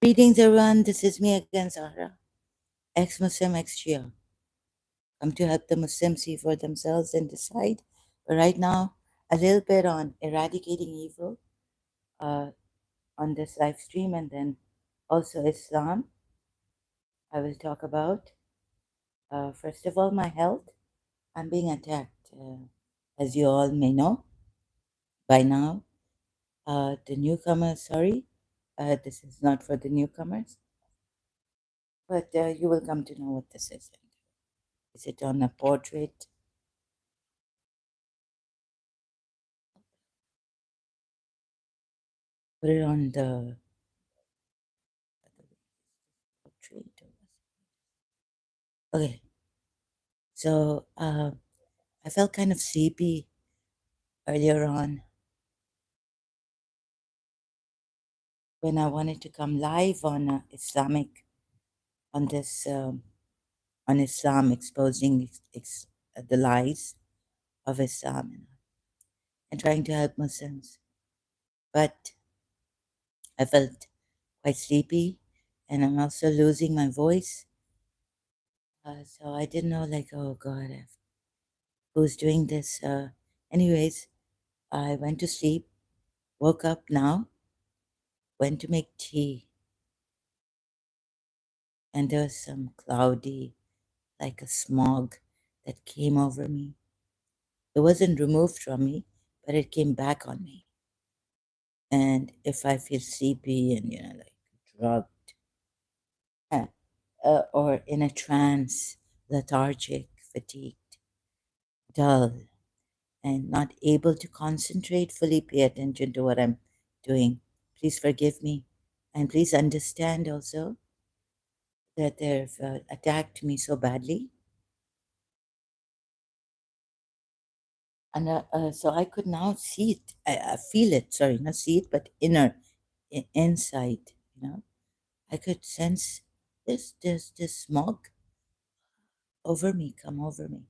Greetings, everyone. This is me again, Zahra, ex-Muslim, ex-Shia. Come to help the Muslims see for themselves and decide. But right now, a little bit on eradicating evil uh, on this live stream, and then also Islam. I will talk about. First of all, my health. I'm being attacked, as you all may know by now. The newcomers, sorry, this is not for the newcomers, but you will come to know what this is. Is it on a portrait? Put it on the portrait. Okay, so I felt kind of sleepy earlier on when I wanted to come live on Islamic, on this, on Islam, exposing the lies of Islam and trying to help Muslims. But I felt quite sleepy and I'm also losing my voice. So I didn't know, like, oh God, who's doing this? Anyways, I went to sleep, woke up now, went to make tea, and there was some cloudy, like a smog that came over me. It wasn't removed from me, but it came back on me. And if I feel sleepy and, like drugged, uh, or in a trance, lethargic, fatigued, dull, and not able to concentrate, fully pay attention to what I'm doing, please forgive me. And please understand also that they've attacked me so badly. And so I could now see it, I feel it, sorry, not see it, but inside, I could sense this smog over me, come over me.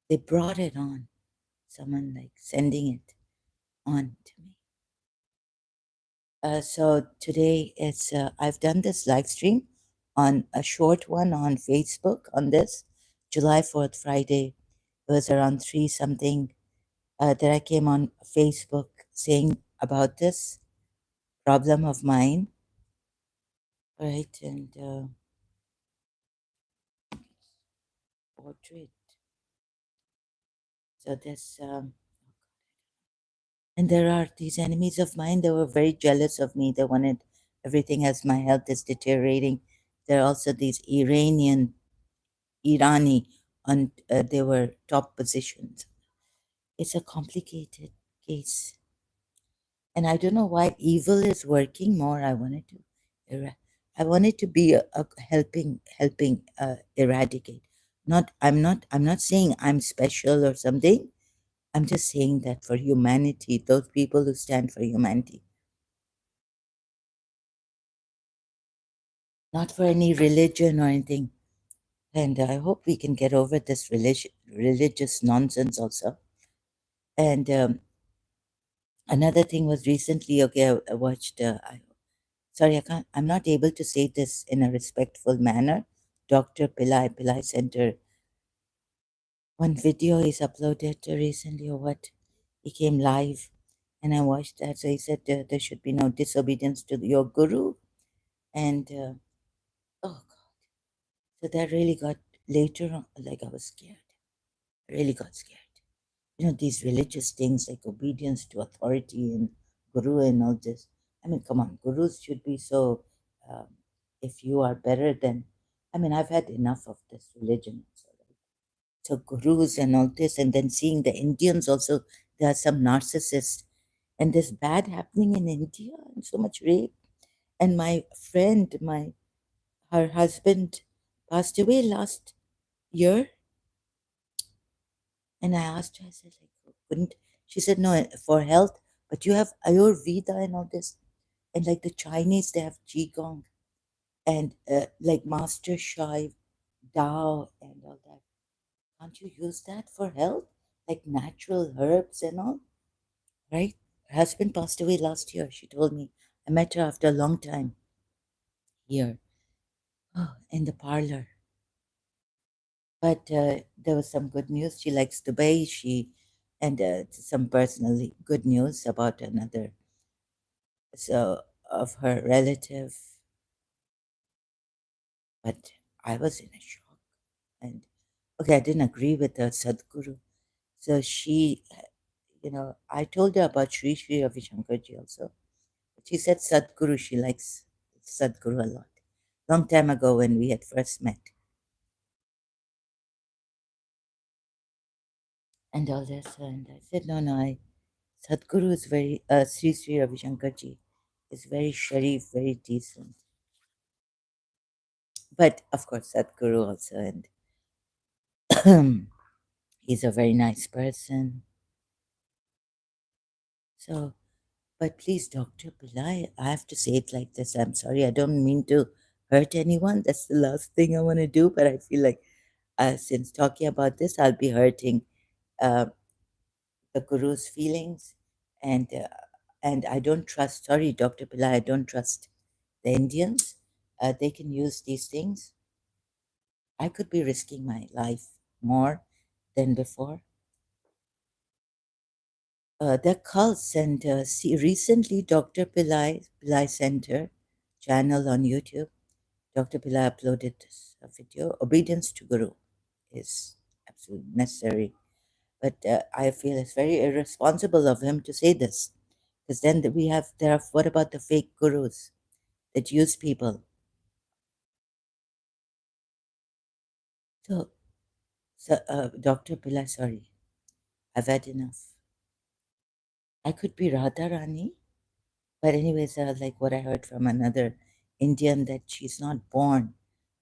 They brought it on, someone like sending it on to me. So today I've done this live stream on a short one on Facebook on this July 4th, Friday. It was around 3 something that I came on Facebook saying about this problem of mine, right? And portrait. So this, and there are these enemies of mine that were very jealous of me. They wanted everything as my health is deteriorating. There are also these Irani, and they were top positions. It's a complicated case. And I don't know why evil is working more. I wanted to be a helping eradicate. I'm not saying I'm special or something. I'm just saying that for humanity, those people who stand for humanity, not for any religion or anything. And I hope we can get over this religious nonsense also. And another thing was recently, okay, I watched. Sorry, I can't. I'm not able to say this in a respectful manner. Dr. Pillai Center. One video is uploaded recently, or what? He came live, and I watched that. So he said there should be no disobedience to your guru, and oh God, so that really got later on. Like I was scared. I really got scared. These religious things like obedience to authority and guru and all this. I mean, come on, gurus should be so. Um, if you are better than, I mean, I've had enough of this religion. So gurus and all this, and then seeing the Indians also, there are some narcissists, and there's bad happening in India, and so much rape. And my friend, her husband passed away last year, and I asked her, I said, like, couldn't she said no for health, but you have Ayurveda and all this, and like the Chinese, they have Qigong and like Master Shai, Dao, and all that. Can't you use that for health, like natural herbs and all? Right? Her husband passed away last year. She told me. I met her after a long time. here, in the parlor. But there was some good news. She likes Dubai. And some personally good news about another so of her relative. But I was in a shock. And okay, I didn't agree with her Sadhguru. So I told her about Sri Ravi Shankarji also. She said Sadhguru, she likes Sadhguru a lot. Long time ago when we had first met. And all this. And I said, no, Sadhguru is very, Sri Ravi Shankarji is very sharif, very decent. But of course, Sadhguru also. And he's a very nice person. So, but please, Dr. Pillai, I have to say it like this. I'm sorry, I don't mean to hurt anyone. That's the last thing I want to do. But I feel like since talking about this, I'll be hurting uh, the Guru's feelings. And, uh, and I don't trust, sorry, Dr. Pillai, I don't trust the Indians. They can use these things. I could be risking my life more than before. They're cults, and see, recently Dr. Pillai Center channel on YouTube, Dr. Pillai uploaded this video. Obedience to Guru is absolutely necessary, but I feel it's very irresponsible of him to say this, because then what about the fake gurus that use people? So, Dr. Pillai, sorry, I've had enough. I could be Radharani. But anyways, like what I heard from another Indian that she's not born.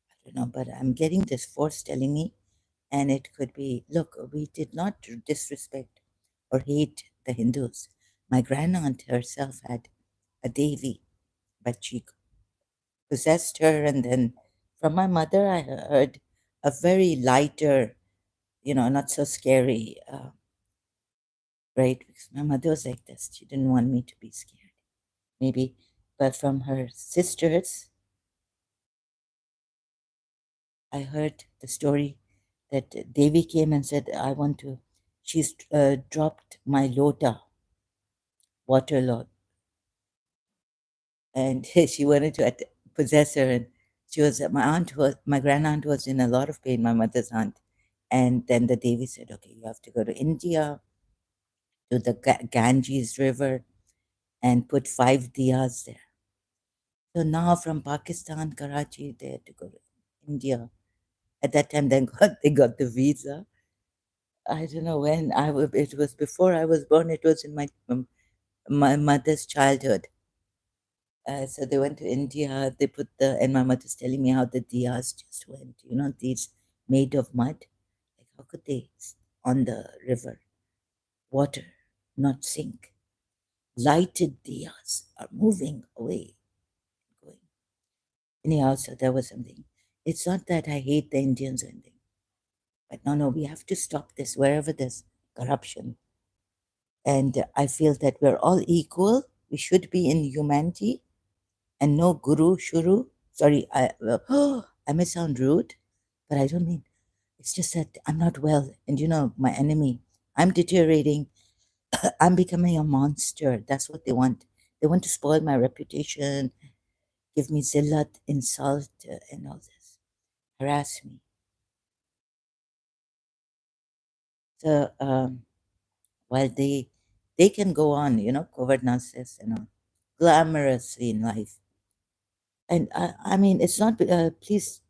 I don't know, but I'm getting this force telling me, and it could be. Look, we did not disrespect or hate the Hindus. My grandaunt herself had a Devi, but she possessed her, and then from my mother I heard a very lighter, not so scary, right? Because my mother was like this. She didn't want me to be scared, maybe. But from her sisters, I heard the story that Devi came and said, I want to, she's dropped my lota, water lot, and she wanted to possess her. And my grandaunt was in a lot of pain, my mother's aunt. And then the Devi said, okay, you have to go to India, to the Ganges River, and put 5 diyas there. So now from Pakistan, Karachi, they had to go to India. At that time, they got the visa. I don't know when it was before I was born. It was in my mother's childhood. So they went to India. And my mother's telling me how the diyas just went. These made of mud. Like how could they on the river water not sink? Lighted diyas are moving away, going. Anyhow, so there was something. It's not that I hate the Indians or anything, but no, we have to stop this wherever there's corruption. And I feel that we're all equal. We should be in humanity and no guru, shuru. Sorry, I may sound rude, but I don't mean. It's just that I'm not well. And my enemy, I'm deteriorating. I'm becoming a monster. That's what they want. They want to spoil my reputation, give me zillat, insult, and all this, harass me. So while they can go on, governances, glamorously in life. And I mean, it's not, please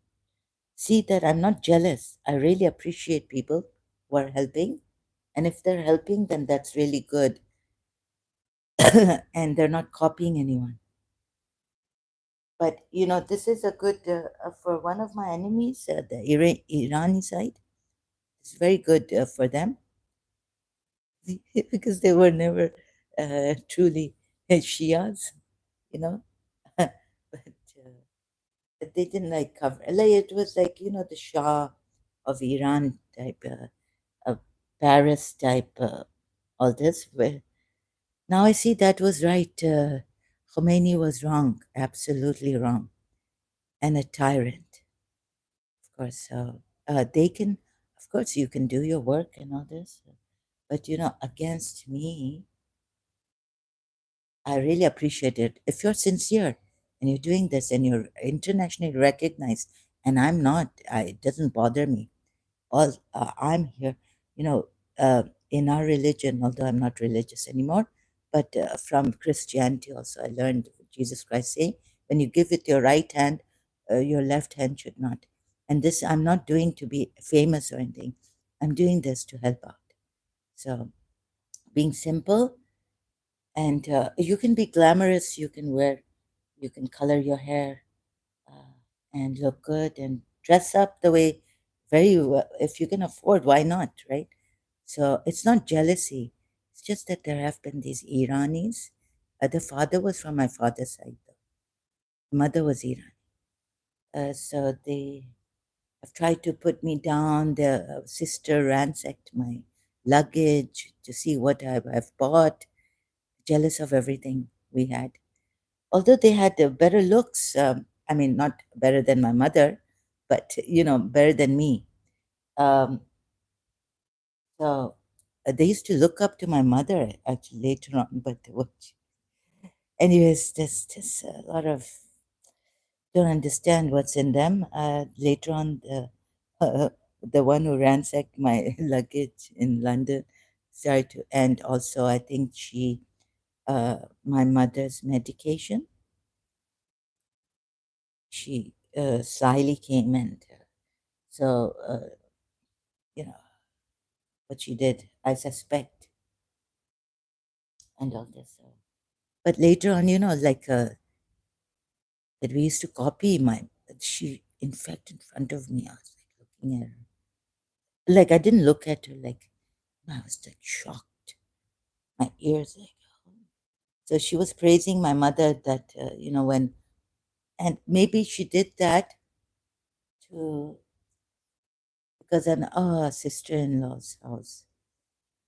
see that I'm not jealous. I really appreciate people who are helping. And if they're helping, then that's really good. And they're not copying anyone. But, this is a good, for one of my enemies, the Irani side, it's very good for them because they were never truly Shias, you know. But they didn't like cover. Like, it was like, the Shah of Iran type, Paris type, all this. Well, now I see that was right. Khomeini was wrong, absolutely wrong. and a tyrant, of course. So they can, of course, you can do your work and all this, but against me, I really appreciate it. If you're sincere and you're doing this and you're internationally recognized, and I'm not, it doesn't bother me. All I'm here, you know, in our religion, although I'm not religious anymore, but from Christianity also, I learned Jesus Christ saying, when you give with your right hand, your left hand should not. And this I'm not doing to be famous or anything. I'm doing this to help out. So being simple, and you can be glamorous, you can color your hair and look good and dress up the way very well. If you can afford, why not, right? So it's not jealousy. It's just that there have been these Iranis. The father was from my father's side, though. Mother was Iran. So they have tried to put me down. The sister ransacked my luggage to see what I've bought, jealous of everything we had. Although they had better looks, I mean, not better than my mother, but, better than me. Um, so they used to look up to my mother actually later on, but anyways, there's a lot of don't understand what's in them. Later on, the one who ransacked my luggage in London started to, and also I think my mother's medication. She slyly came and so you know what she did, I suspect, and all this. But later on, like that we used to copy my. She, in fact, in front of me, I was like looking at her. Like I didn't look at her. Like I was like shocked. My ears like. So she was praising my mother that when, and maybe she did that to because an sister-in-law's house.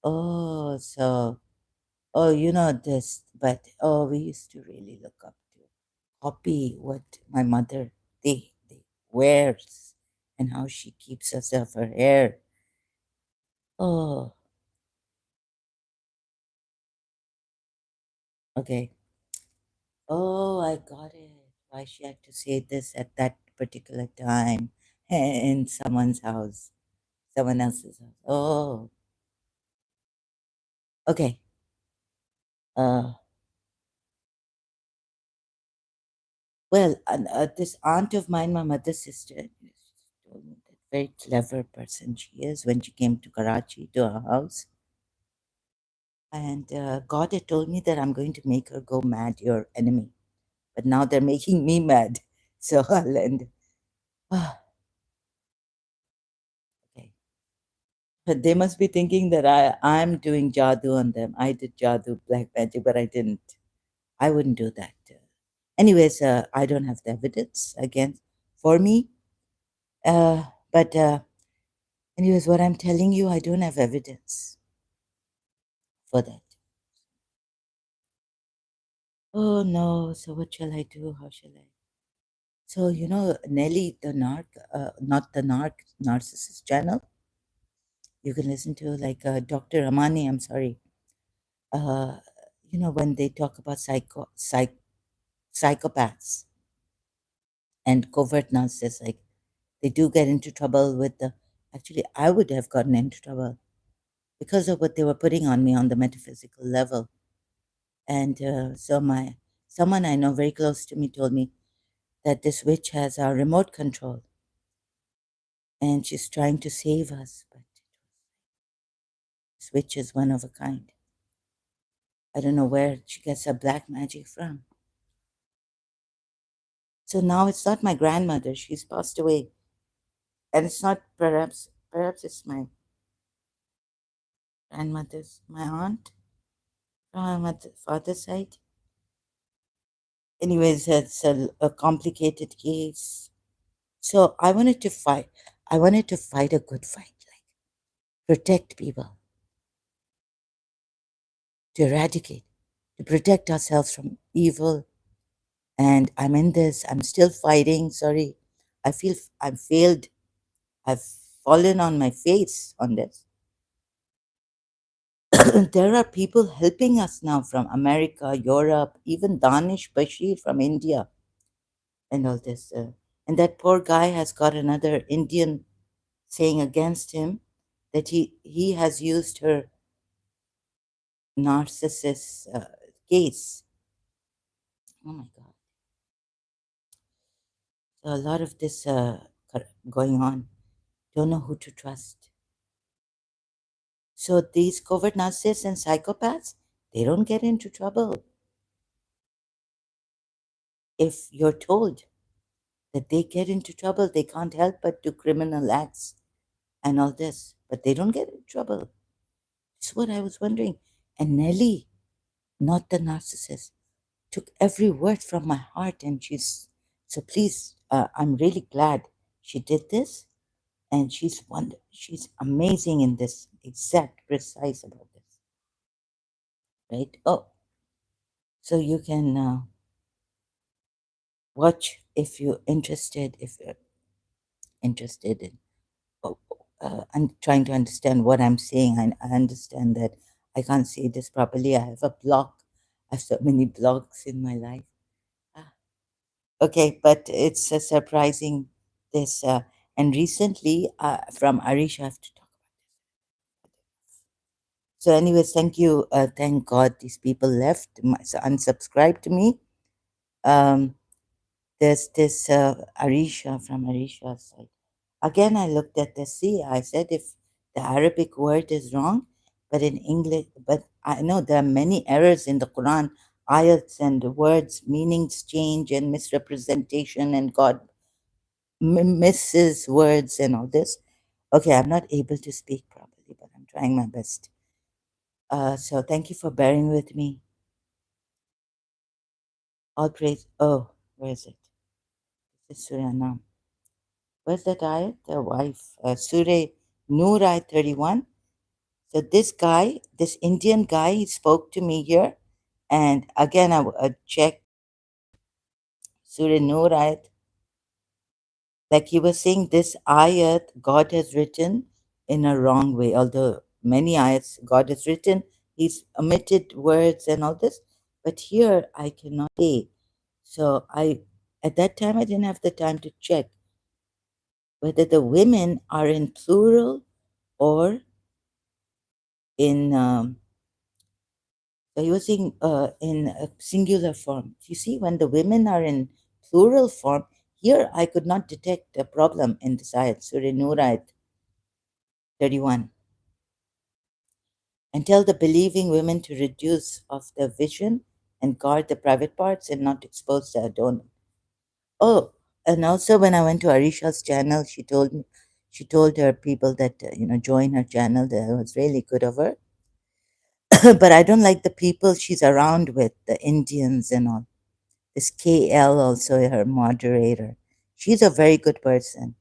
Oh, so this, but we used to really look up to copy what my mother they wears and how she keeps herself her hair. Oh, okay. Oh, I got it. Why she had to say this at that particular time in someone's house, someone else's house. Oh, okay. Uh, well, this aunt of mine, my mother's sister, told me that very clever person she is when she came to Karachi to our house. And God had told me that I'm going to make her go mad, your enemy. But now they're making me mad. So I'll end. Ah, okay. But they must be thinking that I'm doing jadoo on them. I did jadoo, black magic, but I didn't. I wouldn't do that. Anyways, I don't have the evidence against for me. Uh, but anyways, what I'm telling you, I don't have evidence for that. Oh no, so what shall I do? How shall I? So, Nelly, the not the narcissist channel, you can listen to like Dr. Ramani, I'm sorry. Uh, when they talk about psychopaths and covert narcissists, like they do get into trouble with actually, I would have gotten into trouble because of what they were putting on me on the metaphysical level. And so someone I know very close to me told me that this witch has our remote control and she's trying to save us. But this witch is one of a kind. I don't know where she gets her black magic from. So now it's not my grandmother. She's passed away. And it's not perhaps it's my grandmother's, my aunt from my father's side. Anyways, it's a complicated case. So I wanted to fight. I wanted to fight a good fight, like protect people, to eradicate, to protect ourselves from evil, and I'm in this. I'm still fighting. Sorry, I feel I've failed. I've fallen on my face on this. There are people helping us now from America, Europe, even Danish Bashir from India, and all this. And that poor guy has got another Indian saying against him that he has used her narcissist case. Oh my God. So a lot of this going on. Don't know who to trust. So these covert narcissists and psychopaths, they don't get into trouble if you're told that they get into trouble. They can't help but do criminal acts and all this, but they don't get in trouble. That's what I was wondering. And Nelly, not the narcissist, took every word from my heart, and she's so please. I'm really glad she did this, and she's amazing in this, exact, precise about this, right? Oh, so you can watch if you're interested. If you're interested in, oh, I'm trying to understand what I'm saying. I understand that I can't say this properly. I have a block. I have so many blocks in my life. Ah, okay, but it's surprising this. And recently, from Arish, I have to talk. So, anyways, thank you. Thank God these people left, unsubscribed to me. Um, there's this Arisha from Arisha's side. Again, I looked at the sea. I said if the Arabic word is wrong, but in English, but I know there are many errors in the Quran, ayats and words, meanings change and misrepresentation, and God misses words and all this. Okay, I'm not able to speak properly, but I'm trying my best. So thank you for bearing with me. All praise. Oh, where is it? This is Surah Nam. Where's that ayat? The wife. Surah Nur ayat 31. So this guy, this Indian guy, he spoke to me here. And again, I checked Surah Nur ayat. Like he was saying, this ayat God has written in a wrong way. Although many ayats God has written, he's omitted words and all this. But here I cannot say. So at that time, I didn't have the time to check whether the women are in plural or in, so he was saying in a singular form. You see, when the women are in plural form, here I could not detect a problem in this ayat, Surah Nur ayat 31. And tell the believing women to reduce of their vision and guard the private parts and not expose the adornment. Oh, and also when I went to Arisha's channel, she told her people that join her channel. That was really good of her. But I don't like the people she's around with, the Indians and all. This KL also her moderator. She's a very good person.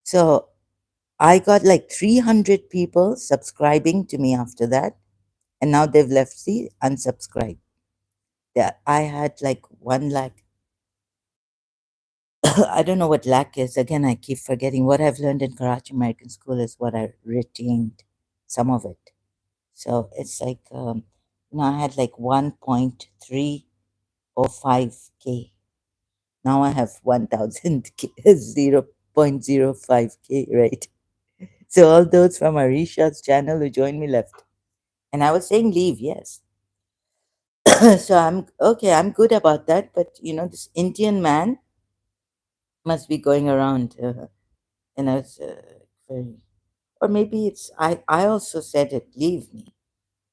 So I got like 300 people subscribing to me after that, and now they've left. See, unsubscribe. Yeah, I had like 1 lakh. I don't know what lakh is. Again, I keep forgetting. What I've learned in Karachi American School is what I retained, some of it. So it's like, I had like 1.305K. Now I have 1,000K, 0.05K, right? So all those from Arisha's channel who joined me left. And I was saying leave, yes. So I'm okay, I'm good about that. But this Indian man must be going around, it's very, or maybe I also said it, leave me.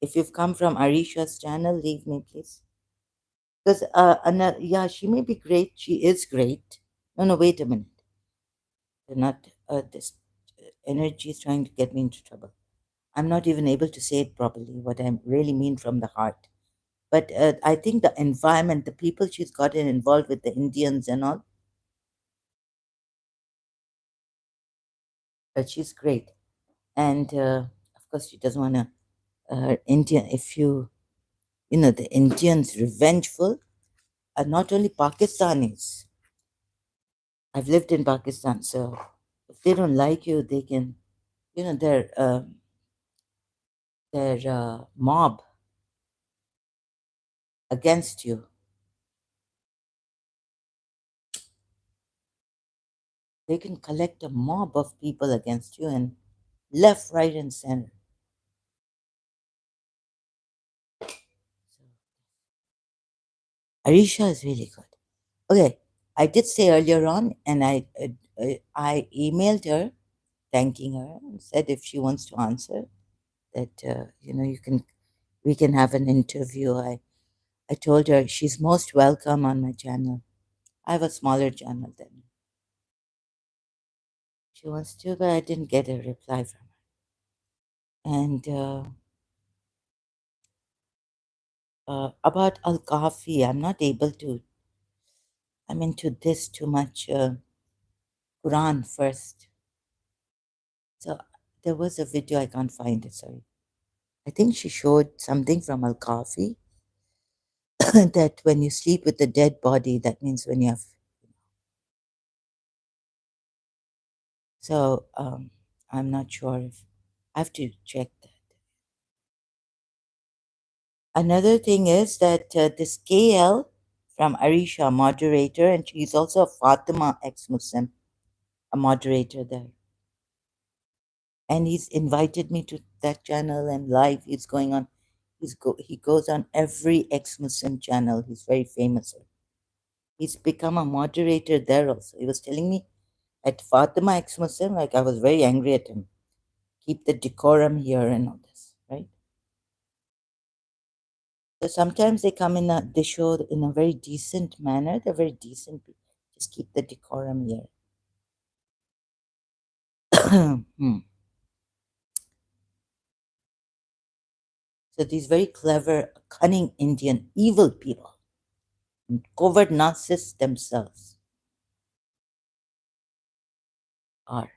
If you've come from Arisha's channel, leave me, please. Because, yeah, she may be great. She is great. No, no, wait a minute. They're not, this energy is trying to get me into trouble. I'm not even able to say it properly, what I really mean from the heart. But I think the environment, the people she's gotten involved with, the Indians and all, she's great. And of course, she doesn't want to Indian, if the Indians revengeful are not only Pakistanis. I've lived in Pakistan, so if they don't like you, they can, their mob against you. They can collect a mob of people against you and left, right, and center. Arisha is really good. Okay, I did say earlier on, and I emailed her thanking her and said if she wants to answer that we can have an interview. I told her she's most welcome on my channel. I have a smaller channel than she wants to, but I didn't get a reply from her. And about Al Kafi, I'm not able to. I'm into this too much. Quran first. So there was a video, I can't find it, sorry. I think she showed something from Al Kafi that when you sleep with a dead body, that means when you have. So I'm not sure if I have to check that. Another thing is that this KL from Arisha, moderator, and she's also a Fatima ex-Muslim, a moderator there. And he's invited me to that channel and live. He's going on. He goes on every ex-Muslim channel. He's very famous. He's become a moderator there also. He was telling me at Fatima ex-Muslim, like I was very angry at him. Keep the decorum here and all this, right? So sometimes they come they show in a very decent manner. They're very decent people. Just keep the decorum here. So these very clever, cunning Indian, evil people, covert narcissists themselves are.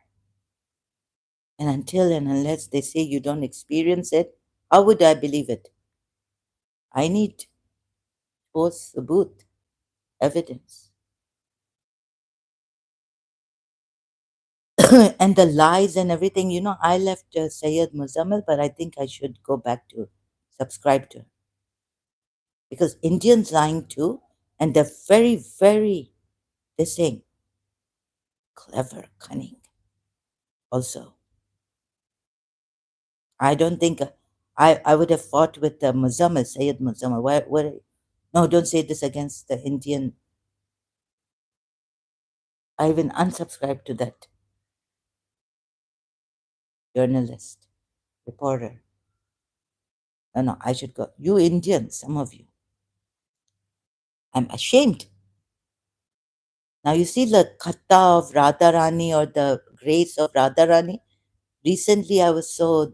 And until and unless they say you don't experience it, how would I believe it? I need post sabut, evidence. And the lies and everything, I left Sayyid Muzammil, but I think I should go back to subscribe to her. Because Indians lying too, and they're very, very, they're saying, clever, cunning also. I don't think I would have fought with Muzammil, Sayyid Muzammil. No, don't say this against the Indian. I even unsubscribed to that journalist, reporter. No, I should go. You Indians, some of you. I'm ashamed. Now you see the kata of Radharani or the grace of Radharani. Recently I was so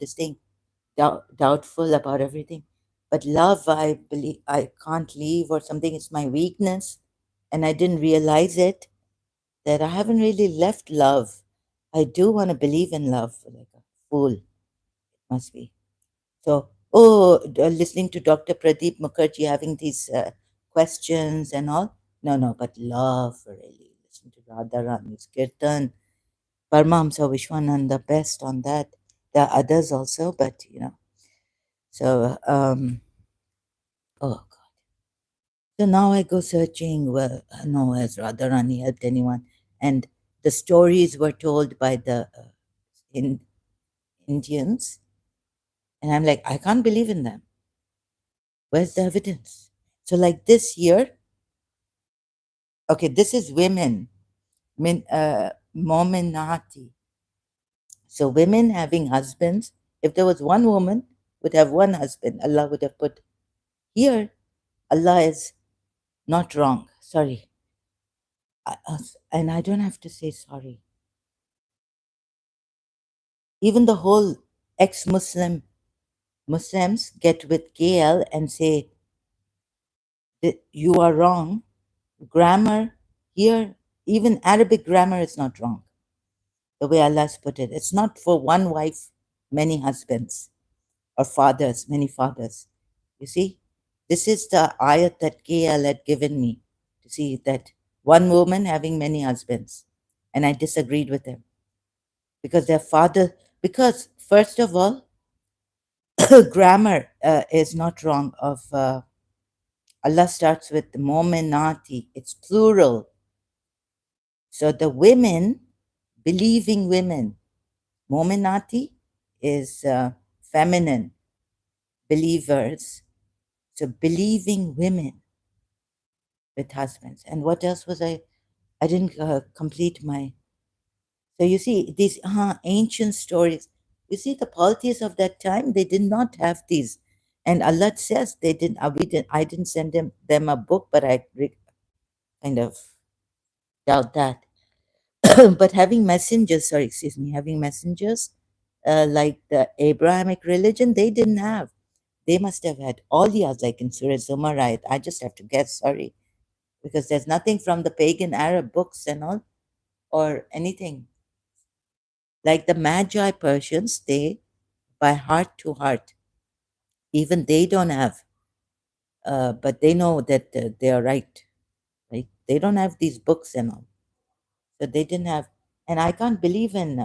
doubtful about everything. But love, I believe I can't leave or something. It's my weakness. And I didn't realize it, that I haven't really left love. I do want to believe in love, like a fool, must be. So, listening to Dr. Pradeep Mukherjee having these questions and all. No, but love, really. Listen to Radharani's Kirtan, Paramahamsa Vishwananda, best on that. There are others also, but So, oh God. So now I go searching. Well, no, has Radharani helped anyone? And the stories were told by the Indians, and I'm like, I can't believe in them. Where's the evidence? So, like this year, okay, this is women, Mominati. So, women having husbands. If there was one woman, would have one husband, Allah would have put here. Allah is not wrong. Sorry. And I don't have to say sorry. Even the whole ex-Muslims get with KL and say that you are wrong. Grammar here, even Arabic grammar is not wrong. The way Allah's put it, it's not for one wife, many husbands. or fathers, many fathers. You see, this is the ayat that KL had given me to see that one woman having many husbands. And I disagreed with him because their father, because first of all, grammar is not wrong. Of Allah starts with mominati, it's plural. So the women, believing women, mominati is feminine, believers. So believing women with husbands. And what else was I didn't complete my. So you see, these ancient stories, you see, the polities of that time, they did not have these. And Allah says they didn't, I didn't send them a book, but I kind of doubt that. But having messengers, sorry, excuse me, having messengers like the Abrahamic religion, they didn't have. They must have had all the others, like in Surah Zumar, I just have to guess, sorry, because there's nothing from the pagan Arab books and all or anything. Like the Magi Persians, they, by heart to heart, even they don't have, but they know that they are right. Right? They don't have these books and all. So they didn't have, and I can't believe in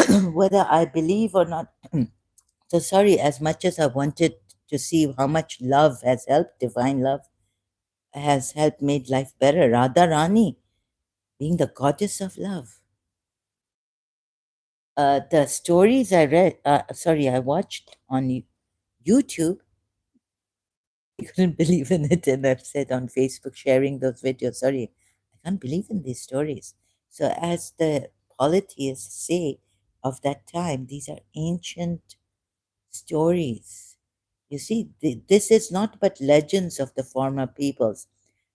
whether I believe or not. So sorry, as much as I wanted to see how much love has helped, divine love has helped made life better. Radha Rani being the goddess of love. The stories I read, I watched on YouTube, I couldn't believe in it. And I've said on Facebook, sharing those videos, sorry, I can't believe in these stories. So, as the politicians say of that time, these are ancient stories. You see, this is not but legends of the former peoples.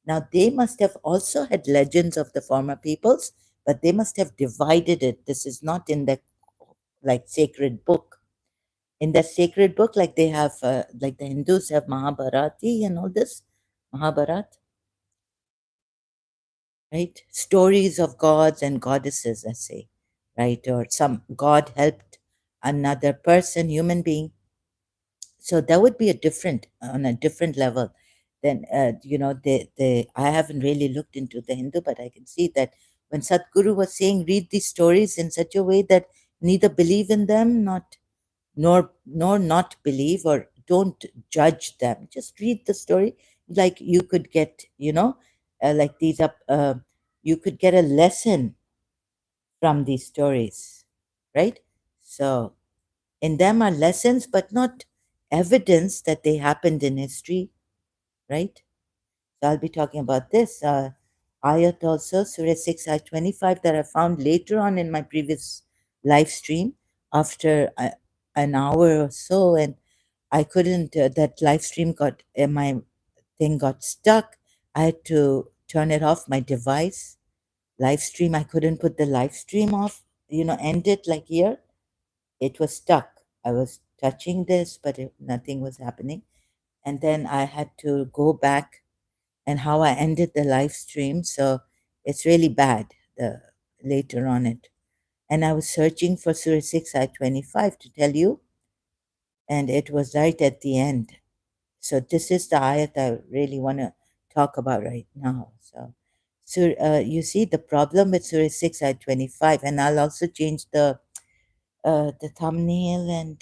Now, they must have also had legends of the former peoples, but they must have divided it. This is not in the like sacred book. In the sacred book, like they have, like the Hindus have Mahabharati and all this, Mahabharat, right? Stories of gods and goddesses, I say, right? Or some god helped another person, human being. So that would be a different, on a different level. Then, I haven't really looked into the Hindu, but I can see that when Sadhguru was saying, read these stories in such a way that neither believe in them, nor not believe or don't judge them, just read the story, like you could get, like these up you could get a lesson from these stories, right? So in them are lessons but not evidence that they happened in history, right? So I'll be talking about this ayat also, Surah 6, ayat 25, that I found later on in my previous live stream after an hour or so, and I couldn't, that live stream got, my thing got stuck. I had to turn it off, my device. Live stream, I couldn't put the live stream off, end it like here. It was stuck. I was touching this, but nothing was happening. And then I had to go back and how I ended the live stream. So it's really bad later on it. And I was searching for Surah 6, Ayat 25 to tell you, and it was right at the end. So this is the ayat I really want to talk about right now. So you see the problem with Surah 6, Ayat 25, and I'll also change the thumbnail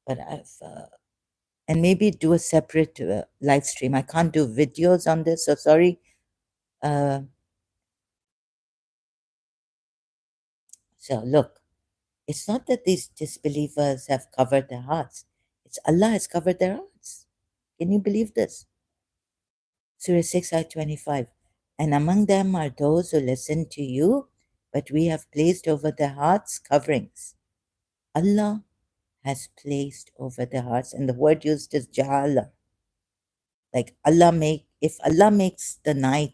but I've and maybe do a separate live stream. I can't do videos on this, so sorry. Uh, so look, it's not that these disbelievers have covered their hearts. It's Allah has covered their hearts. Can you believe this? Surah 6, Ayat 25. And among them are those who listen to you, but we have placed over their hearts coverings. Allah has placed over their hearts, and the word used is ja'ala. Like if Allah makes the night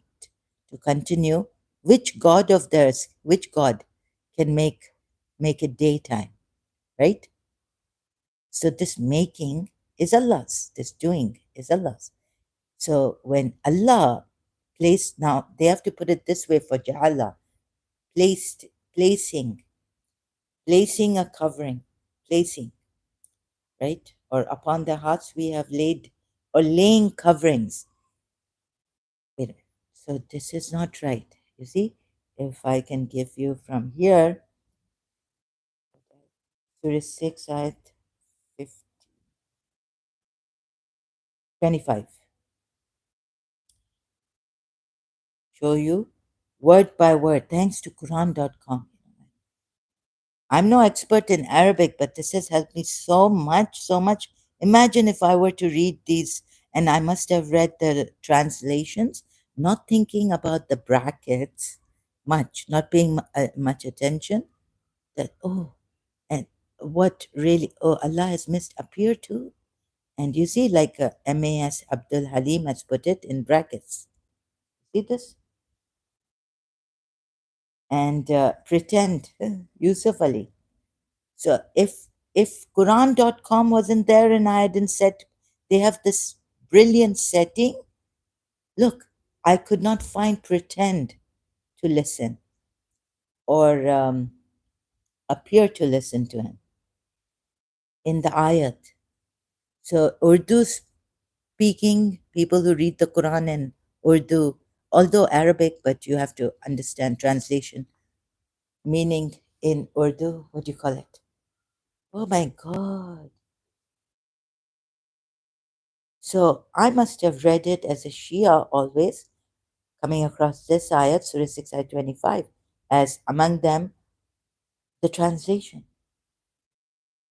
to continue, which God of theirs, which God can make it daytime, right? So this making is Allah's, this doing is Allah's. So when Allah placed, now they have to put it this way for Ja'ala, placing, placing a covering, placing, right? Or upon their hearts we have laid, or laying coverings. Wait a minute. So this is not right. You see, if I can give you from here, Surah 6, ayat 25. Show you word by word, thanks to Quran.com. I'm no expert in Arabic, but this has helped me so much, so much. Imagine if I were to read these, and I must have read the translations, not thinking about the brackets much, not paying much attention. That, oh, and what really, oh, Allah has missed appear to. And you see, like MAS Abdul Halim has put it in brackets. See this? And pretend, Yusuf Ali. So if Quran.com wasn't there and I hadn't set, they have this brilliant setting. Look, I could not find pretend to listen or appear to listen to him in the ayat. So Urdu speaking people who read the Quran in Urdu, although Arabic, but you have to understand translation, meaning in Urdu, what do you call it? Oh my God. So I must have read it as a Shia always, coming across this ayat, Surah 6, ayat 25, as among them the translation.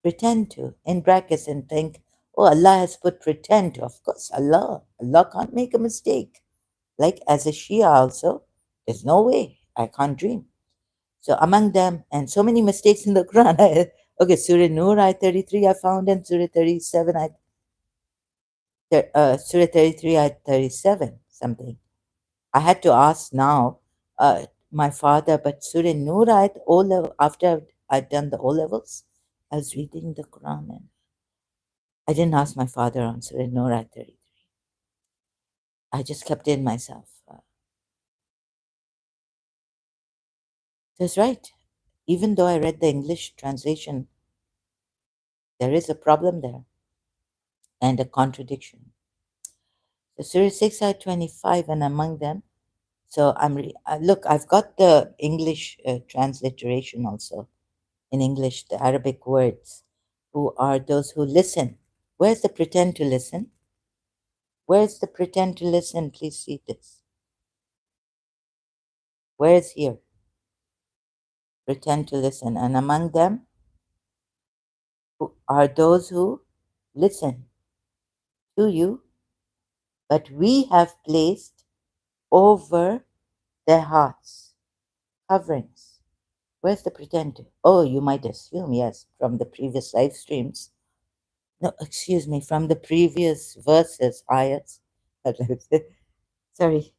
Pretend to, in brackets, and think, oh, Allah has put pretend to. Of course, Allah can't make a mistake. Like as a Shia also, there's no way, I can't dream. So among them, and so many mistakes in the Quran. Okay, Surah Nur, ayat 33, I found, and Surah 37, Surah 33, ayat 37, something. I had to ask now my father, but Surah Nur, ayat O level, after I'd done the O levels, I was reading the Quran and I didn't ask my father on Surah Nur, ayat 33. I just kept it in myself. That's right. Even though I read the English translation, there is a problem there and a contradiction. So Surah 6, ayat 25, and among them, so look, I've got the English transliteration also. In English, the Arabic words, who are those who listen. Where's the pretend to listen? Where's the pretend to listen? Please see this. Where is here? Pretend to listen. And among them who are those who listen to you, but we have placed over their hearts coverings. Where's the pretend to? Oh, you might assume, yes, from the previous live streams. No, excuse me, from the previous verses, ayats. Sorry.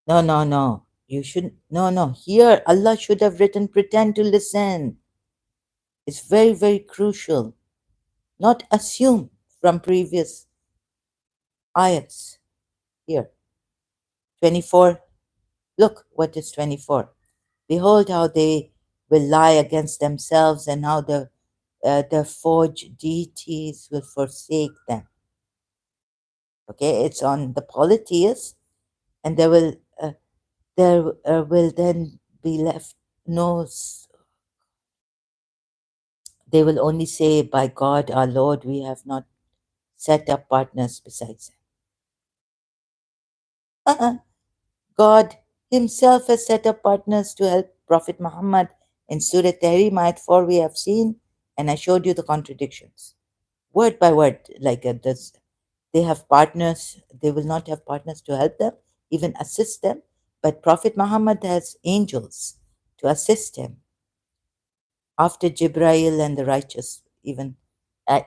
No, no, no. You shouldn't. No, no. Here, Allah should have written pretend to listen. It's very, very crucial. Not assume from previous ayats. Here, 24. Look what is 24. Behold how they will lie against themselves and how the forged deities will forsake them. Okay, it's on the polytheists, and there will then be left no. They will only say, by God our Lord, we have not set up partners besides him. God himself has set up partners to help Prophet Muhammad. In Surah Tahrim, ayat 4, we have seen, and I showed you the contradictions. Word by word, like this. They have partners, they will not have partners to help them, even assist them. But Prophet Muhammad has angels to assist him after Jibrail and the righteous, even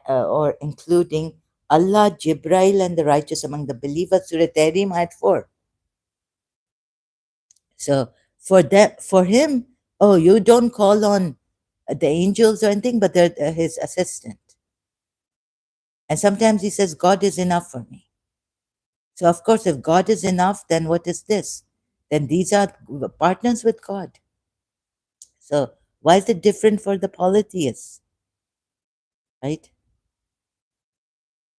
or including Allah, Jibrail, and the righteous among the believers. Surah Tahrim, ayat 4. So for him, oh, you don't call on the angels or anything, but they're his assistant. And sometimes he says, God is enough for me. So of course, if God is enough, then what is this? then these are partners with God. So why is it different for the polytheists, right?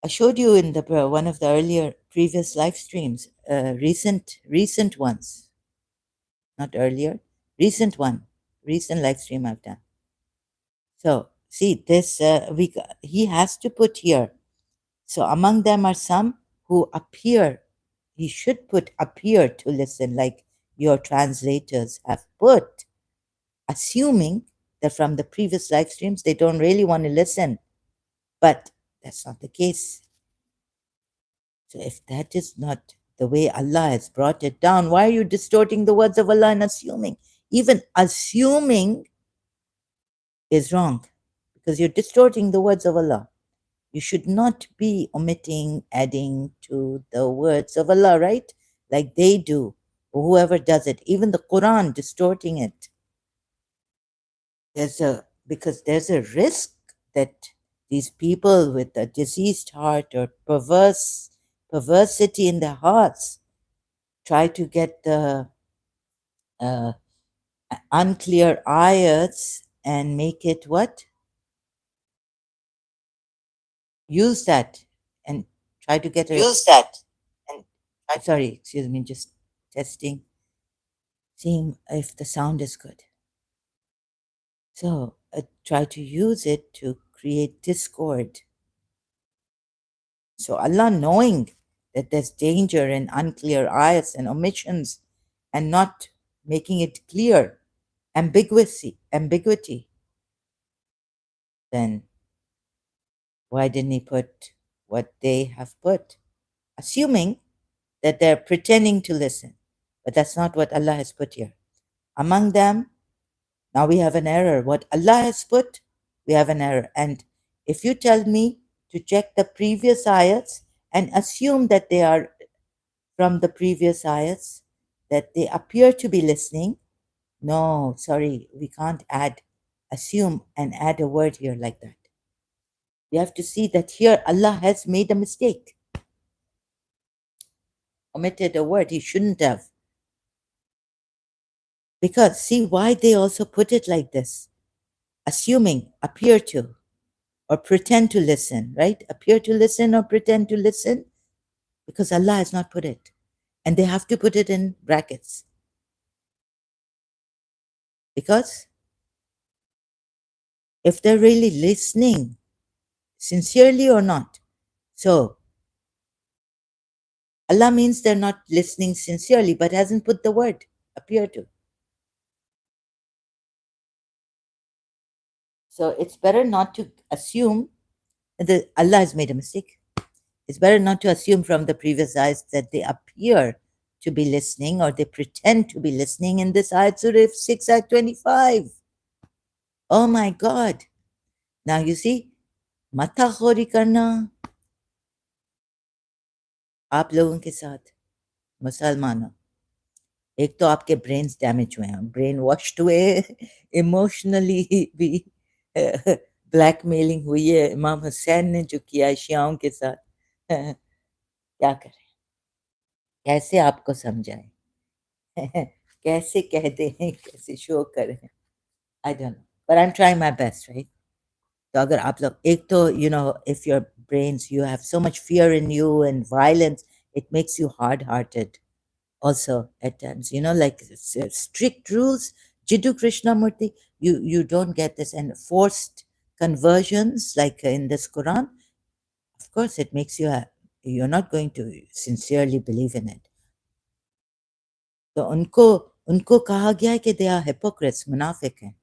I showed you in the one of the earlier previous live streams, recent ones, not earlier, recent live stream I've done. So see this, he has to put here. So among them are some who appear. He should put appear to listen, like your translators have put, assuming that from the previous live streams they don't really want to listen, but that's not the case. So if that is not the way Allah has brought it down, why are you distorting the words of Allah and assuming? Even assuming is wrong because you're distorting the words of Allah. You should not be omitting, adding to the words of Allah, right? Like they do, or whoever does it, even the Quran distorting it. Because there's a risk that these people with a diseased heart or perversity in their hearts try to get the uh, unclear ayats and make it what? Use that and try to get a. Use that. And sorry, excuse me, just testing, seeing if the sound is good. So try to use it to create discord. So Allah, knowing that there's danger in unclear ayats and omissions and not making it clear, ambiguity, then why didn't he put what they have put? Assuming that they're pretending to listen. But that's not what Allah has put here. Among them, now we have an error. What Allah has put, we have an error. And if you tell me to check the previous ayats and assume that they are from the previous ayats, that they appear to be listening, no, sorry, we can't assume and add a word here like that. You have to see that here Allah has made a mistake, omitted a word he shouldn't have. Because see why they also put it like this, assuming, appear to, or pretend to listen, right? Appear to listen or pretend to listen, because Allah has not put it. And they have to put it in brackets. Because if they're really listening, sincerely or not, so Allah means they're not listening sincerely, but hasn't put the word appear to. So it's better not to assume that Allah has made a mistake. It's better not to assume from the previous ayats that they appear to be listening or they pretend to be listening in this ayat Surah 6 ayat 25. Oh my God. Now you see, mata khori karna आप लोगों के साथ मुसलमानों, एक तो आपके brains damage हुए हैं, ब्रेन वॉश्ड हुए, इमोशनली भी ब्लैकमेलिंग हुई है इमाम हुसैन ने जो किया शियाओं के साथ, क्या करें, कैसे आपको समझाएं, कैसे कह दें, कैसे शो करें, आई don't no, but I am trying my best, right? तो अगर आप लोग एक तो you know if your brains you have so much fear in you and violence, it makes you hard-hearted also at times, you know, like strict rules, Jiddu Krishnamurti, you don't get this, and forced conversions like in this Quran, of course it makes you you're not going to sincerely believe in it. तो उनको कहा गया है कि they are hypocrites, मुनाफिक हैं.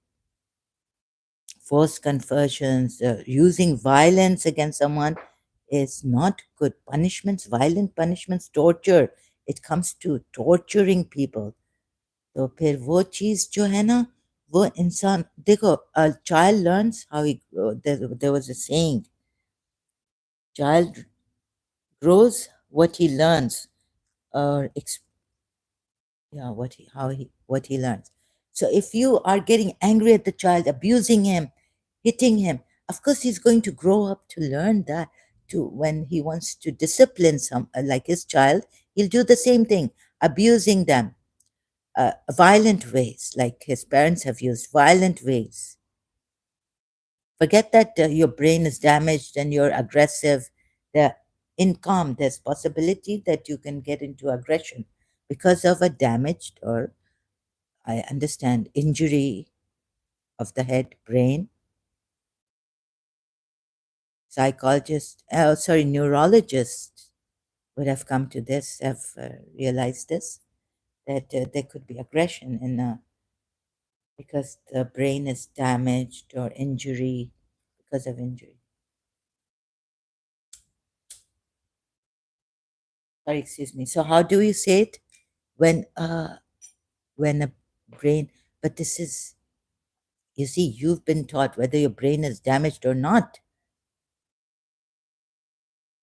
Forced conversions, using violence against someone is not good. Punishments, violent punishments, torture, it comes to torturing people. तो फिर वो चीज़ जो है ना, वो इंसान देखो, a child learns how he there was a saying, child grows what he learns, or what he learns. So if you are getting angry at the child, abusing him, hitting him, of course he's going to grow up to learn that. To when he wants to discipline some like his child, he'll do the same thing, abusing them. violent ways, like his parents have used violent ways. Forget that your brain is damaged and you're aggressive. The in calm, there's possibility that you can get into aggression because of a damaged, or I understand, injury of the head, brain. Psychologists, oh, sorry, neurologists would have come to this, have realized this, that there could be aggression in because the brain is damaged or injury because of injury. Sorry, excuse me. So how do you say it when a brain? But this is, you see, you've been taught whether your brain is damaged or not.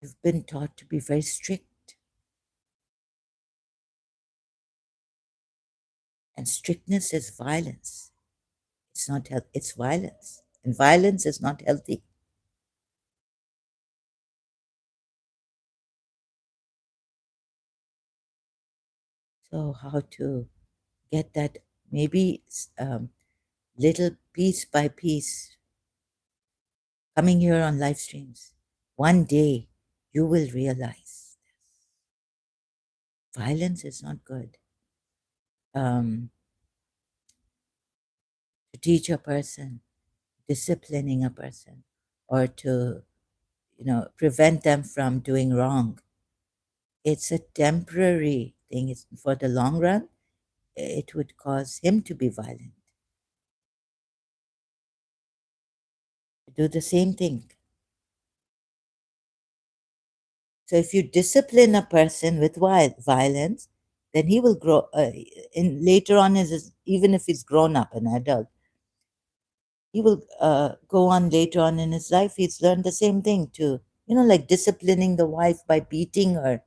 You've been taught to be very strict, and strictness is violence. It's not health. It's violence, and violence is not healthy. So how to get that, maybe little piece by piece, coming here on live streams. One day you will realize violence is not good. To teach a person, disciplining a person, or to prevent them from doing wrong, it's a temporary thing. It's for the long run. It would cause him to be violent. Do the same thing. So if you discipline a person with violence, then he will grow. In later on, even if he's grown up, an adult, he will go on later on in his life. He's learned the same thing too. Like disciplining the wife by beating her.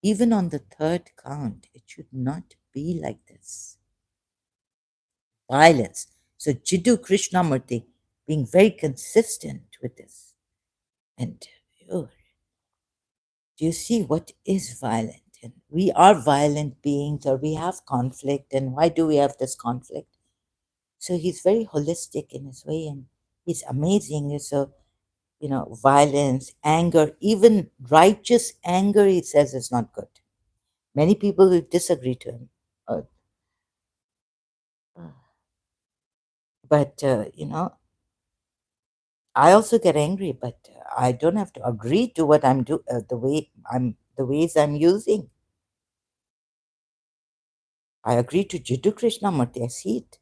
Even on the third count, it should not be like this. Violence. So Jiddu Krishnamurti being very consistent with this. And oh, do you see what is violent? And we are violent beings, or we have conflict. And why do we have this conflict? So he's very holistic in his way, and he's amazing. So, violence, anger, even righteous anger, he says is not good. Many people will disagree to him. Uh, but, I also get angry, but I don't have to agree to what I'm doing, the ways I'm using. I agree to Jiddu Krishnamurti. I see it.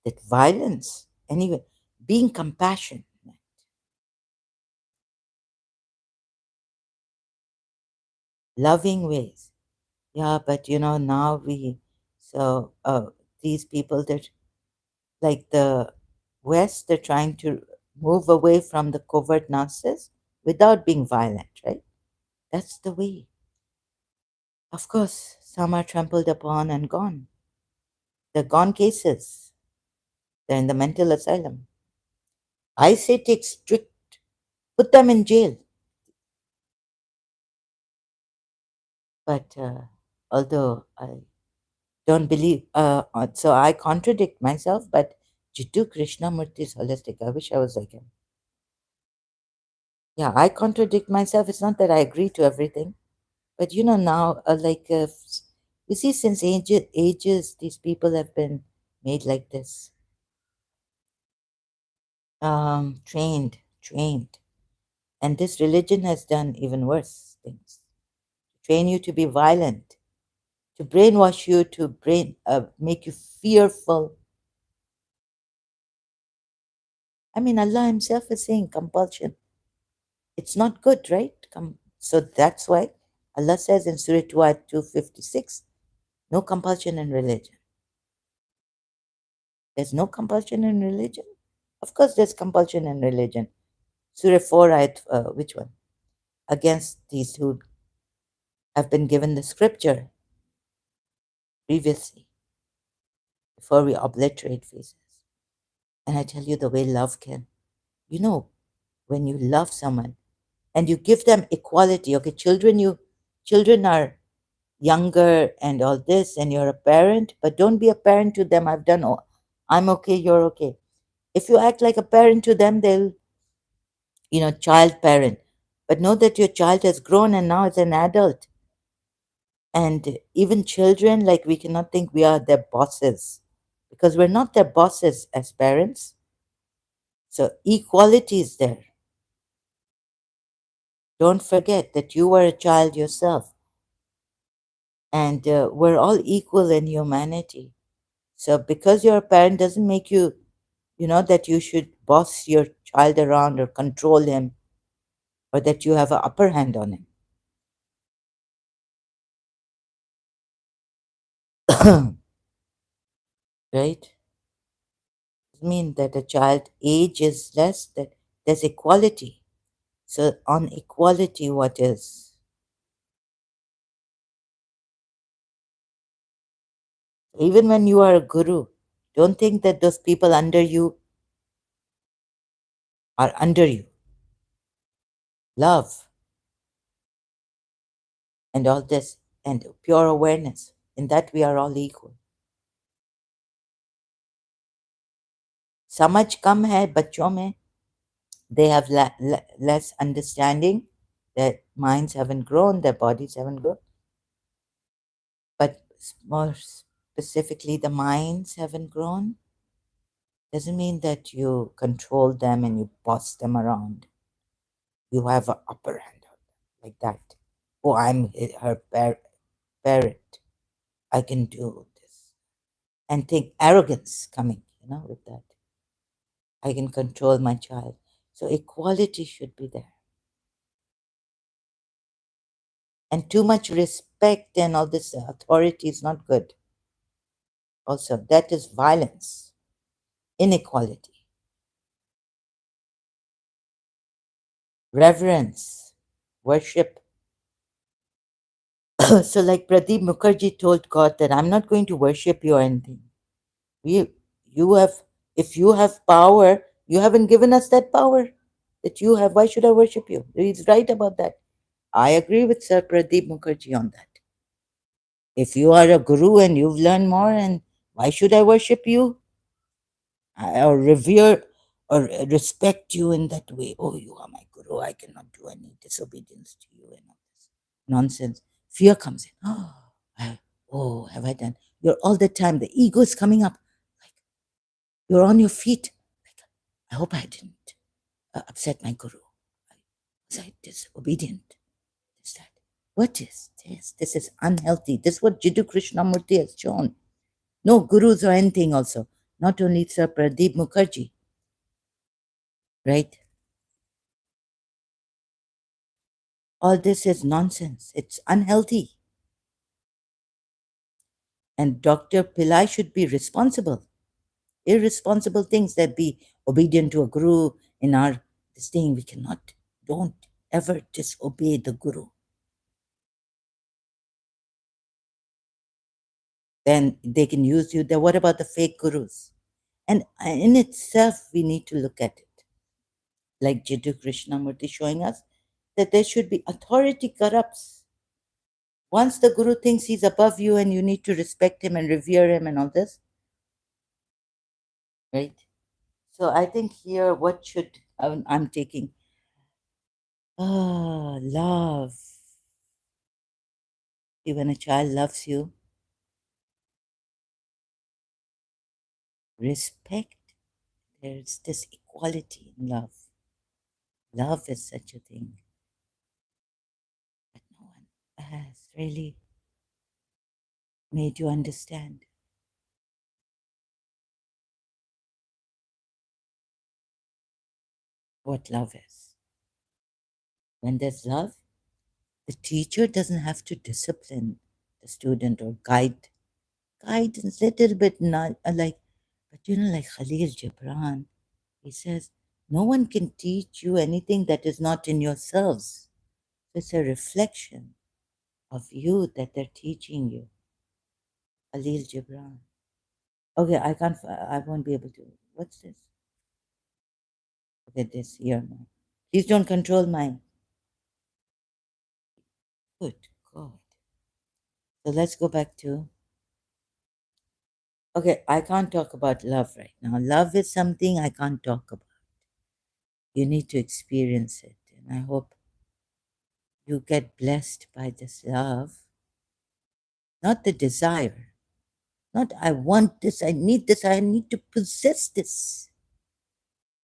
That violence, anyway, being compassionate, loving ways. Yeah, but now so these people that, like the West, they're trying to move away from the covert nonsense without being violent, right? That's the way. Of course, some are trampled upon and gone. They're gone cases. They're in the mental asylum. I say take strict, put them in jail. But although I don't believe, so I contradict myself, but Jiddu Krishnamurti is holistic. I wish I was like him. Yeah, I contradict myself. It's not that I agree to everything, but now, you see, since ages, these people have been made like this, trained, and this religion has done even worse things. Train you to be violent, to brainwash you, to make you fearful. I mean, Allah Himself is saying compulsion. It's not good, right? So that's why Allah says in Surah 256, no compulsion in religion. There's no compulsion in religion. Of course, there's compulsion in religion. Surah 4, ayat, which one? Against these who have been given the scripture previously, before we obliterate faces. And I tell you the way love can. When you love someone and you give them equality, okay, children are younger and all this, and you're a parent, but don't be a parent to them. I've done all. I'm okay, you're okay. If you act like a parent to them, they'll, child parent. But know that your child has grown and now is an adult. And even children, like, we cannot think we are their bosses because we're not their bosses as parents. So equality is there. Don't forget that you were a child yourself, and we're all equal in humanity. So because you're a parent doesn't make you, that you should boss your child around or control him, or that you have an upper hand on him. Right? Doesn't mean that a child age is less, that there's equality. So on equality, what is? Even when you are a guru, don't think that those people under you are under you. Love and all this and pure awareness. In that we are all equal. समझ कम है बच्चों में. They have less understanding. Their minds haven't grown, their bodies haven't grown. But more specifically, the minds haven't grown. Doesn't mean that you control them and you boss them around. You have an upper hand on them, like that. Oh, I'm her parent. I can do this. And think arrogance coming, with that. I can control my child. So equality should be there. And too much respect and all this authority is not good. Also, that is violence, inequality, reverence, worship. So, like Pradeep Mukherjee told God that I'm not going to worship you or anything. We, you have, if you have power, you haven't given us that power that you have. Why should I worship you? He's right about that. I agree with Sir Pradeep Mukherjee on that. If you are a guru and you've learned more, and why should I worship you? Or revere or respect you in that way? Oh, you are my guru. I cannot do any disobedience to you and all this nonsense. Fear comes in. Oh, have I done? You're all the time. The ego is coming up. Like, you're on your feet. Like, I hope I didn't upset my guru. Was I disobedient? Is that? What is this? This is unhealthy. This is what Jiddu Krishnamurti has shown. No gurus or anything also. Not only Sir Pradeep Mukherjee, right? All this is nonsense. It's unhealthy. And Dr. Pillai should be responsible. Irresponsible things that be obedient to a guru in our this thing. We cannot, don't ever disobey the guru. Then they can use you. Then what about the fake gurus? And in itself, we need to look at it. Like Jiddu Krishnamurti showing us that there should be authority corrupts. Once the guru thinks he's above you and you need to respect him and revere him and all this, right? So I think here, what should I'm taking? Love. See, when a child loves you, respect. There's this equality in love. Love is such a thing, but no one has really made you understand what love is. When there's love, the teacher doesn't have to discipline the student or guidance little bit, not like, but like Khalil Gibran, he says, no one can teach you anything that is not in yourselves. It's a reflection of you that they're teaching you. Khalil Gibran. Okay, I won't be able to. What's this? Okay, this here now. Please don't control my. Good God. So let's go back to, okay, I can't talk about love right now. Love is something I can't talk about. You need to experience it. And I hope you get blessed by this love, not the desire. Not I want this, I need to possess this.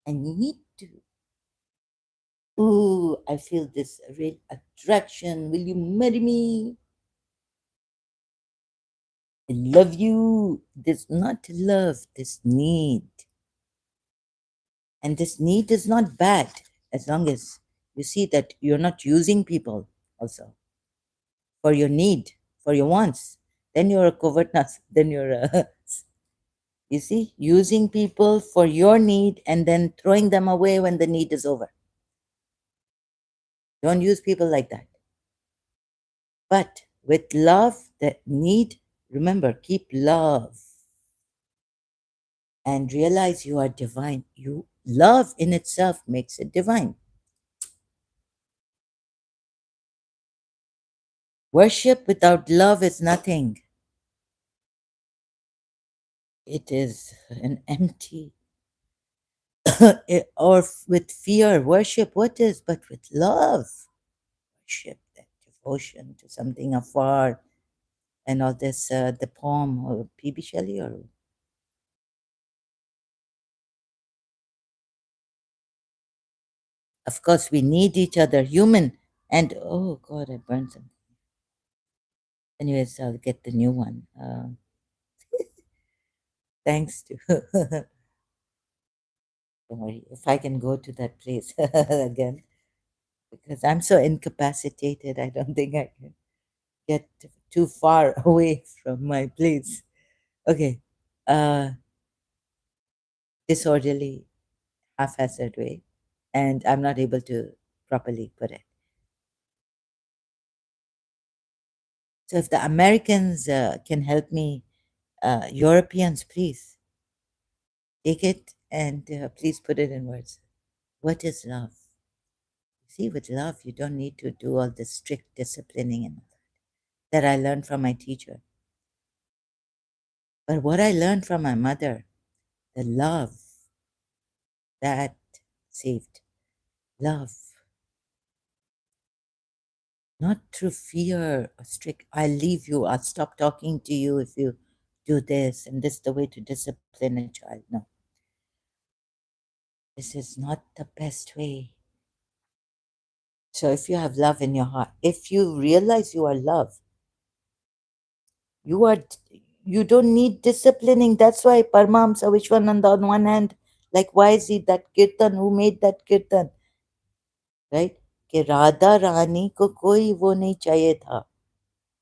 I need to. Ooh, I feel this real attraction. Will you marry me? I love you. This not love, this need. And this need is not bad as long as you see that you're not using people also for your need, for your wants. Then you're a covert then you're a, you see, using people for your need and then throwing them away when the need is over. Don't use people like that. But with love, that need, remember, keep love and realize you are divine. You love in itself makes it divine. Worship without love is nothing. It is an empty or with fear. Worship what is, but with love. Worship, that devotion to something afar, and all this. The poem or P.B. Shelley, or of course we need each other, human. And oh God, I burned something. Anyways, I'll get the new one. Thanks to don't worry, if I can go to that place again, because I'm so incapacitated, I don't think I can get too far away from my place. Okay. Uh, Disorderly, haphazard way, and I'm not able to properly put it. So if the Americans can help me, Europeans, please take it and please put it in words. What is love? See, with love, you don't need to do all the strict disciplining and all that I learned from my teacher. But what I learned from my mother, the love that saved, love, not through fear or strict, I'll leave you, I'll stop talking to you if you do this, and this is the way to discipline a child. No, this is not the best way. So if you have love in your heart, if you realize you are love, you are, you don't need disciplining. That's why Paramahamsa Vishwananda on one hand, like why is he that kirtan, who made that kirtan, right? कि राधा रानी को कोई वो नहीं चाहिए था,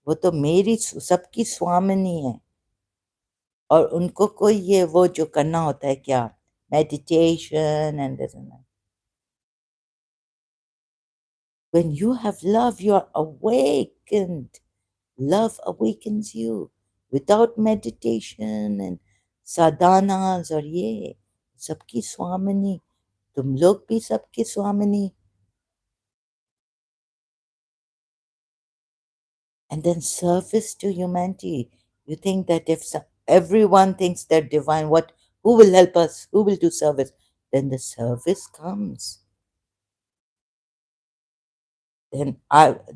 वो तो मेरी सबकी स्वामिनी है, और उनको कोई ये वो जो करना होता है क्या, meditation and this and that. When you have love, you are awakened. Love awakens you without meditation and sadhanas और ये सबकी स्वामिनी, तुम लोग भी सबकी स्वामिनी. And then service to humanity. You think that if everyone thinks they're divine, what, who will help us? Who will do service? Then the service comes. Then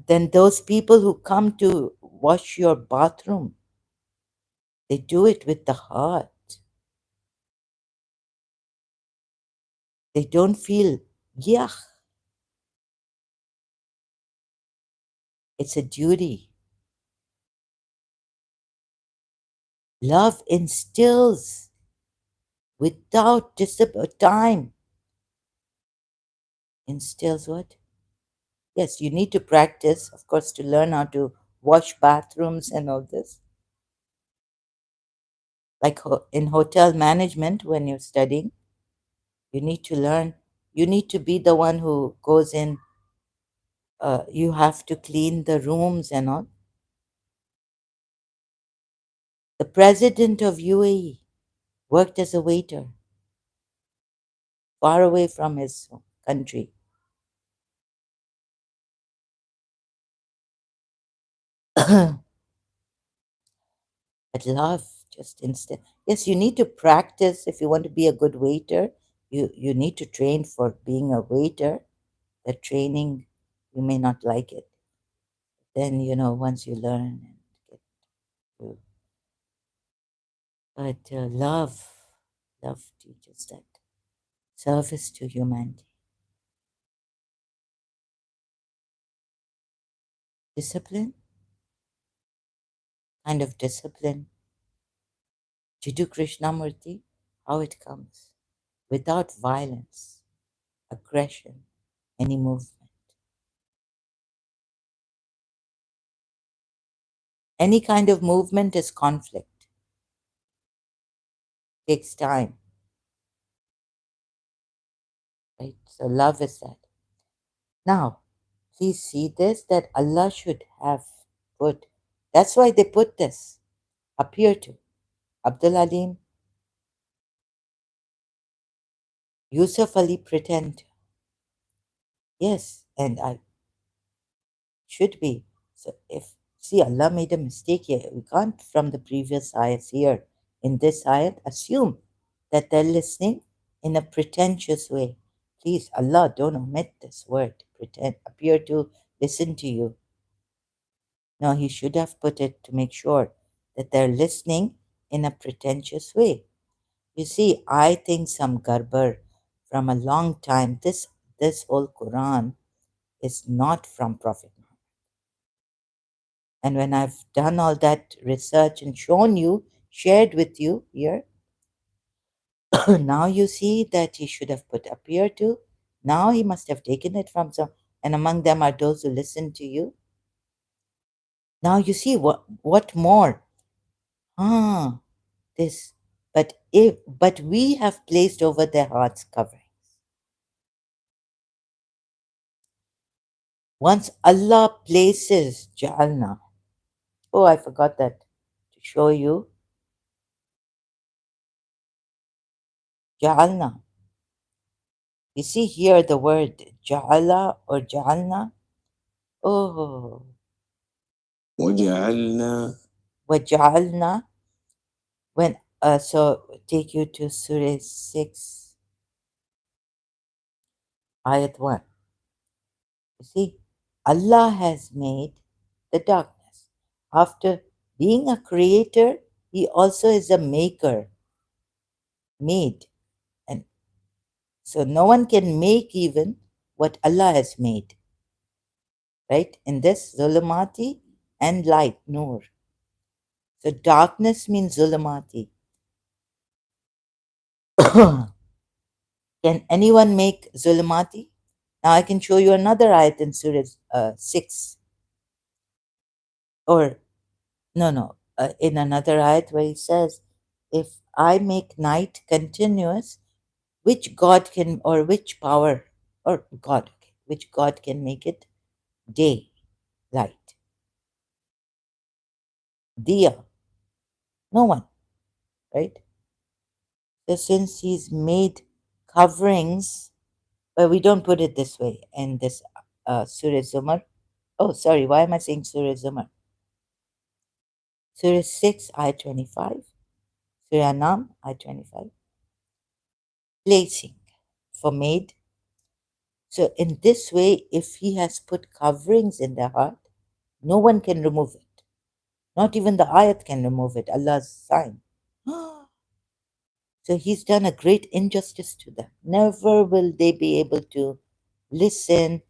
then those people who come to wash your bathroom, they do it with the heart. They don't feel yuck. It's a duty. Love instills without time. Instills what? Yes, you need to practice, of course, to learn how to wash bathrooms and all this. Like in hotel management, when you're studying, you need to learn, you need to be the one who goes in, you have to clean the rooms and all. The president of UAE worked as a waiter far away from his country. But love just instant. Yes, you need to practice if you want to be a good waiter. You need to train for being a waiter. The training, you may not like it. Then, once you learn and get to, but love teaches that. Service to humanity. Discipline, kind of discipline. Jiddu Krishnamurti, how it comes. Without violence, aggression, any movement. Any kind of movement is conflict, takes time, right? So love is that. Now, please see this that Allah should have put. That's why they put this. Appear to. Abdul Alim, Yusuf Ali pretend to. Yes, and I should be. So if see Allah made a mistake here, we can't from the previous ayahs here in this ayat assume that they're listening in a pretentious way. Please, Allah, don't omit this word, pretend, appear to listen to you. No, he should have put it to make sure that they're listening in a pretentious way. You see, I think some garbar from a long time, this whole Quran is not from Prophet Muhammad. And when I've done all that research and shown you, shared with you here, now you see that he should have put appear to. Now he must have taken it from some, and among them are those who listen to you. Now you see what more? Ah, this. But we have placed over their hearts coverings. Once Allah places Ja'alna. Oh, I forgot that to show you. Ja'alna. You see here the word Ja'ala or Ja'alna. Oh, وجعلنا وَجَعَلْنَا. So take you to Surah 6, Ayat 1. You see, Allah has made the darkness. After being a creator, He also is a maker, made. And so no one can make even what Allah has made, right? In this, zulumati and light, nur. So darkness means zulumati. Can anyone make zulumati? Now I can show you another ayat in Surah 6. Or, no, in another ayat where he says, if I make night continuous, which God can, or which power, or God, okay, which God can make it day, light? Diya, no one, right? So since he's made coverings, but we don't put it this way in this Surah Zumar. Oh, sorry, why am I saying Surah Zumar? Surah 6, I 25. Surah Nam, I 25. Placing for made. So in this way, if he has put coverings in their heart, no one can remove it. Not even the ayat can remove it, Allah's sign. So he's done a great injustice to them. Never will they be able to listen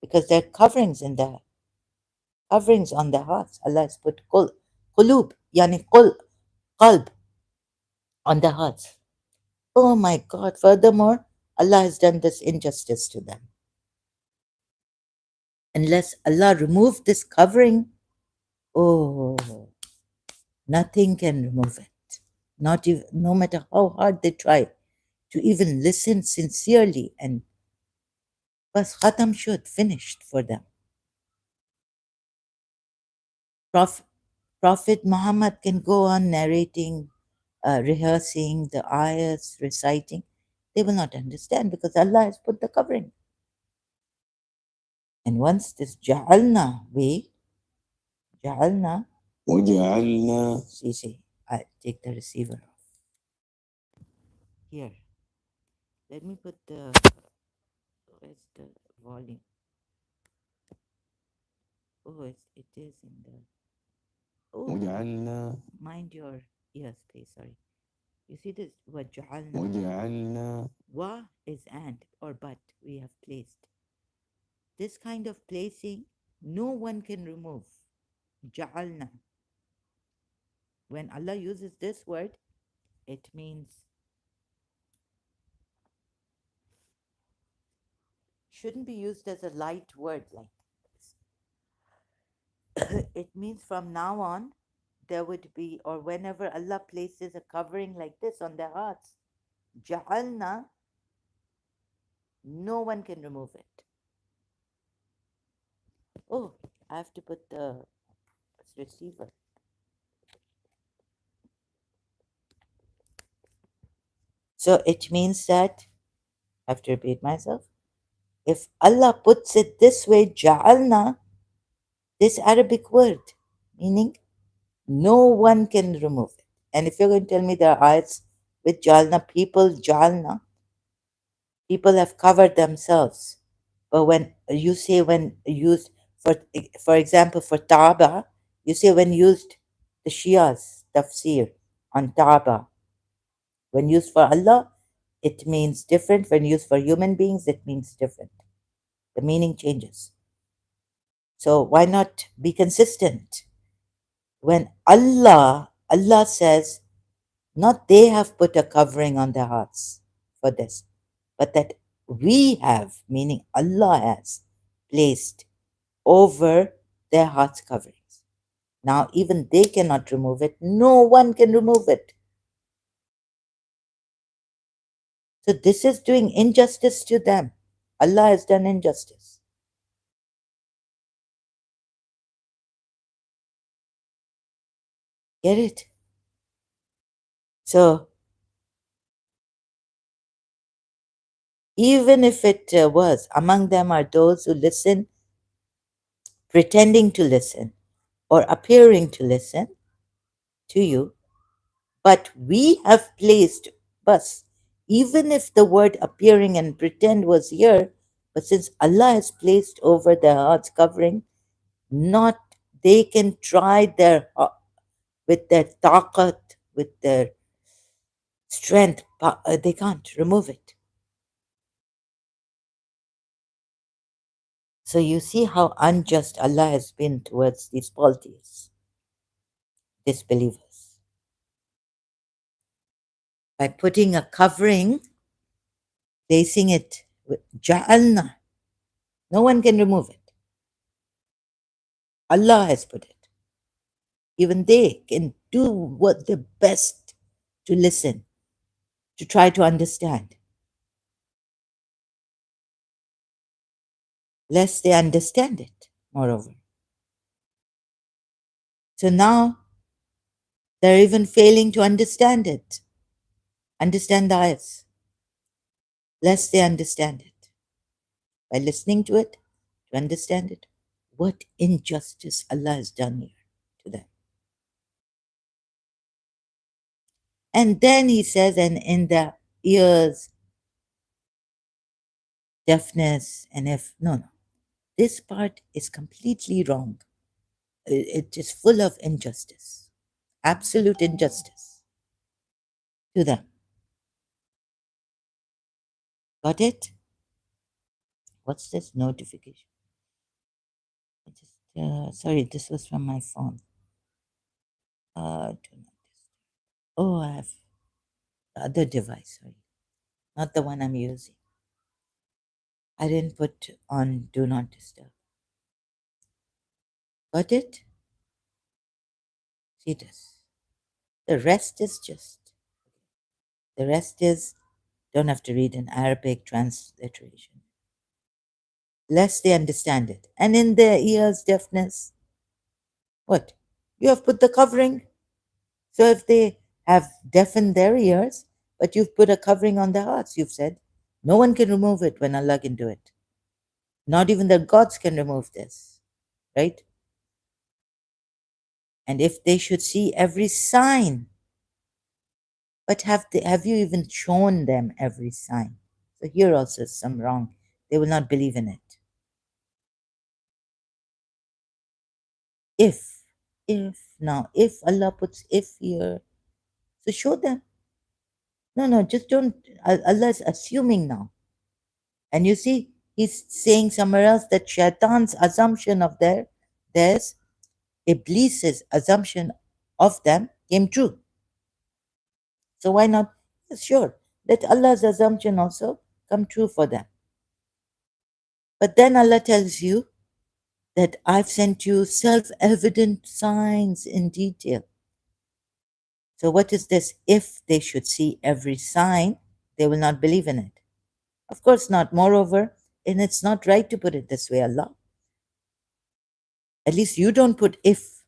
because there are coverings on their hearts. Allah has put qulub, yani qalb on their hearts. Oh my God. Furthermore, Allah has done this injustice to them. Unless Allah removed this covering, oh, nothing can remove it. Not even, no matter how hard they try to even listen sincerely, and bas khatam shud, finished for them. Prophet, Prophet Muhammad can go on narrating, rehearsing the ayahs, reciting. They will not understand because Allah has put the covering. And once this ja'alna way, ja'alna, وجعلنا see, I take the receiver off. Here, let me put the, where's the volume? Oh, it is in the, oh, وجعلنا mind your ears, please, sorry. You see this, وجعلنا wa is and or but we have placed. This kind of placing, no one can remove. Ja'alna. When Allah uses this word, it means shouldn't be used as a light word like this. It means from now on, there would be, or whenever Allah places a covering like this on their hearts, Ja'alna, no one can remove it. Oh, I have to put the receiver. So it means that, I have to repeat myself, if Allah puts it this way, Ja'alna, this Arabic word, meaning no one can remove it. And if you're going to tell me there are ayats with Jalna, people have covered themselves. But when you say when used for example, for Taaba, you say when used the Shia's tafsir on Taaba. When used for Allah, it means different. When used for human beings, it means different. The meaning changes. So why not be consistent? When Allah says, not they have put a covering on their hearts for this, but that we have, meaning Allah has, placed over their hearts coverings. Now, even they cannot remove it. No one can remove it. So, this is doing injustice to them. Allah has done injustice. Get it? So, even if it was, among them are those who listen, pretending to listen, or appearing to listen to you, but we have placed bus, even if the word appearing and pretend was here, but since Allah has placed over their hearts covering, not they can try their with their taqat, with their strength, but they can't remove it. So you see how unjust Allah has been towards these polytheists, disbelievers. By putting a covering, placing it with ja'alna, no one can remove it. Allah has put it. Even they can do what their best to listen, to try to understand, lest they understand it, moreover. So now they're even failing to understand it, understand the ayahs, lest they understand it. By listening to it, to understand it, what injustice Allah has done here to them. And then he says, and in their ears, deafness, and if, no, this part is completely wrong. It is full of injustice, absolute injustice to them. Got it? What's this notification? Sorry, this was from my phone. Oh, I have the other device, sorry, not the one I'm using. I didn't put on do not disturb. Got it? See this. The rest is don't have to read an Arabic transliteration. Lest they understand it. And in their ears, deafness. What? You have put the covering. So if they have deafened their ears, but you've put a covering on their hearts, you've said, no one can remove it when Allah can do it. Not even the gods can remove this, right? And if they should see every sign, but have you even shown them every sign? So here also is some wrong. They will not believe in it. If, if Allah puts if here, so show them. No, no, just don't. Allah is assuming now. And you see, he's saying somewhere else that Shaitan's assumption of theirs, Iblis's assumption of them came true. So why not? Yes, sure, let Allah's assumption also come true for them. But then Allah tells you that I've sent you self evident signs in detail. So, what is this? If they should see every sign, they will not believe in it. Of course not. Moreover, and it's not right to put it this way, Allah. At least you don't put if.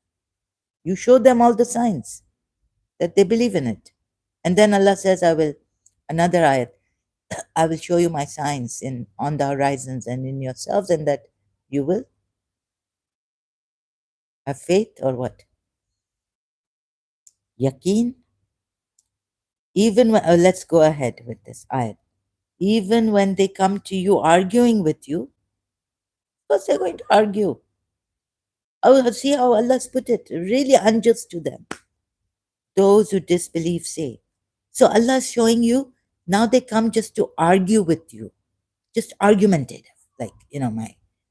You show them all the signs that they believe in it. And then Allah says, I will, another ayat, I will show you my signs in on the horizons and in yourselves, and that you will have faith or what? Yaqeen. Even when, let's go ahead with this ayat. Even when they come to you arguing with you, of course they're going to argue. Oh, see how Allah's put it, really unjust to them. Those who disbelieve say. So Allah's showing you, now they come just to argue with you, just argumentative. Like,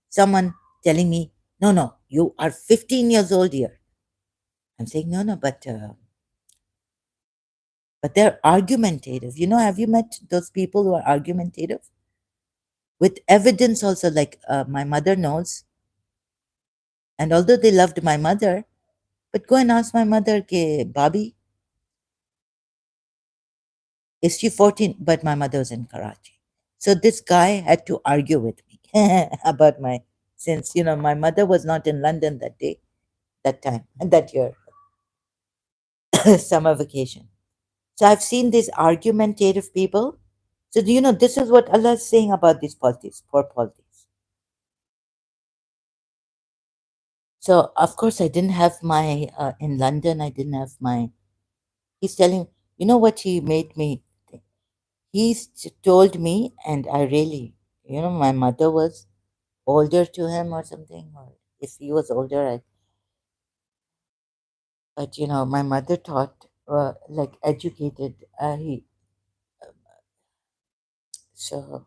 someone telling me, no, no, you are 15 years old here. I'm saying, no, no, but they're argumentative. Have you met those people who are argumentative? With evidence also, like my mother knows. And although they loved my mother, but go and ask my mother, ke, Bobby, is she 14? But my mother was in Karachi. So this guy had to argue with me about since, my mother was not in London that day, that time, and that year, summer vacation. So I've seen these argumentative people. So do you know, this is what Allah is saying about these politics, poor politics. So of course I didn't have in London, I didn't have he's telling, you know what he made me think? Told me, and I really, my mother was older to him or something, or if he was older, but my mother taught, like educated, so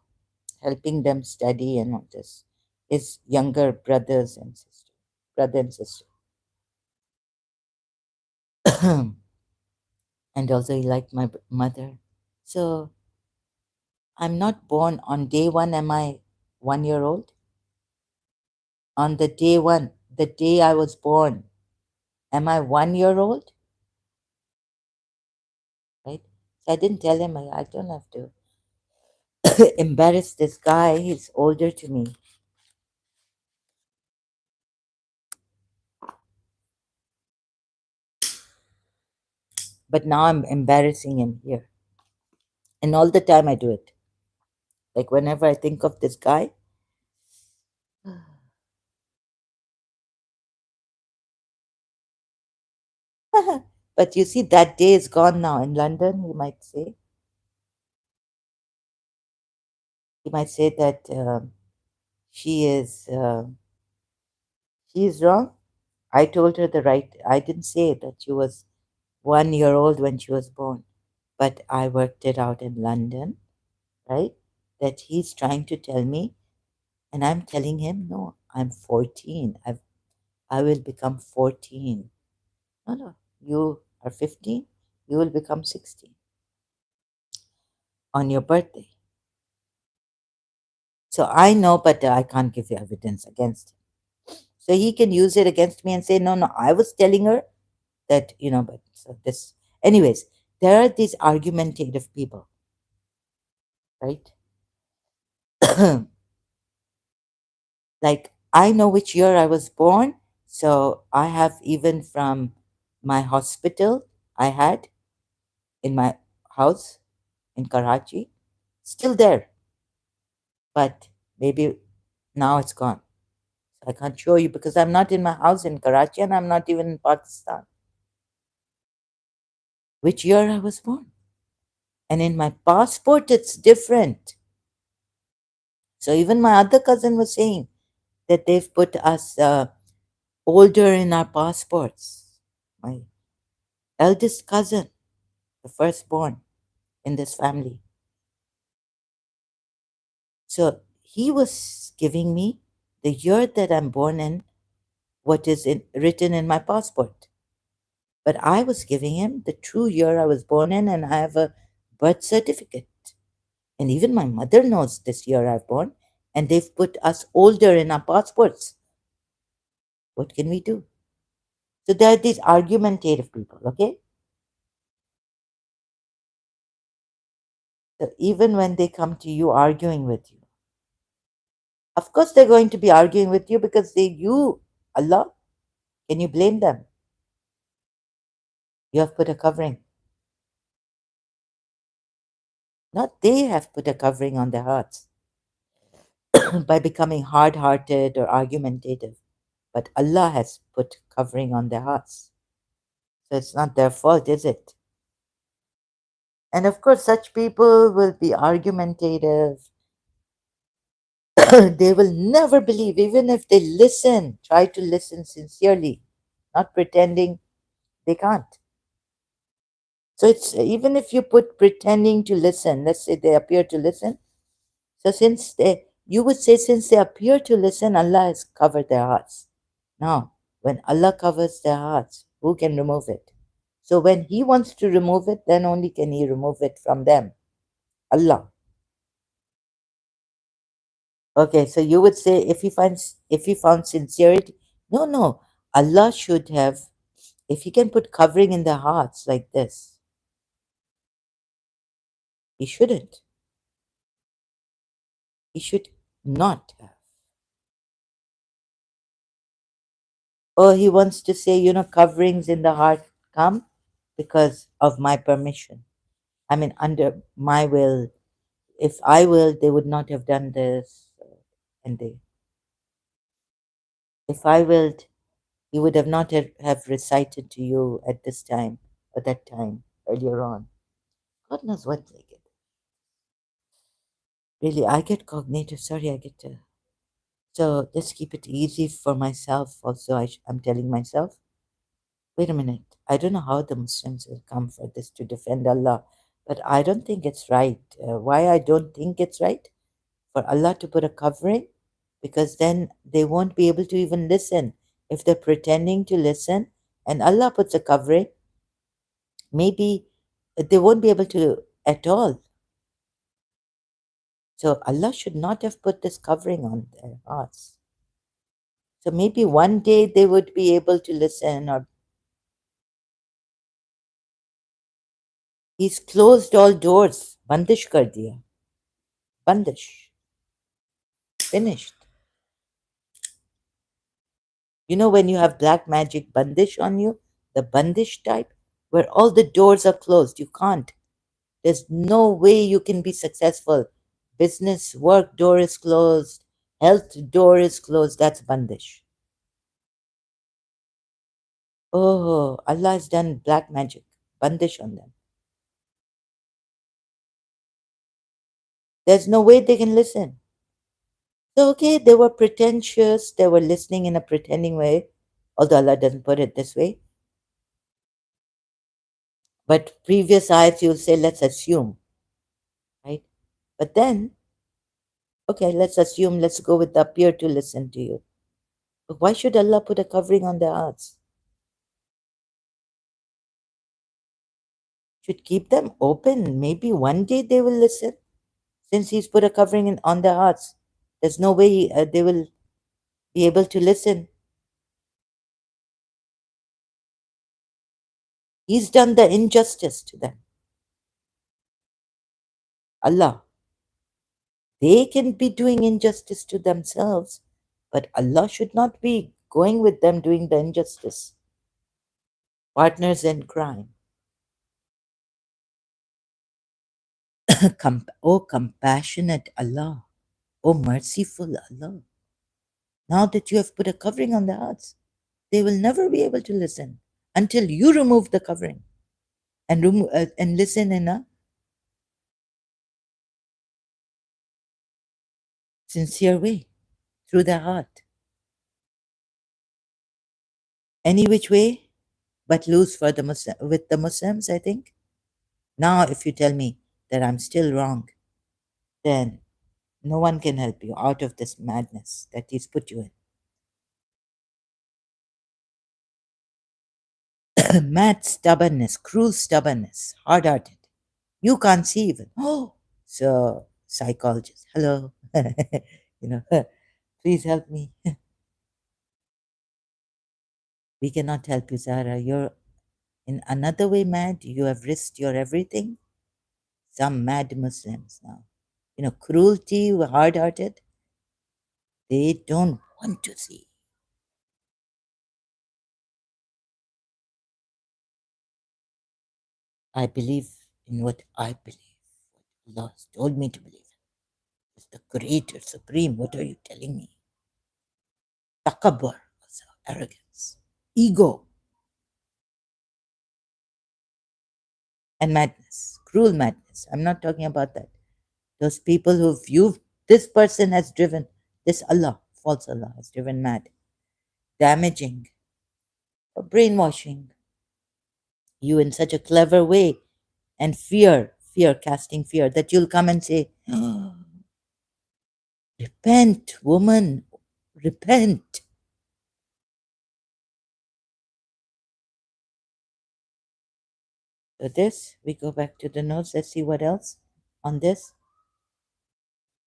helping them study and all this. His younger brother and sister, and also he liked my mother. So I'm not born on day one. Am I 1 year old? On the day one, the day I was born, am I 1 year old? Right? So I didn't tell him I don't have to embarrass this guy. He's older to me. But now I'm embarrassing him here. And all the time I do it. Like whenever I think of this guy, but you see, that day is gone now in London, he might say. He might say that she is wrong. I told her I didn't say that she was 1 year old when she was born, but I worked it out in London, right? That he's trying to tell me, and I'm telling him, no, I'm 14. I will become 14. No, no, you are 15. You will become 16 on your birthday. So I know, but I can't give you evidence against him. So he can use it against me and say, no, no, I was telling her that, but so this. Anyways, there are these argumentative people, right? Like, I know which year I was born. So I have, even from my hospital I had in my house in Karachi, still there. But maybe now it's gone. I can't show you because I'm not in my house in Karachi and I'm not even in Pakistan. Which year I was born. And in my passport, it's different. So even my other cousin was saying that they've put us older in our passports. My eldest cousin, the firstborn in this family. So he was giving me the year that I'm born in, what is written in my passport. But I was giving him the true year I was born in, and I have a birth certificate. And even my mother knows this year I've born, and they've put us older in our passports. What can we do? So there are these argumentative people, okay? So even when they come to you arguing with you, of course they're going to be arguing with you because Allah, can you blame them? You have put a covering. Not they have put a covering on their hearts by becoming hard hearted or argumentative, but Allah has put covering on their hearts. So it's not their fault, is it? And of course, such people will be argumentative. They will never believe, even if they listen, try to listen sincerely, not pretending they can't. So it's even if you put pretending to listen, let's say they appear to listen. So you would say, since they appear to listen, Allah has covered their hearts. Now, when Allah covers their hearts, who can remove it? So when He wants to remove it, then only can He remove it from them. Allah. Okay, so you would say if He found sincerity, no, Allah should have, if He can put covering in their hearts like this, He shouldn't. He should not have. Or He wants to say, coverings in the heart come because of my permission. I mean, under my will. If I willed, they would not have done this. And if I willed, He would have not have recited to you at this time or that time earlier on. God knows what they get. Really, I get cognitive. Sorry, I get to. So let's keep it easy for myself. Also, I'm telling myself, wait a minute. I don't know how the Muslims will come for this to defend Allah, but I don't think it's right. Why I don't think it's right? For Allah to put a covering, because then they won't be able to even listen. If they're pretending to listen and Allah puts a covering, maybe they won't be able to at all. So Allah should not have put this covering on their hearts. So maybe one day they would be able to listen, or He's closed all doors. Bandish kar diya. Bandish. Finished. You know when you have black magic bandish on you, the bandish type, where all the doors are closed. You can't. There's no way you can be successful. Business, work door is closed. Health door is closed. That's bandish. Oh, Allah has done black magic. Bandish on them. There's no way they can listen. So, okay, they were pretentious. They were listening in a pretending way, although Allah doesn't put it this way. But previous ayats, you'll say, let's assume, right? But then, okay, let's assume, let's go with the appear to listen to you. But why should Allah put a covering on their hearts? Should keep them open. Maybe one day they will listen, since He's put a covering on their hearts. There's no way they will be able to listen. He's done the injustice to them. Allah. They can be doing injustice to themselves, but Allah should not be going with them doing the injustice. Partners in crime. Oh, compassionate Allah. Oh, merciful Allah. Now that you have put a covering on their hearts, they will never be able to listen until you remove the covering and and listen in a sincere way through their heart. Any which way but lose for the with the Muslims, I think. Now, if you tell me that I'm still wrong, then no one can help you out of this madness that he's put you in. Mad stubbornness, cruel stubbornness, hard hearted. You can't see even. Oh, so psychologist, hello. you know, please help me. We cannot help you, Zara. You're in another way mad. You have risked your everything. Some mad Muslims now. Cruelty, hard hearted, they don't want to see. I believe in what I believe, what Allah has told me to believe. Is the Creator, Supreme. What are you telling me? Takabbur, also arrogance, ego, and madness, cruel madness. I'm not talking about that. Those people who view this person has driven, this Allah, false Allah, has driven mad, damaging, or brainwashing you in such a clever way, and fear, casting fear that you'll come and say, repent, woman, repent. So this, we go back to the notes. Let's see what else on this.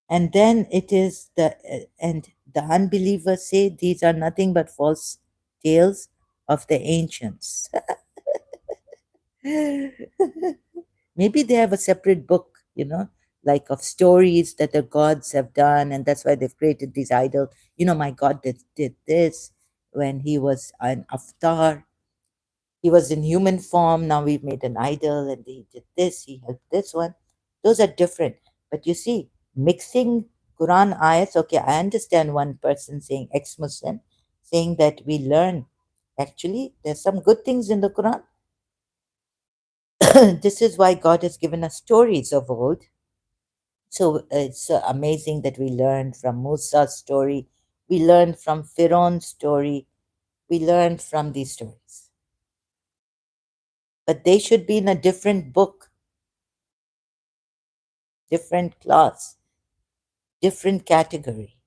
And then it is and the unbelievers say these are nothing but false tales of the ancients. Maybe they have a separate book, like of stories that the gods have done, and that's why they've created these idols. My god did this when he was an avatar. He was in human form. Now we've made an idol, and he did this. He helped this one. Those are different. But you see, mixing Quran ayats. Okay, I understand one person saying ex-Muslim, saying that we learn. Actually, there's some good things in the Quran. This is why God has given us stories of old. So it's amazing that we learn from Musa's story. We learn from Pharaoh's story. We learn from these stories. But they should be in a different book, different class, different category.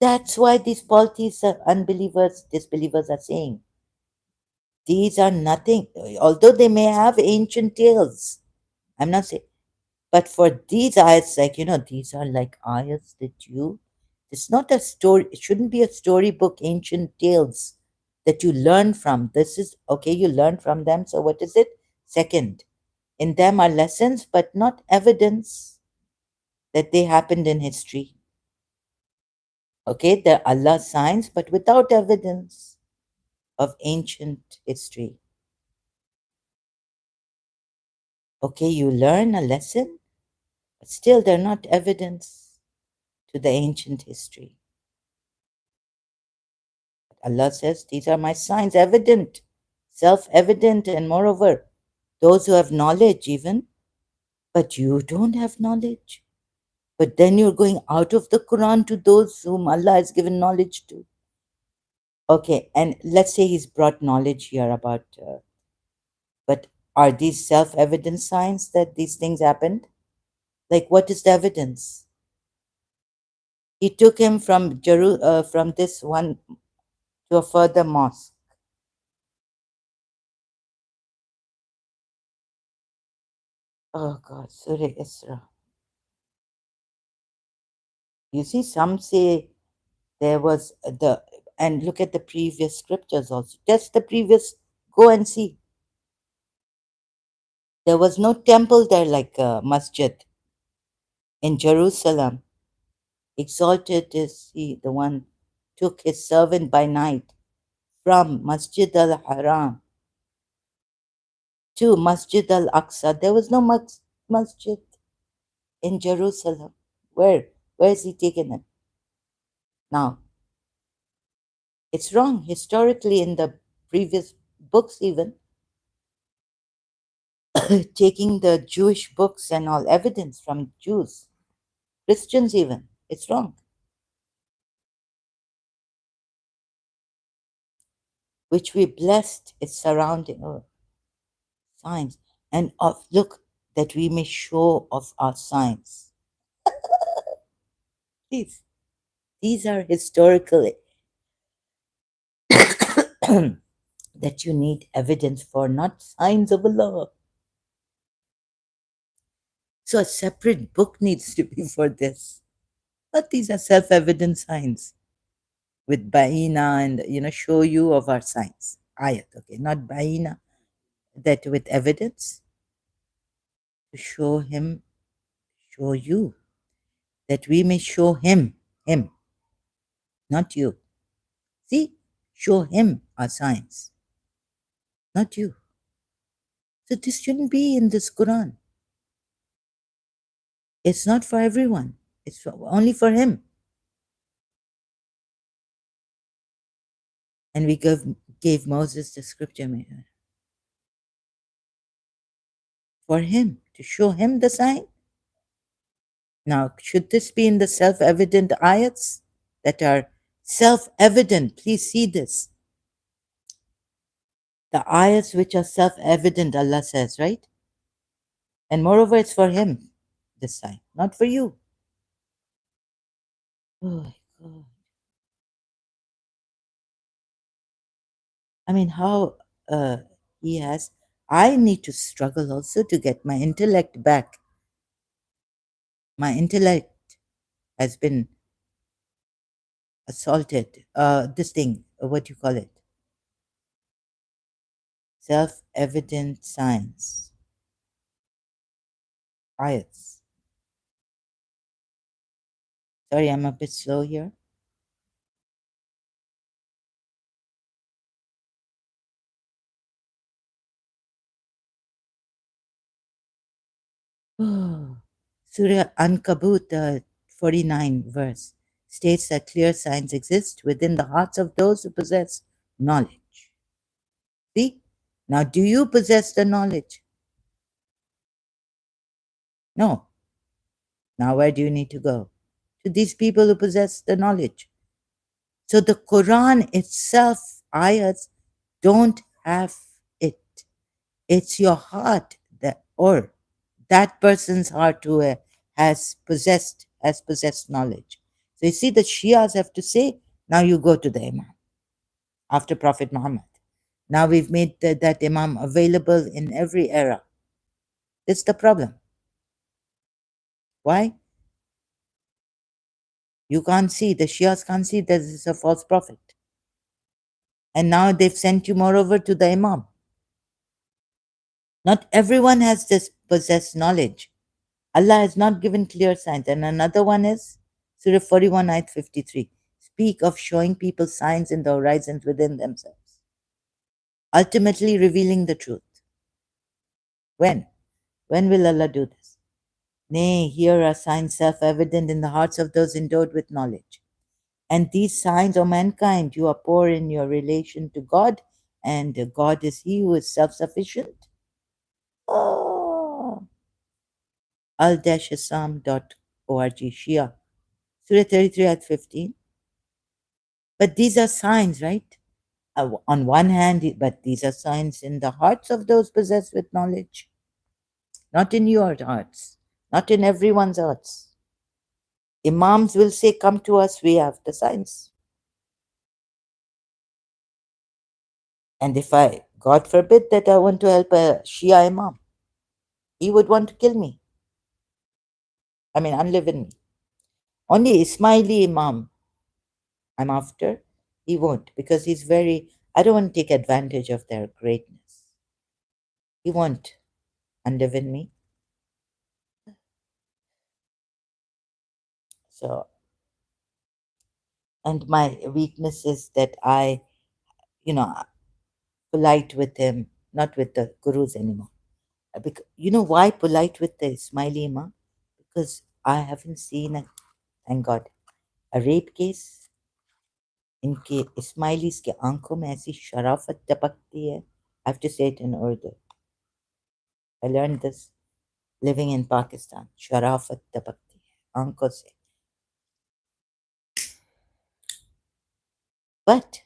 That's why these polytheists, unbelievers, disbelievers are saying these are nothing, although they may have ancient tales. I'm not saying, but for these ayats, like, these are like ayats that it's not a story, it shouldn't be a storybook, ancient tales that you learn from. This is okay, you learn from them. So what is it? Second, in them are lessons, but not evidence that they happened in history. Okay, they're Allah signs, but without evidence of ancient history. Okay, you learn a lesson, but still they're not evidence to the ancient history. Allah says, these are my signs, evident, self evident, and moreover, those who have knowledge, even, but you don't have knowledge. But then you're going out of the Quran to those whom Allah has given knowledge to. Okay, and let's say He's brought knowledge here about, but are these self evident signs that these things happened? Like, what is the evidence? He took him from this one to a further mosque. Oh God, Surah Isra. You see, some say there was and look at the previous scriptures also. Just the previous, go and see. There was no temple there like a masjid in Jerusalem. Exalted is he, the one took his servant by night from Masjid al-Haram to Masjid al-Aqsa. There was no masjid in Jerusalem. Where Where has he taken them? Now, it's wrong historically in the previous books, even taking the Jewish books and all evidence from Jews, Christians, even. It's wrong. Which we blessed its surrounding signs. And of look, that we may show of our signs. Please, these are historical that you need evidence for, not signs of Allah. So a separate book needs to be for this. But these are self-evident signs with Baina and show you of our signs. Ayat, okay, not Baina, that with evidence to show him, show you, that we may show him, not you. See, show him our signs, not you. So this shouldn't be in this Quran. It's not for everyone. It's only for him. And we gave Moses the scripture for him, to show him the sign. Now, should this be in the self-evident ayats that are self-evident? Please see this. The ayats which are self-evident, Allah says, right? And moreover, it's for him, this sign, not for you. Oh my God. I mean, how he has. I need to struggle also to get my intellect back. My intellect has been assaulted. This thing, what do you call it? Self-evident signs. Ayats. Sorry, I'm a bit slow here. Surah Ankabut 49 verse states that clear signs exist within the hearts of those who possess knowledge. See? Now, do you possess the knowledge? No. Now, where do you need to go? To these people who possess the knowledge. So the Quran itself, ayats, don't have it. It's your heart that, or that person's heart who has possessed knowledge. So you see, the Shias have to say, now you go to the Imam after Prophet Muhammad. Now we've made that Imam available in every era. That's the problem. Why? You can't see, the Shias can't see that this is a false prophet. And now they've sent you moreover to the Imam. Not everyone has this possessed knowledge. Allah has not given clear signs. And another one is Surah 41, Ayat 53. Speak of showing people signs in the horizons within themselves, ultimately revealing the truth. When? When will Allah do this? Nay, here are signs self-evident in the hearts of those endowed with knowledge. And these signs, O mankind, you are poor in your relation to God, and God is He who is self-sufficient. Oh. al-assam.org, Shia. Surah 33 at 15. But these are signs, right? On one hand, but these are signs in the hearts of those possessed with knowledge, not in your hearts, not in everyone's hearts. Imams will say, come to us, we have the signs. And if God forbid that I want to help a Shia Imam, he would want to kill me. I mean, unlive me. Only Ismaili Imam I'm after, he won't, because he's I don't want to take advantage of their greatness. He won't unlive me. So, and my weakness is that polite with him, not with the gurus anymore. Because, you know why polite with the Ismaili Imam? Because I haven't seen thank God. A rape case, इनके Ismailis के आंखों में ऐसी शराफत टपकती है. I have to say it in Urdu. I learned this living in Pakistan. शराफत टपकती है आंखों से. But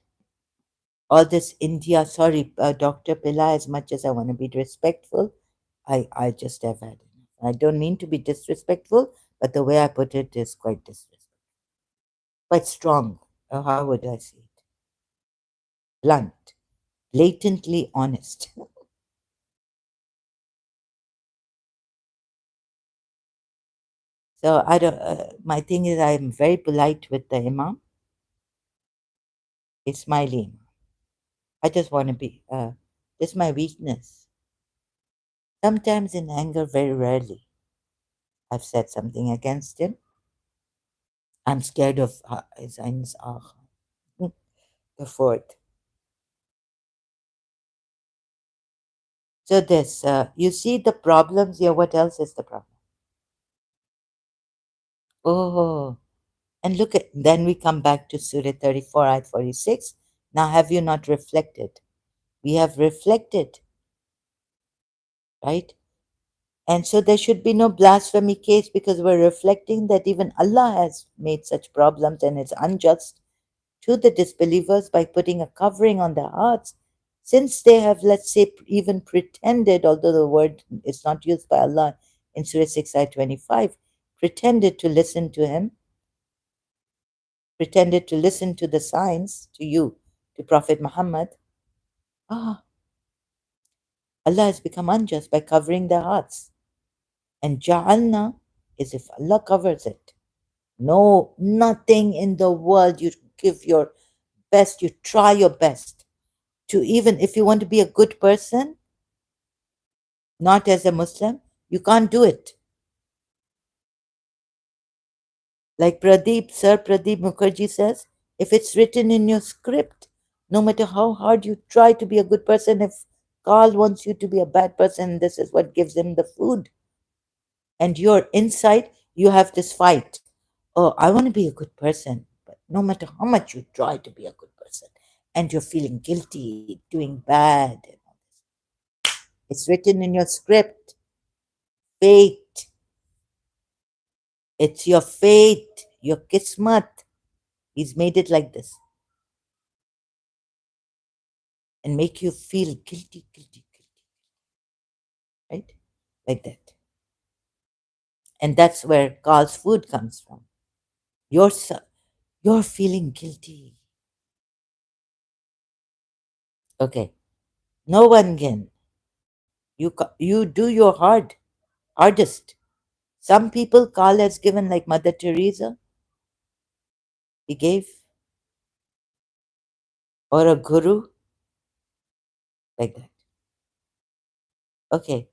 all this India, sorry, Dr. Pillai, as much as I want to be respectful, I just have had enough. I don't mean to be disrespectful, but the way I put it is quite disrespectful. Quite strong. How would I say it? Blunt, blatantly honest. So I don't. My thing is, I'm very polite with the imam, Ismaili imam. I just want to be. It's my weakness. Sometimes in anger, very rarely, I've said something against him. I'm scared of his Highness Agha, the fourth. So this, you see the problems here. What else is the problem? Oh, and look at, then we come back to Surah 34, ayat 46. Now, have you not reflected? We have reflected, right? And so there should be no blasphemy case because we're reflecting that even Allah has made such problems and it's unjust to the disbelievers by putting a covering on their hearts since they have, let's say, even pretended, although the word is not used by Allah in Surah 6, ayat 25, pretended to listen to Him, pretended to listen to the signs, to you, to Prophet Muhammad. Ah, Allah has become unjust by covering their hearts. And ja'alna is if Allah covers it. No, nothing in the world. You give your best, you try your best to, even if you want to be a good person, not as a Muslim, you can't do it. Like Sir Pradeep Mukherjee says, if it's written in your script, no matter how hard you try to be a good person, if God wants you to be a bad person, this is what gives him the food. And you're inside, you have this fight. Oh, I want to be a good person, but no matter how much you try to be a good person, and you're feeling guilty, doing bad, it's written in your script. Fate. It's your fate, your kismat. He's made it like this and make you feel guilty, guilty, guilty, right? Like that. And that's where Carl's food comes from. You're, you're feeling guilty. Okay. No one can. You do your hardest. Some people Carl has given, like Mother Teresa, he gave, or a guru, like that. Okay.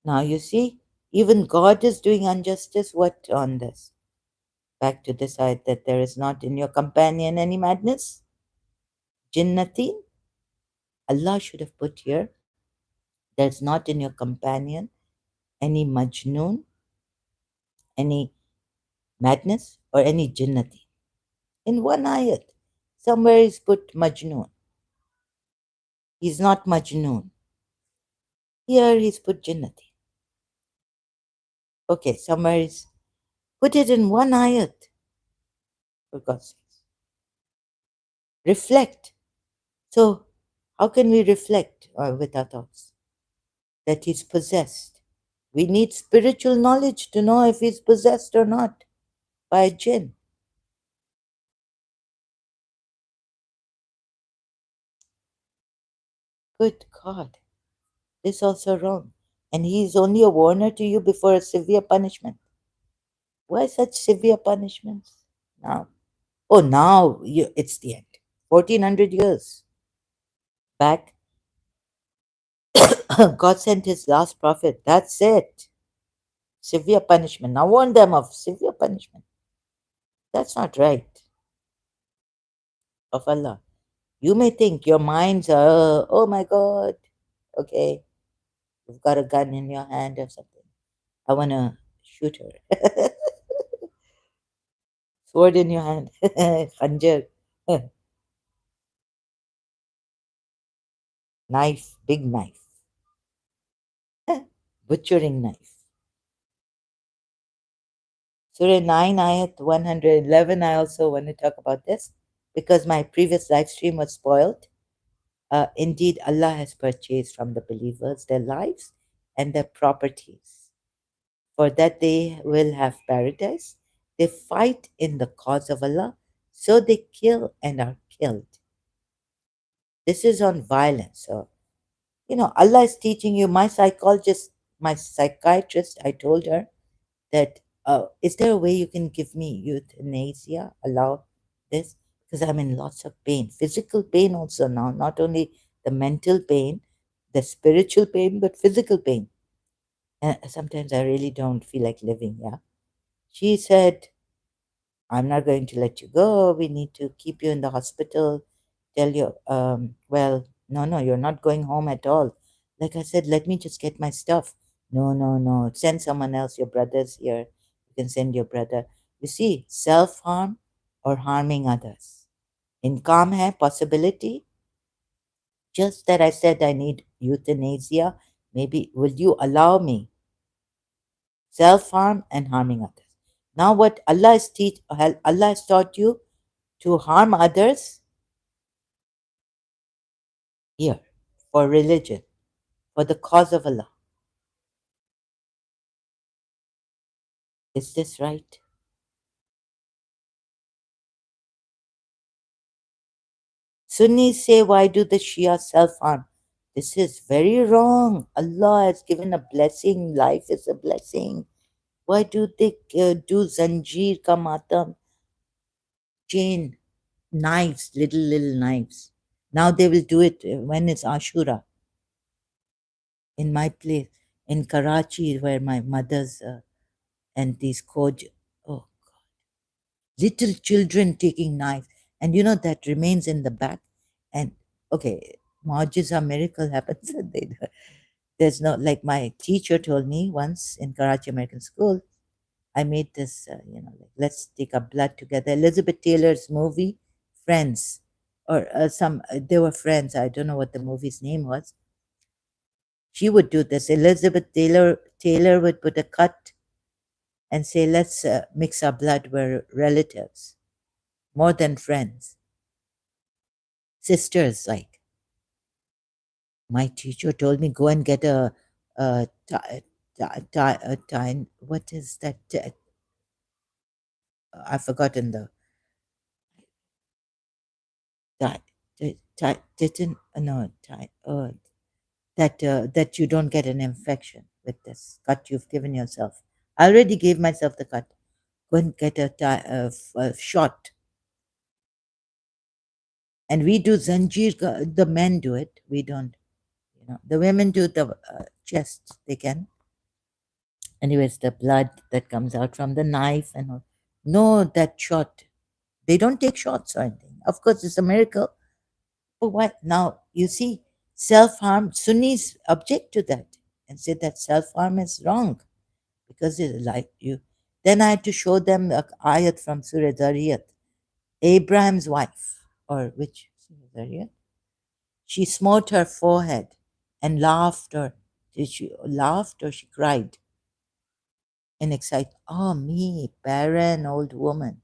Now you see, even God is doing injustice. What on this? Back to the side that there is not in your companion any madness. Jinnatin, Allah should have put here, there's not in your companion any majnoon, any madness, or any jinnati. In one ayat, somewhere he's put majnoon. He's not majnoon. Here he's put jinnati. Okay, somewhere he's put it in one ayat, for God's sake. Reflect. So, how can we reflect with our thoughts? That he's possessed. We need spiritual knowledge to know if he's possessed or not by a jinn. Good God, this also wrong. And he is only a warner to you before a severe punishment. Why such severe punishments now? Oh, now it's the end. 1400 years back, God sent his last prophet. That's it. Severe punishment. Now warn them of severe punishment. That's not right of Allah. You may think your minds are, oh my God, okay, you've got a gun in your hand or something. I want to shoot her. Sword in your hand. Khanjar. Knife, big knife. Butchering knife. Surah 9, Ayat 111. I also want to talk about this because my previous live stream was spoiled. Indeed, Allah has purchased from the believers their lives and their properties, for that they will have paradise. They fight in the cause of Allah, so they kill and are killed. This is on violence. So, Allah is teaching you. My psychiatrist, I told her that, is there a way you can give me euthanasia? Allow this? Because I'm in lots of pain, physical pain also now, not only the mental pain, the spiritual pain, but physical pain. And sometimes I really don't feel like living. Yeah. She said, I'm not going to let you go. We need to keep you in the hospital. Tell you, well, no, you're not going home at all. Like I said, let me just get my stuff. No, no, no. Send someone else. Your brother's here. You can send your brother. You see, self harm or harming others. In calm hai possibility. Just that I said I need euthanasia. Maybe will you allow me self harm and harming others? Now, what Allah has taught you to harm others here for religion, for the cause of Allah. Is this right? Sunnis say, why do the Shia self harm? This is very wrong. Allah has given a blessing. Life is a blessing. Why do they do zanjeer ka matam, chain, knives, little knives? Now they will do it when it's Ashura. In my place, in Karachi, where my mother's and these Koj, oh, little children taking knives, and that remains in the back. And okay, mu'jiza miracle happens. There's no, like my teacher told me once in Karachi American School. I made this, like, let's take our blood together. Elizabeth Taylor's movie, Friends, or they were friends. I don't know what the movie's name was. She would do this. Elizabeth Taylor would put a cut and say, let's mix our blood. We're relatives, more than friends, sisters. Like my teacher told me, go and get a, what is that? I've forgotten the ti- titin, no, that you don't get an infection with this cut you've given yourself. I already gave myself the cut. Go and get a shot. And we do zanjeer. The men do it. We don't. The women do the chest. They can. Anyways, the blood that comes out from the knife and all. No, that shot. They don't take shots or anything. Of course, it's a miracle. But why? Now, you see, self harm, Sunnis object to that and say that self harm is wrong because it's like you. Then I had to show them the ayat from Surah Zariyat, Abraham's wife, or which Surah Zariyat? She smote her forehead and laughed, or did she laughed or she cried in excitement? Oh, me, barren old woman.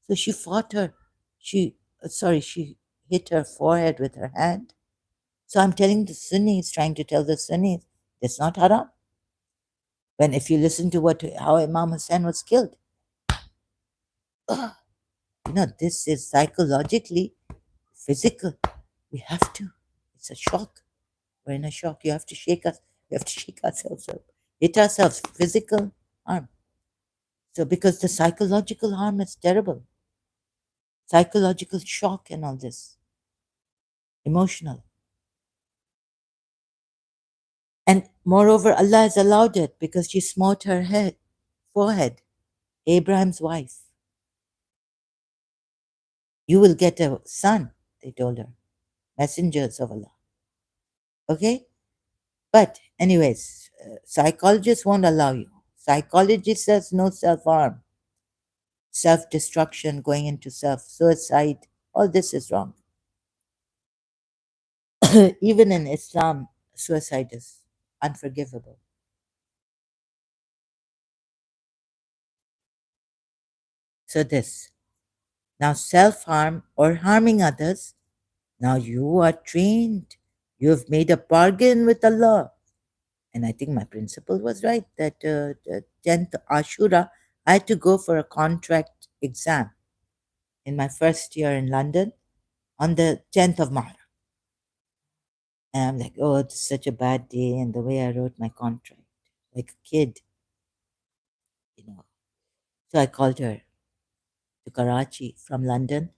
So she fought her. She hit her forehead with her hand. So I'm telling the Sunnis, trying to tell the Sunnis, it's not haram. When if you listen to how Imam Hussein was killed, ugh, this is psychologically physical. We have to. It's a shock. We're in a shock. You have to shake us. We have to shake ourselves up. Hit ourselves. Physical harm. So because the psychological harm is terrible. Psychological shock and all this. Emotional. And moreover, Allah has allowed it because she smote her forehead. Abraham's wife. You will get a son, they told her. Messengers of Allah. Okay? But, anyways, psychologists won't allow you. Psychology says no self harm. self destruction, going into self suicide. All this is wrong. Even in Islam, suicide is unforgivable. So, this now self harm or harming others. Now you are trained. You have made a bargain with Allah. And I think my principal was right that the 10th Ashura, I had to go for a contract exam in my first year in London on the 10th of Muharram. And I'm like, oh, it's such a bad day. And the way I wrote my contract, like a kid, you know. So I called her to Karachi from London,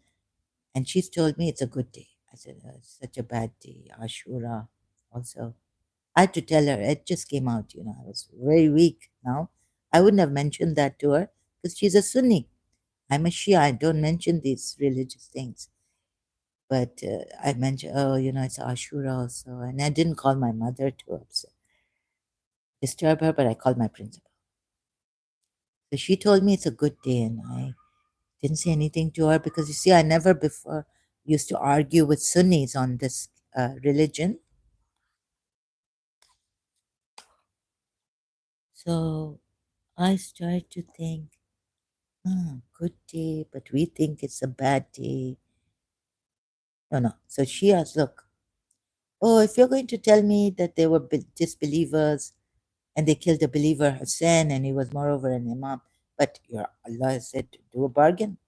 and she's told me it's a good day. I said, it's such a bad day, Ashura also. I had to tell her, it just came out, I was very weak now. I wouldn't have mentioned that to her because she's a Sunni. I'm a Shia. I don't mention these religious things. But I mentioned, oh, it's Ashura also. And I didn't call my mother to disturb her, but I called my principal. So she told me it's a good day, and I didn't say anything to her because you see, I never before used to argue with Sunnis on this religion. So I started to think, good day, but we think it's a bad day. No, no. So she asked, look, oh, if you're going to tell me that they were disbelievers and they killed a believer, Hussein, and he was moreover an imam, but your Allah said to do a bargain.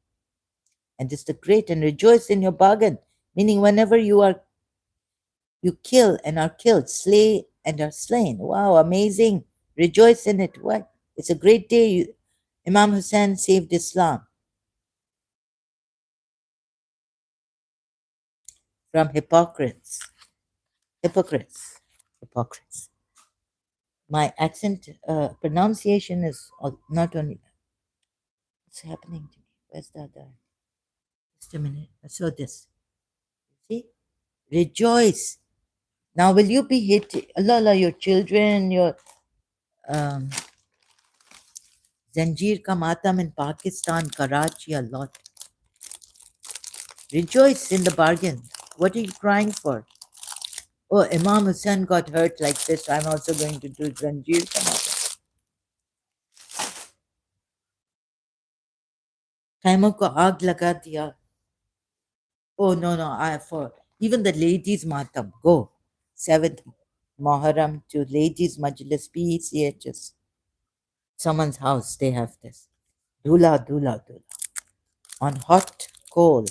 And this is the great and rejoice in your bargain. Meaning whenever you kill and are killed, slay and are slain. Wow, amazing. Rejoice in it. What? It's a great day. Imam Hussein saved Islam from hypocrites. Hypocrites. Hypocrites. My accent pronunciation is not only. What's happening to me? Where's the other? Just a minute. So this. See? Rejoice. Now will you be hit? Allah, Allah, your children, your um, Zanjeer ka matam in Pakistan, Karachi, a lot. Rejoice in the bargain. What are you crying for? Oh, Imam Hussein got hurt like this. I'm also going to do Zanjeer ka matam. Khaimon ko aag laga diya. Oh, no, no. For even the ladies' matam. Go. 7th Muharram to ladies' majlis, PECHS. Someone's house, they have this. Dula, dula, dula. On hot coal.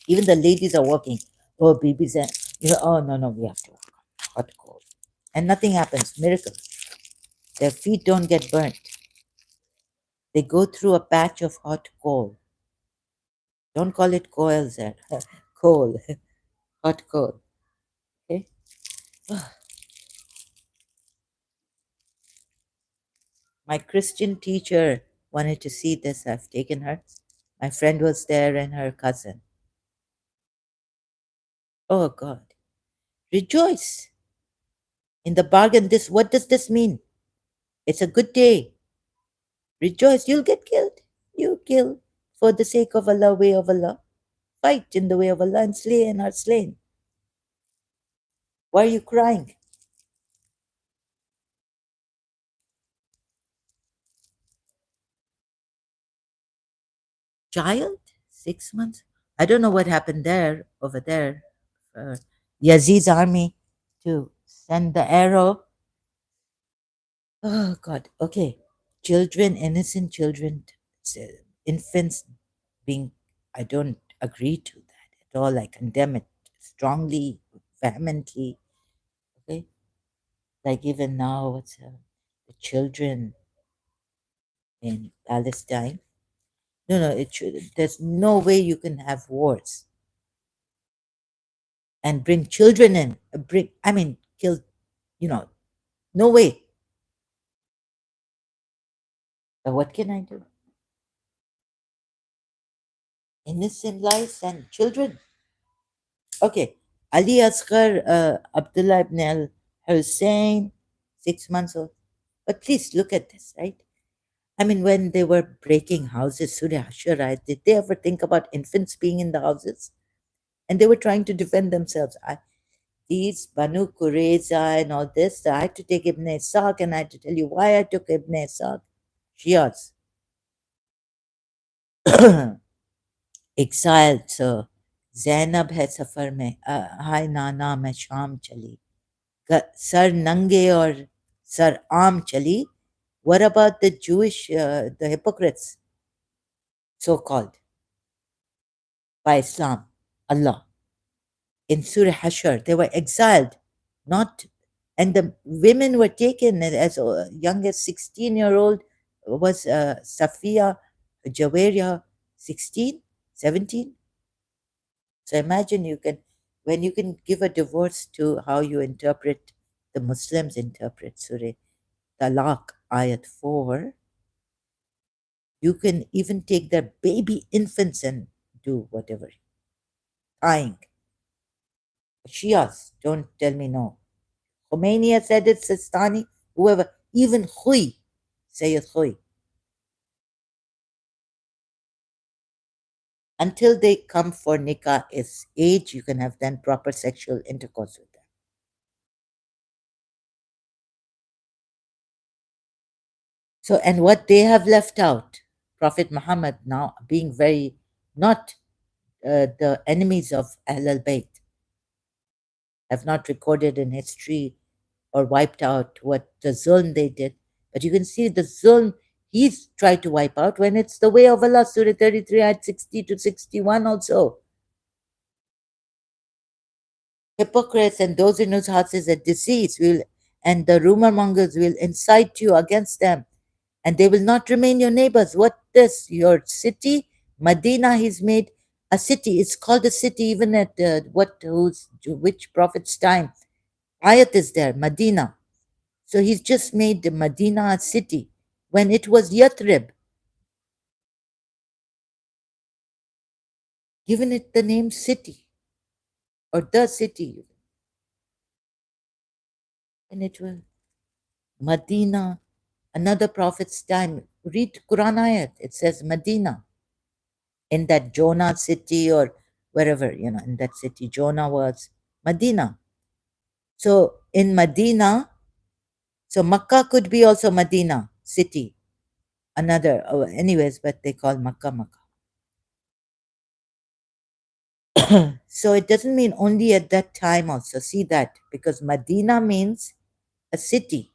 Even the ladies are working. Oh, babies, oh, no, no, we have to work on hot coal. And nothing happens. Miracle. Their feet don't get burnt. They go through a patch of hot coal. Don't call it coils there. Coal. Hot coal. Okay? My Christian teacher wanted to see this. I've taken her. My friend was there and her cousin. Oh God. Rejoice in the bargain. What does this mean? It's a good day. Rejoice. You'll get killed. You kill for the sake of Allah, way of Allah. Fight in the way of Allah and slay and are slain. Why are you crying? Child? 6 months? I don't know what happened there, over there, for Yazid's army to send the arrow. Oh God. Okay. Children, innocent children, infants being, I don't agree to that at all. I condemn it strongly, vehemently. Okay. Like even now, the children in Palestine. No, no, there's no way you can have wars and bring children in. Kill, no way. But what can I do? Innocent lives and children. Okay. Ali Asghar, Abdullah ibn al Hussein, 6 months old. But please look at this, right? I mean, when they were breaking houses, Surah Ashura, did they ever think about infants being in the houses? And they were trying to defend themselves. These Banu Qurayza and all this, I had to take Ibn Ishaq and I had to tell you why I took Ibn Ishaq. Shias. Exiled, sir. Zainab है सफर में हाय नाना मैं शाम चली sir नंगे और sir आम चली. What about the Jewish, the hypocrites, so called, by Islam, Allah? In Surah Hashar, they were exiled, not, and the women were taken as young as 16-year-old was Safiya Jawaria, 16, 17. So imagine when you can give a divorce to how you interpret, the Muslims interpret Surah Talaq, Ayat 4, you can even take their baby infants and do whatever. Tying. Shias, don't tell me no. Khomeini has said it, Sistani, whoever, even Hui, Sayyid Hui. Until they come for nikah is age, you can have then proper sexual intercourse with them. So, and what they have left out, Prophet Muhammad now being very not the enemies of Ahl al-Bayt, have not recorded in history or wiped out what the zulm they did. But you can see the zulm he's tried to wipe out when it's the way of Allah, Surah 33, ayat 60 to 61 also. Hypocrites and those in whose hearts is a disease will, and the rumor mongers will incite you against them, and they will not remain your neighbors. What this? Your city, Medina, he's made a city. It's called a city even at which prophet's time. Ayat is there, Medina. So he's just made the Medina a city when it was Yathrib, given it the name city or the city. And it was Medina, another prophet's time. Read Quran ayat, it says Medina. In that Jonah city or wherever, in that city Jonah was, Medina. So in Medina, so Makkah could be also Medina city. Another, anyways, but they call Makkah Makkah. So it doesn't mean only at that time also. See that, because Medina means a city.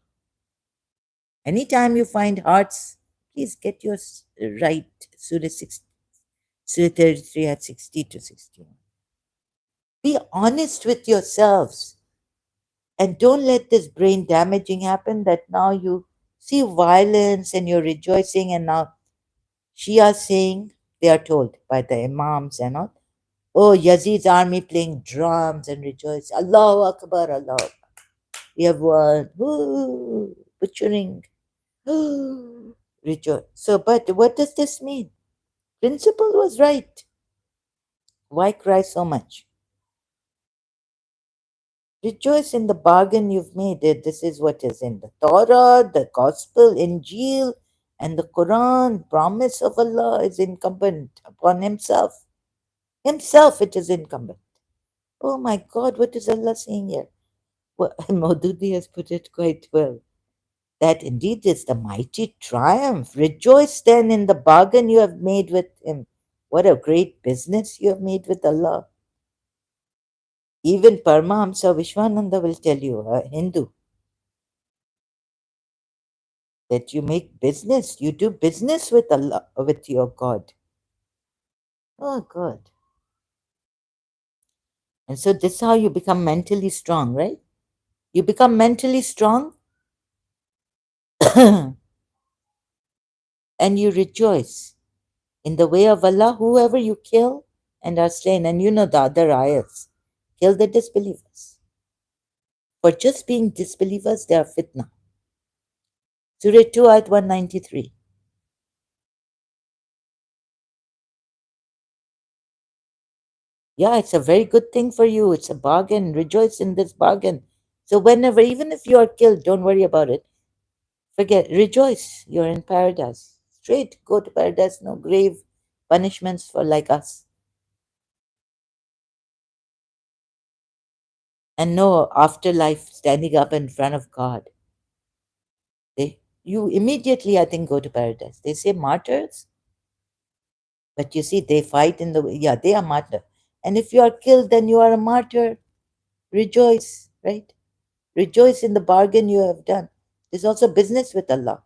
Anytime you find hearts, please get your right. Surah 33 at 60 to 61. Be honest with yourselves and don't let this brain damaging happen that now you see violence and you're rejoicing, and now Shia saying, they are told by the imams and all, oh, Yazid's army playing drums and rejoice. Allahu Akbar, Allah. We have won. Woo, butchering. Rejoice. So, but what does this mean? Principle was right. Why cry so much? Rejoice in the bargain you've made. This is what is in the Torah, the Gospel, Injil, and the Quran. Promise of Allah is incumbent upon Himself. Himself it is incumbent. Oh my God, what is Allah saying here? Well, Maududi has put it quite well. That indeed is the mighty triumph. Rejoice then in the bargain you have made with Him. What a great business you have made with Allah. Even Paramahamsa Vishwananda will tell you, a Hindu, that you make business, you do business with Allah, with your God. Oh, God. And so this is how you become mentally strong, right? You become mentally strong and you rejoice in the way of Allah, whoever you kill and are slain. And you know the other ayats, kill the disbelievers. For just being disbelievers, they are fitna. Surah 2, ayat 193. Yeah, it's a very good thing for you. It's a bargain. Rejoice in this bargain. So whenever, even if you are killed, don't worry about it. Forget, rejoice. You're in paradise. straight, go to paradise, no grave punishments for like us. And no afterlife standing up in front of God. You immediately, I think, go to paradise. They say martyrs, but you see, they fight in the, yeah, they are martyr. And if you are killed, then you are a martyr. Rejoice, right? Rejoice in the bargain you have done. There's also business with Allah.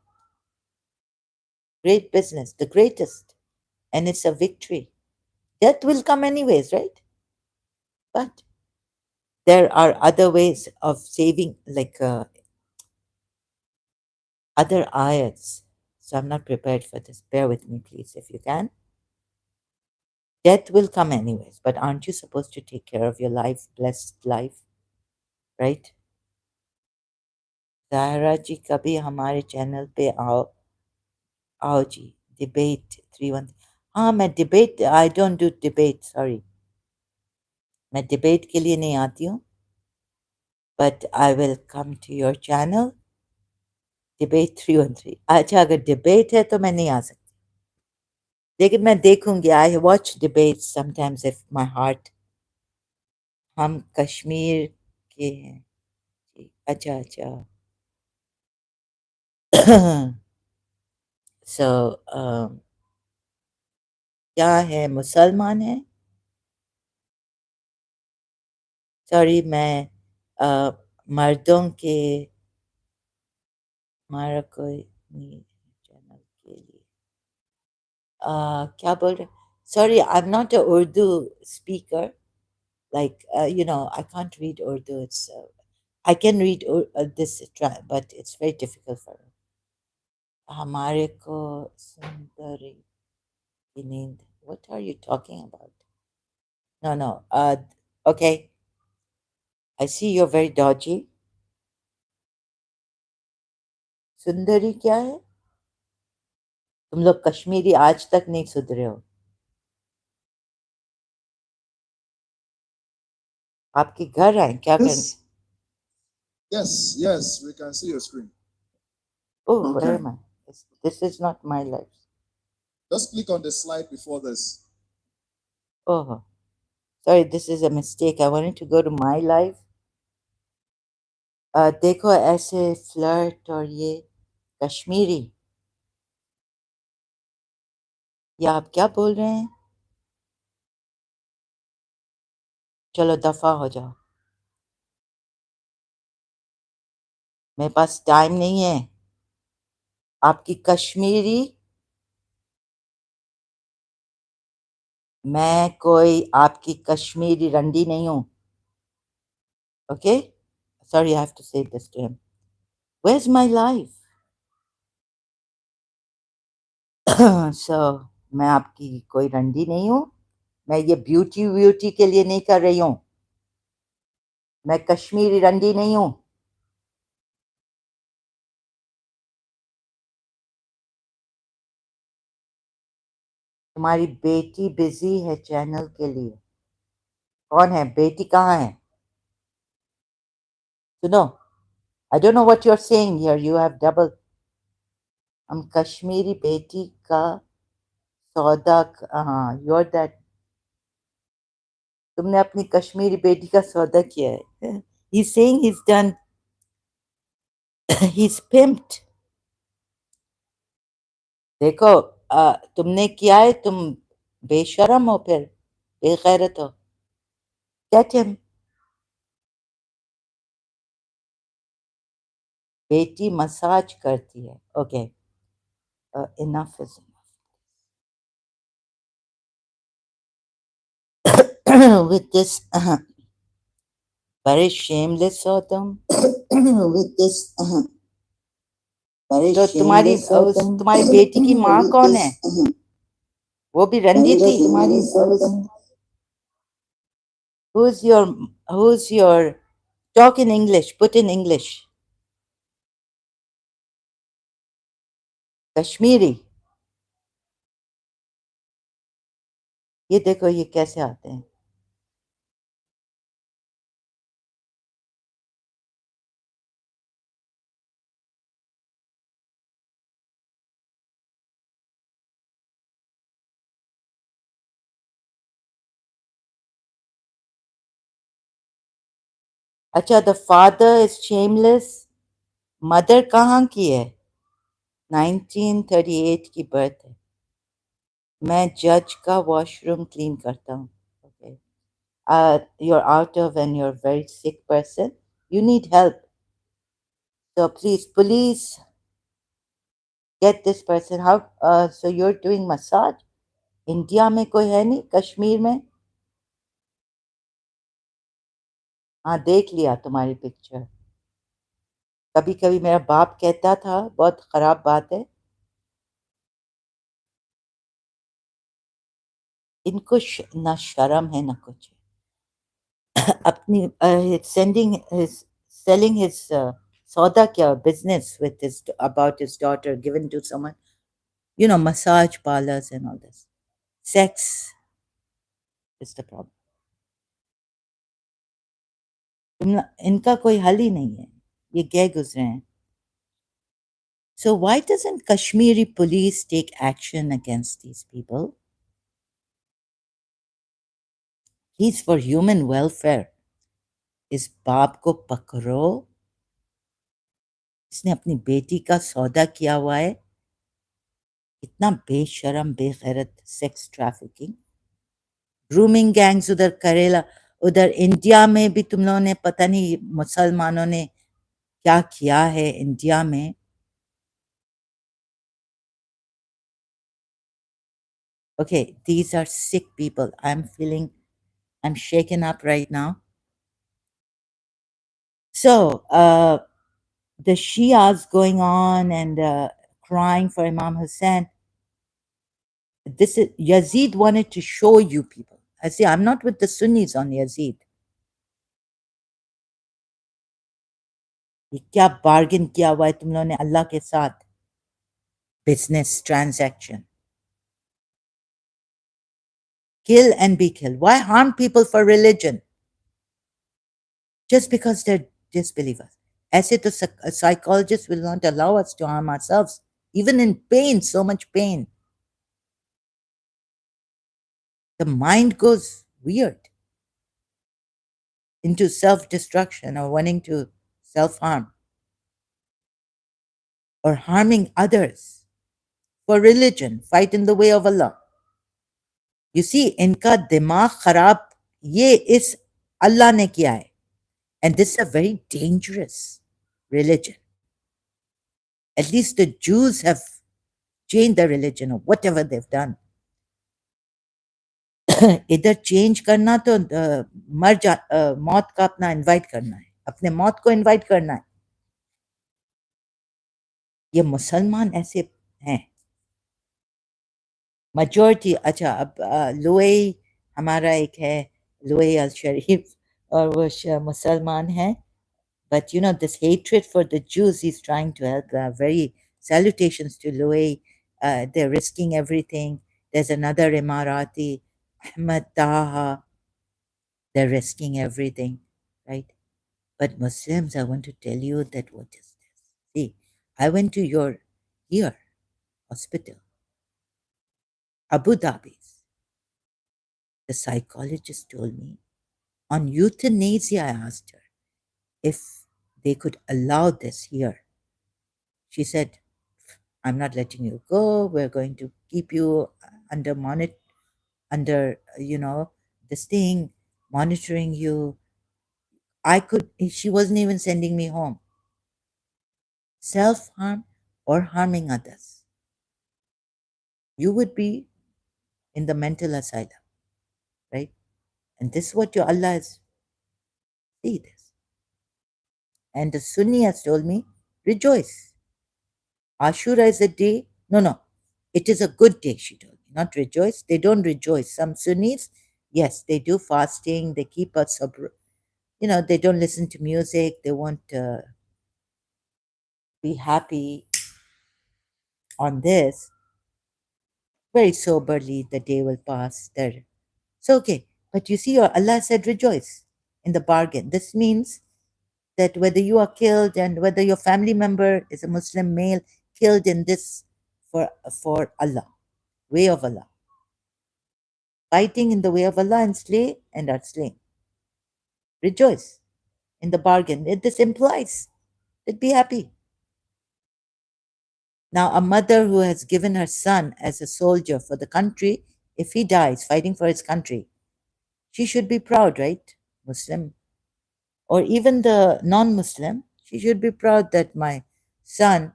Great business, the greatest. And it's a victory. Death will come anyways, right? But there are other ways of saving, like other ayats. So I'm not prepared for this. Bear with me, please, if you can. Death will come anyways, but aren't you supposed to take care of your life, blessed life, right? Zahra जी कभी हमारे channel पे आओ आओ जी debate 31 हाँ मैं debate I don't do debate sorry मैं debate के लिए नहीं आती हूँ but I will come to your channel debate 313 अच्छा अगर डिबेट है तो मैं नहीं आ सकती लेकिन मैं देखूंगी I watch debate sometimes if my heart हम कश्मीर के हैं जी अच्छा अच्छा सो क्या है मुसलमान है सॉरी मैं मर्दों के हमारा कोई नहीं चैनल के लिए क्या बोल रहे sorry I am not a Urdu speaker like you know I can't read Urdu it's I can read this but it's very difficult for me हमारे को सुंदरी की नींद what are you talking about no okay I see you're very dodgy सुंदरी क्या है तुम लोग कश्मीरी आज तक नहीं सुधरे हो आपके घर आए क्या करने Yes, we can see your screen. oh where am I this is not my life Just click on the slide before this. oh sorry this is a mistake I wanted to go to my life देखो ऐसे flirt और ये कश्मीरी या आप क्या बोल रहे हैं चलो दफा हो जाओ मेरे पास टाइम नहीं है आपकी कश्मीरी मैं कोई आपकी कश्मीरी रंडी नहीं हूँ okay sorry I have to say this to him where is my life so मैं आपकी कोई रंडी नहीं हूँ मैं ये ब्यूटी व्यूटी के लिए नहीं कर रही हूँ मैं कश्मीरी रंडी नहीं हूँ तुम्हारी बेटी बिजी है चैनल के लिए कौन है बेटी कहाँ है सुनो I don't know what you are saying here you have double हम कश्मीरी बेटी का सौदा हाँ यू आर दैट तुमने अपनी कश्मीरी बेटी का सौदा किया है he saying he is done he is pimped देखो तुमने किया है तुम बेशरम हो फिर बेगैरत हो गेट हिम बेटी मसाज करती है okay enough is enough with this very shameless हो तुम with this very तो तुम्हारी shameless हो तुम तुम्हारी बेटी की माँ with कौन है this वो भी रंडी थी तुम्हारी who's your talk in English put in English Kashmiri ये देखो ये कैसे आते हैं अच्छा, the father is shameless. Mother कहाँ की है? 1938 की बर्थ है. मैं जज का वॉशरूम क्लीन करता हूँ. Okay. You're out of and you're a very sick person. You need help. So please, police, get this person. How? So you're doing massage? India में कोई है नहीं, कश्मीर में? हाँ, देख लिया तुम्हारी पिक्चर. कभी कभी मेरा बाप कहता था, बहुत खराब बात है, इनको ना शर्म है ना कुछ. अपनी सेंडिंग selling his सौदा क्या business with his about his daughter given to someone, massage parlors and all this. Sex is the problem. इनका कोई हल ही नहीं है, ये गए गुजरे हैं. So why doesn't Kashmiri police take action against these people? He's for human welfare. इस बाप को पकड़ो. इसने अपनी बेटी का सौदा किया हुआ है. इतना बेशरम बेगैरत. सेक्स ट्रैफिकिंग, ग्रूमिंग गैंग्स उधर करेला. उधर इंडिया में भी तुम लोगों ने पता नहीं मुसलमानों ने क्या किया है इंडिया में. Okay, these are sick people. I'm shaken up right now. So, the Shias going on and crying for Imam Hussein. This is Yazid wanted to show you people. I see, I'm not with the Sunnis on Yazid. ये क्या bargain किया हुआ है तुम लोगों ने अल्लाह के साथ? Business transaction. Kill and be killed. Why harm people for religion? Just because they're disbelievers. ऐसे तो psychologists will not allow us to harm ourselves, even in pain, so much pain. The mind goes weird into self-destruction or wanting to self-harm or harming others for religion, fight in the way of Allah. You see, इनका दिमाग खराब ये इस अल्लाह ने किया है. And this is a very dangerous religion. At least the Jews have changed their religion or whatever they've done. इधर change करना तो मौत का अपना इनवाइट करना है, अपने मौत को इनवाइट करना है. ये मुसलमान ऐसे हैं majority. अच्छा, अब लोई हमारा एक है, लोई अल शरीफ, और वो मुसलमान है. But this hatred for the Jews, he's trying to help. Very salutations to Louis. They're risking everything. There's another Emirati, Ahmed Taha. They're risking everything, right? But Muslims, I want to tell you that what is this? See, I went to your here hospital, Abu Dhabi's. The psychologist told me on euthanasia. I asked her if they could allow this here. She said, I'm not letting you go. We're going to keep you under this thing, monitoring you. She wasn't even sending me home. Self-harm or harming others. You would be in the mental asylum, right? And this is what your Allah has. See this. And the Sunni has told me, rejoice. Ashura is a day. No. It is a good day, she told me. Not rejoice. They don't rejoice. Some Sunnis, yes, they do fasting. They keep a sabr. They don't listen to music. They won't be happy on this. Very soberly, the day will pass. There. So, okay. But you see, your Allah said rejoice in the bargain. This means that whether you are killed and whether your family member is a Muslim male killed in this for Allah, way of Allah, fighting in the way of Allah and slay and are slain. Rejoice. in the bargain. This implies they'd be happy. Now, a mother who has given her son as a soldier for the country, if he dies fighting for his country, she should be proud, right? Muslim or even the non Muslim, she should be proud that my son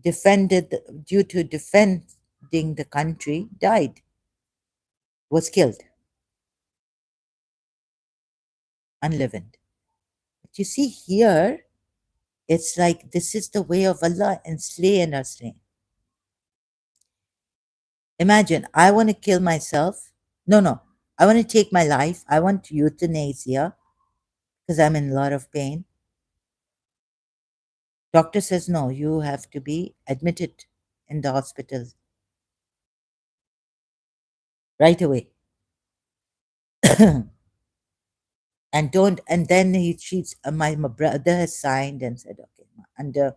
due to defending the country, died, was killed, unleavened. But you see, here, it's like this is the way of Allah and slay and are slain. Imagine, I want to kill myself. No, no. I want to take my life. I want euthanasia because I'm in a lot of pain. Doctor says, no, you have to be admitted in the hospital right away. And don't, and then my brother has signed and said, okay, under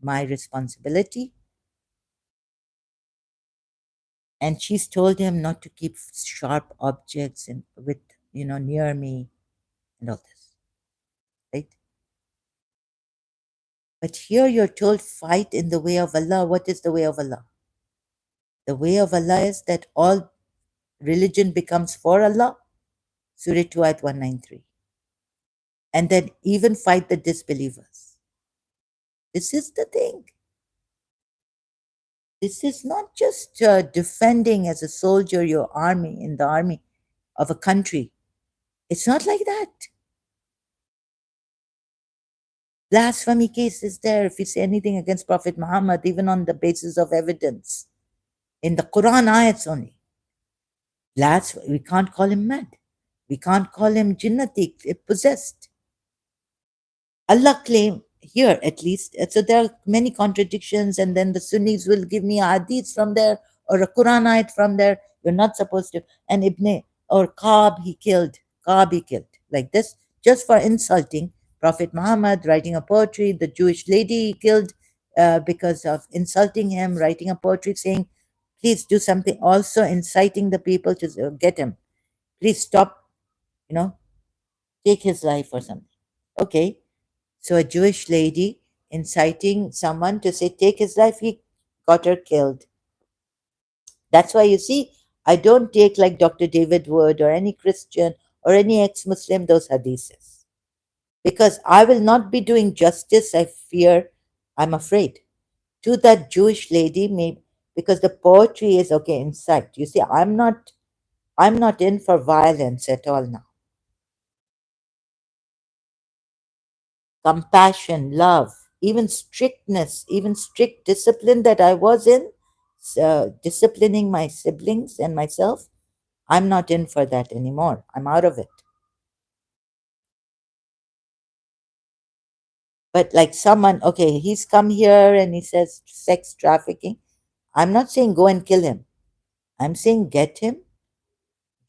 my responsibility. And she's told him not to keep sharp objects and with, near me and all this, right? But here you're told fight in the way of Allah. What is the way of Allah? The way of Allah is that all religion becomes for Allah. Surah 2 ayat 193. And then even fight the disbelievers. This is the thing. This is not just defending as a soldier your army in the army of a country. It's not like that. Blasphemy case is there if you say anything against Prophet Muhammad, even on the basis of evidence. In the Quran ayats only. We can't call him mad. We can't call him jinnati, possessed. Allah claim here at least. So there are many contradictions, and then the Sunnis will give me a hadith from there or a Quran ayat from there. You're not supposed to. And Ibn or Kaab he killed. Like this, just for insulting Prophet Muhammad, writing a poetry. The Jewish lady he killed because of insulting him, writing a poetry saying, please do something, also inciting the people to get him. Please stop, take his life or something. Okay, so a Jewish lady inciting someone to say, take his life, he got her killed. That's why you see, I don't take like Dr. David Wood or any Christian or any ex Muslim those hadiths. Because I will not be doing justice, I fear, I'm afraid, to that Jewish lady, because the poetry is okay, incite. You see, I'm not in for violence at all now. Compassion, love, even strictness, even strict discipline that I was in, disciplining my siblings and myself, I'm not in for that anymore. I'm out of it. But like someone, okay, he's come here and he says sex trafficking. I'm not saying go and kill him. I'm saying get him,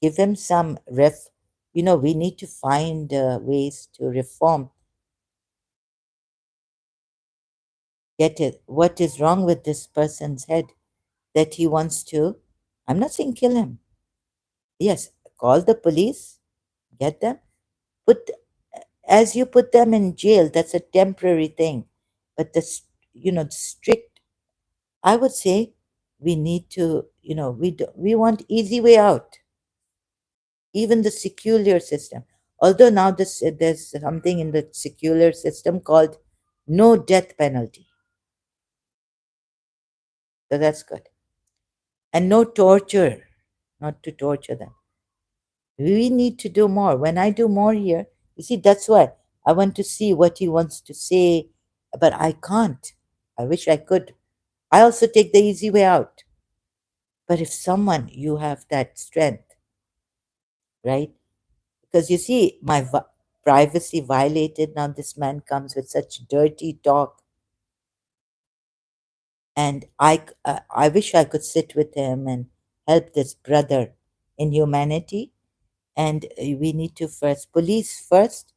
give him some we need to find ways to reform. Get it. What is wrong with this person's head that he wants to? I'm not saying kill him. Yes, call the police, get them, put as you put them in jail, that's a temporary thing. But the strict, I would say we need to, we want easy way out. Even the secular system. Although now there's something in the secular system called no death penalty. So that's good. And no torture, not to torture them. We need to do more. When I do more here, you see, that's why I want to see what he wants to say, but I can't. I wish I could. I also take the easy way out. But if someone, you have that strength, right? Because you see, my privacy violated. Now this man comes with such dirty talk. And I wish I could sit with him and help this brother in humanity. And we need to police first,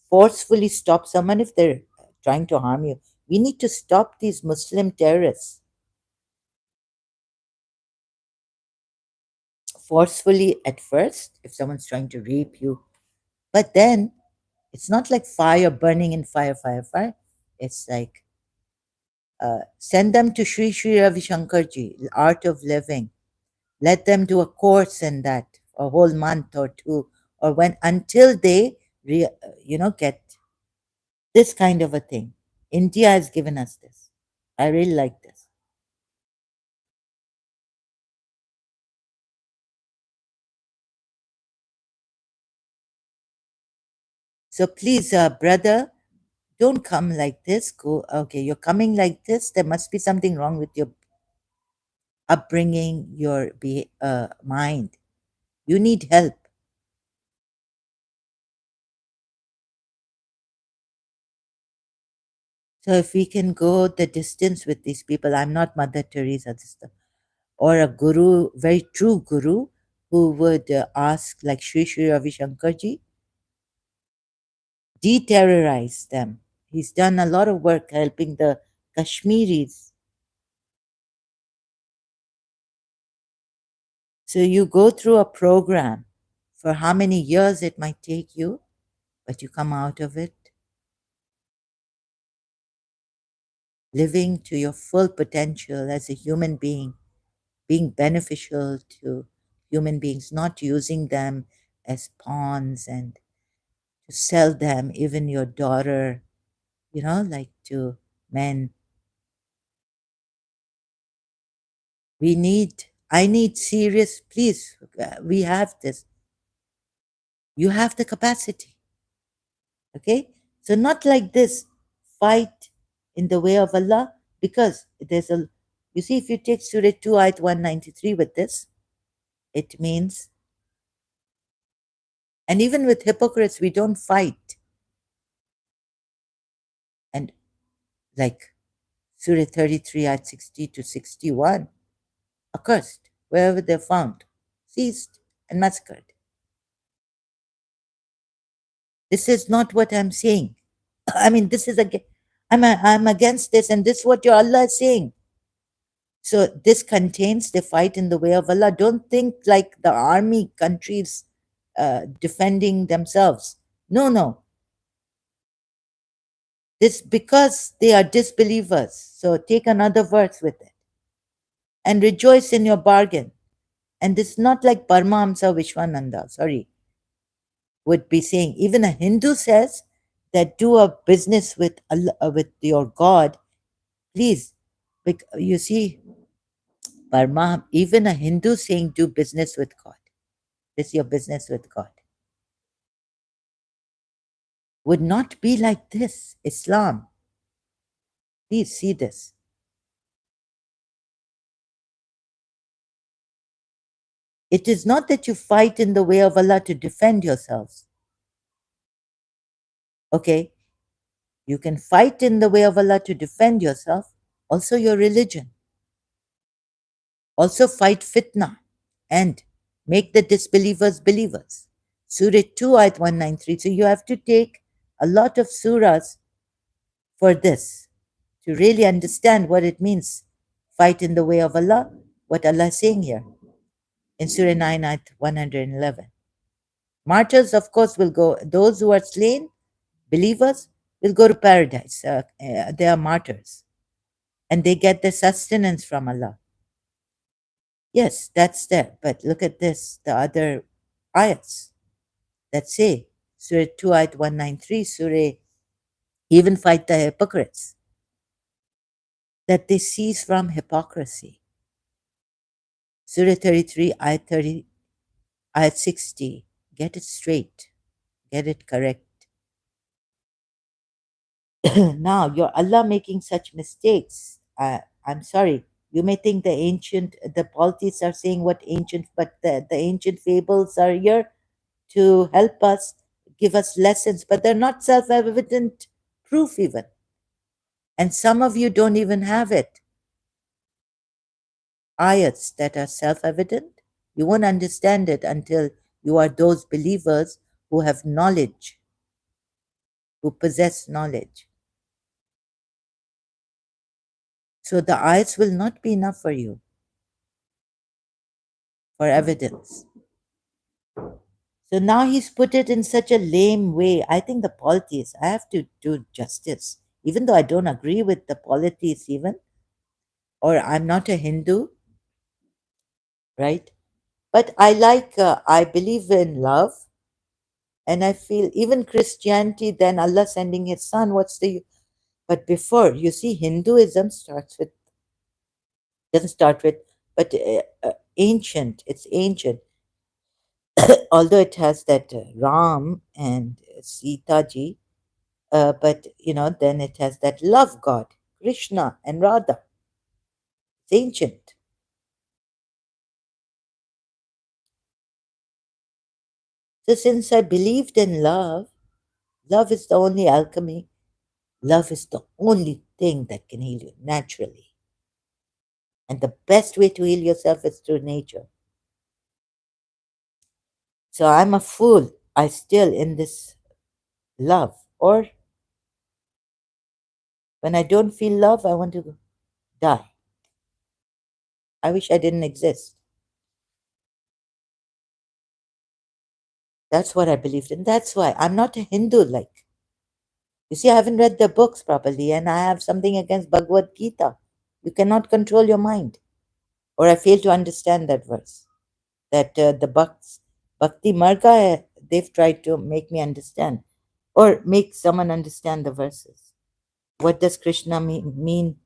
forcefully stop someone if they're trying to harm you. We need to stop these Muslim terrorists. Forcefully at first, if someone's trying to rape you. But then, It's not like fire burning in fire, fire, fire. It's like send them to Sri Sri Ravi Shankarji, Art of Living. Let them do a course in that, a whole month or two, or when until they, get this kind of a thing. India has given us this. I really like this. So please, brother, don't come like this. Go, okay, you're coming like this. There must be something wrong with your upbringing, your mind. You need help. So if we can go the distance with these people, I'm not Mother Teresa, this stuff, or a guru, very true guru, who would ask, like Sri Sri Ravi Shankarji, de-terrorize them. He's done a lot of work helping the Kashmiris. So you go through a program for how many years it might take you, but you come out of it living to your full potential as a human being, being beneficial to human beings, not using them as pawns and to sell them, even your daughter, like to men. I need serious, please, we have this. You have the capacity, okay? So, not like this, fight in the way of Allah, because you see, if you take Surah 2, Ayat 193 with this, it means, and even with hypocrites, we don't fight. And like Surah 33, Ayat 60 to 61, accursed wherever they're found, seized and massacred. This is not what I'm saying. I mean, this is I'm against this, and this is what your Allah is saying. So this contains the fight in the way of Allah. Don't think like the army countries defending themselves. No, no. This because they are disbelievers. So take another verse with it and rejoice in your bargain. And this is not like Paramahamsa Vishwananda, sorry, would be saying. Even a Hindu says that do a business with Allah, with your God, please. You see, even a Hindu saying do business with God. This is your business with God. Would not be like this. Islam. Please see this. It is not that you fight in the way of Allah to defend yourselves. Okay? You can fight in the way of Allah to defend yourself, also your religion. Also fight fitna and make the disbelievers believers. Surah 2, Ayat 193. So you have to take a lot of surahs for this to really understand what it means. Fight in the way of Allah, what Allah is saying here in Surah 9, Ayat 111. Martyrs, of course, will go, those who are slain, believers, will go to paradise. They are martyrs. And they get their sustenance from Allah. Yes, that's there. But look at this, the other ayats that say, Surah 2, Ayat 193, Surah, even fight the hypocrites, that they cease from hypocrisy. Surah 33, Ayat 60, get it straight, get it correct. Now, your Allah making such mistakes. I'm sorry. You may think the polities are saying what ancient, but the ancient fables are here to help us, give us lessons, but they're not self evident proof, even. And some of you don't even have it. Ayats that are self evident, you won't understand it until you are those believers who have knowledge, who possess knowledge. So the ayats will not be enough for you for evidence. So now he's put it in such a lame way. I think the polities, I have to do justice, even though I don't agree with the polities, even, or I'm not a Hindu, right? But I believe in love, and I feel even Christianity, then Allah sending His Son, what's the. But before, you see, Hinduism doesn't start with, but ancient, it's ancient. Although it has that Ram and Sita ji, but then it has that love God, Krishna and Radha. It's ancient. So since I believed in love, love is the only alchemy. Love is the only thing that can heal you naturally. And the best way to heal yourself is through nature. So I'm a fool. I still in this love. Or when I don't feel love, I want to die. I wish I didn't exist. That's what I believed in. That's why I'm not a Hindu like. You see, I haven't read the books properly, and I have something against Bhagavad Gita. You cannot control your mind. Or I fail to understand that verse. That the Bhakti Marga, they've tried to make me understand, or make someone understand the verses. What does Krishna mean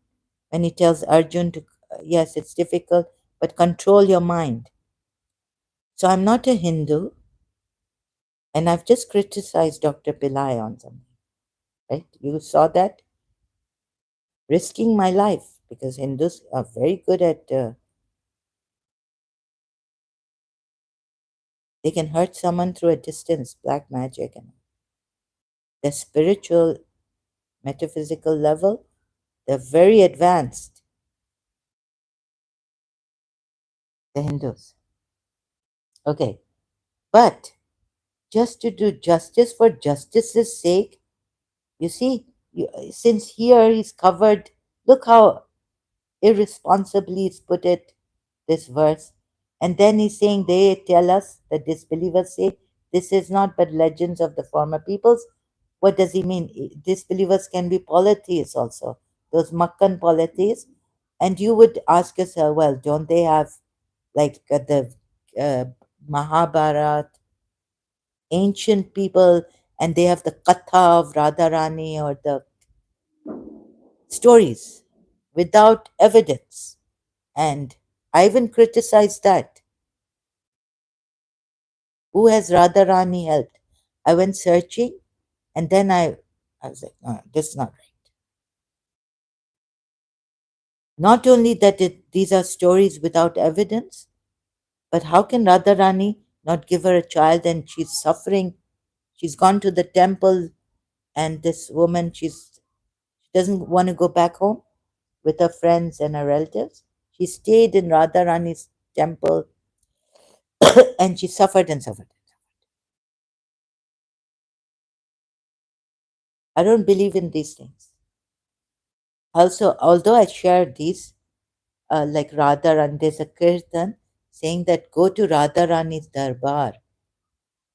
when he tells Arjun to, yes, it's difficult, but control your mind. So I'm not a Hindu, and I've just criticized Dr. Pillai on something, right? You saw that? Risking my life, because Hindus are very good at, they can hurt someone through a distance, black magic, and the spiritual, metaphysical level, they're very advanced, the Hindus. Okay, but just to do justice for justice's sake, you see, since here he's covered, look how irresponsibly he's put it, this verse. And then he's saying, they tell us, the disbelievers say, this is not but legends of the former peoples. What does he mean? Disbelievers can be polytheists also, those Makkan polytheists. And you would ask yourself, well, don't they have like the uh, Mahabharat, ancient people, and they have the Katha of Radharani or the stories without evidence. And I even criticized that. Who has Radharani helped? I went searching, and then I was like, no, this is not right. Not only that these are stories without evidence, but how can Radharani not give her a child and she's suffering? She's gone to the temple, and this woman, she doesn't want to go back home with her friends and her relatives. She stayed in Radharani's temple and she suffered and suffered. I don't believe in these things. Also, although I share these, like Radharani, there's a kirtan saying that go to Radharani's darbar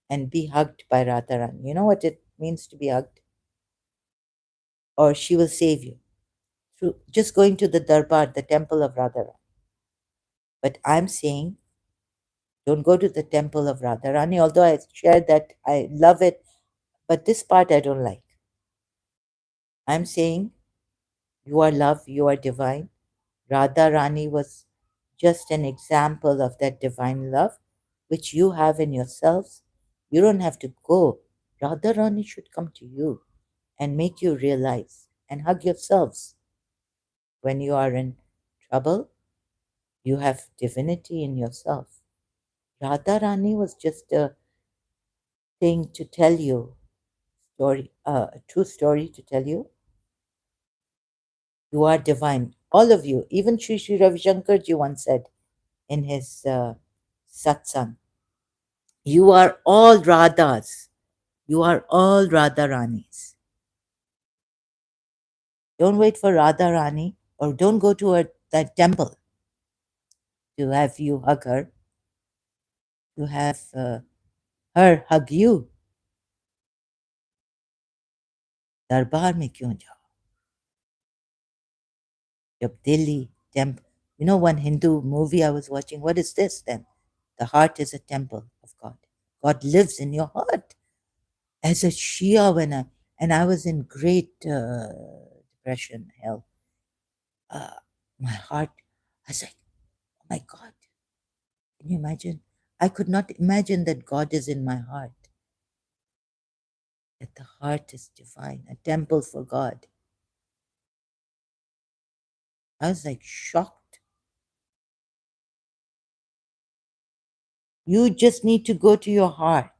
and be hugged by Radharani. You know what it means to be hugged? Or she will save you through just going to the darbar, the temple of Radharani. But I'm saying don't go to the temple of Radharani, although I share that I love it, but this part I don't like. I'm saying you are love, you are divine. Radharani was just an example of that divine love which you have in yourselves. You don't have to go. Radharani should come to you and make you realize and hug yourselves. When you are in trouble, you have divinity in yourself. Radharani was just a thing to tell you, story, a true story to tell you. You are divine, all of you. Even Sri Ravi Shankarji once said in his satsang, you are all Radhas. You are all Radharanis. Don't wait for Radharani, or don't go to that temple to have you hug her, to have her hug you, दरबार में क्यों जाओ, जब Delhi temple. You know, one Hindu movie I was watching, what is this then? The heart is a temple of God. God lives in your heart. As a Shia, and I was in great depression, hell, uh, my heart, I was like, oh my God, can you imagine? I could not imagine that God is in my heart, that the heart is divine, a temple for God. I was like shocked. You just need to go to your heart.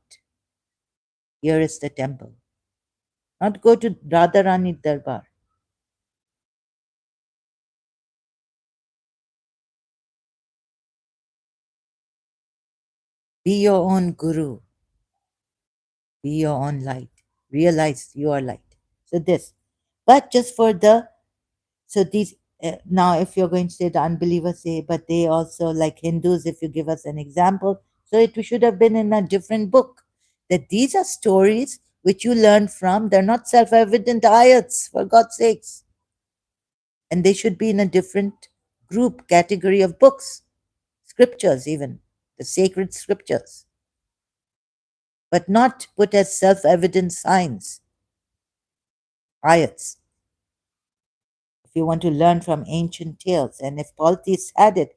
Here is the temple. Not go to Radharani Darbar. Be your own guru. Be your own light. Realize you are light. So this. But just for the, so these, now if you're going to say the unbelievers say, but they also like Hindus, if you give us an example, so it should have been in a different book. That these are stories which you learn from. They're not self-evident ayats, for God's sakes. And they should be in a different group, category of books, scriptures even, the sacred scriptures, but not put as self-evident signs, ayats. If you want to learn from ancient tales, and if polytheists had it,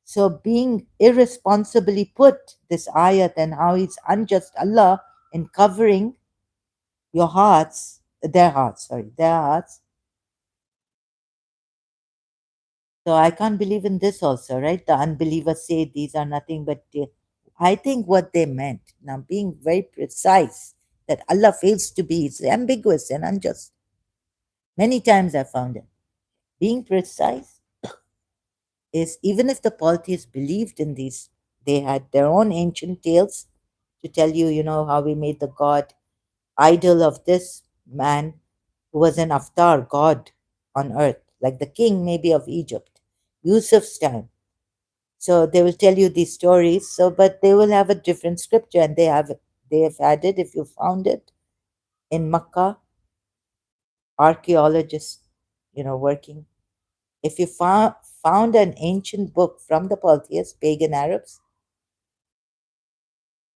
so being irresponsibly put this ayat and how it's unjust Allah in covering your hearts, their hearts. So I can't believe in this also, right? The unbelievers say these are nothing but I think what they meant, now being very precise, that Allah fails to be, is ambiguous and unjust. Many times I found it. Being precise is, even if the polytheists believed in these, they had their own ancient tales to tell you, you know, how we made the god idol of this man who was an avatar god on earth, like the king maybe of Egypt, Yusuf's time. So they will tell you these stories. So, but they will have a different scripture, and they have had it. If you found it in Makkah, archaeologists, you know, working. If you found an ancient book from the polytheists, pagan Arabs,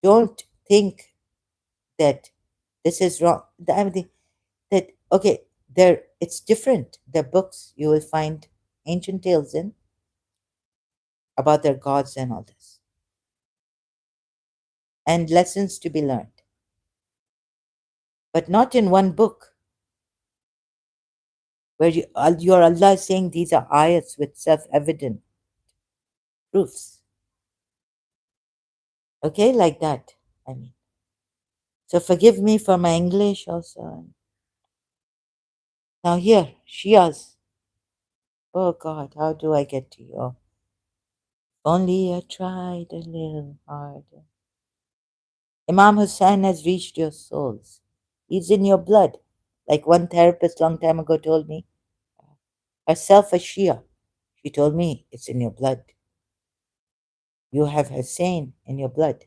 don't think that this is wrong. I mean, that okay, there it's different. The books you will find ancient tales in about their gods and all this, and lessons to be learned, but not in one book where your Allah is saying these are ayats with self-evident proofs. Okay, like that. I mean, so forgive me for my English also. Now here, Shias. Oh God, how do I get to you? Only I tried a little harder. Imam Hussain has reached your souls. He's in your blood. Like one therapist long time ago told me, herself a Shia. She told me, it's in your blood. You have Hussein in your blood.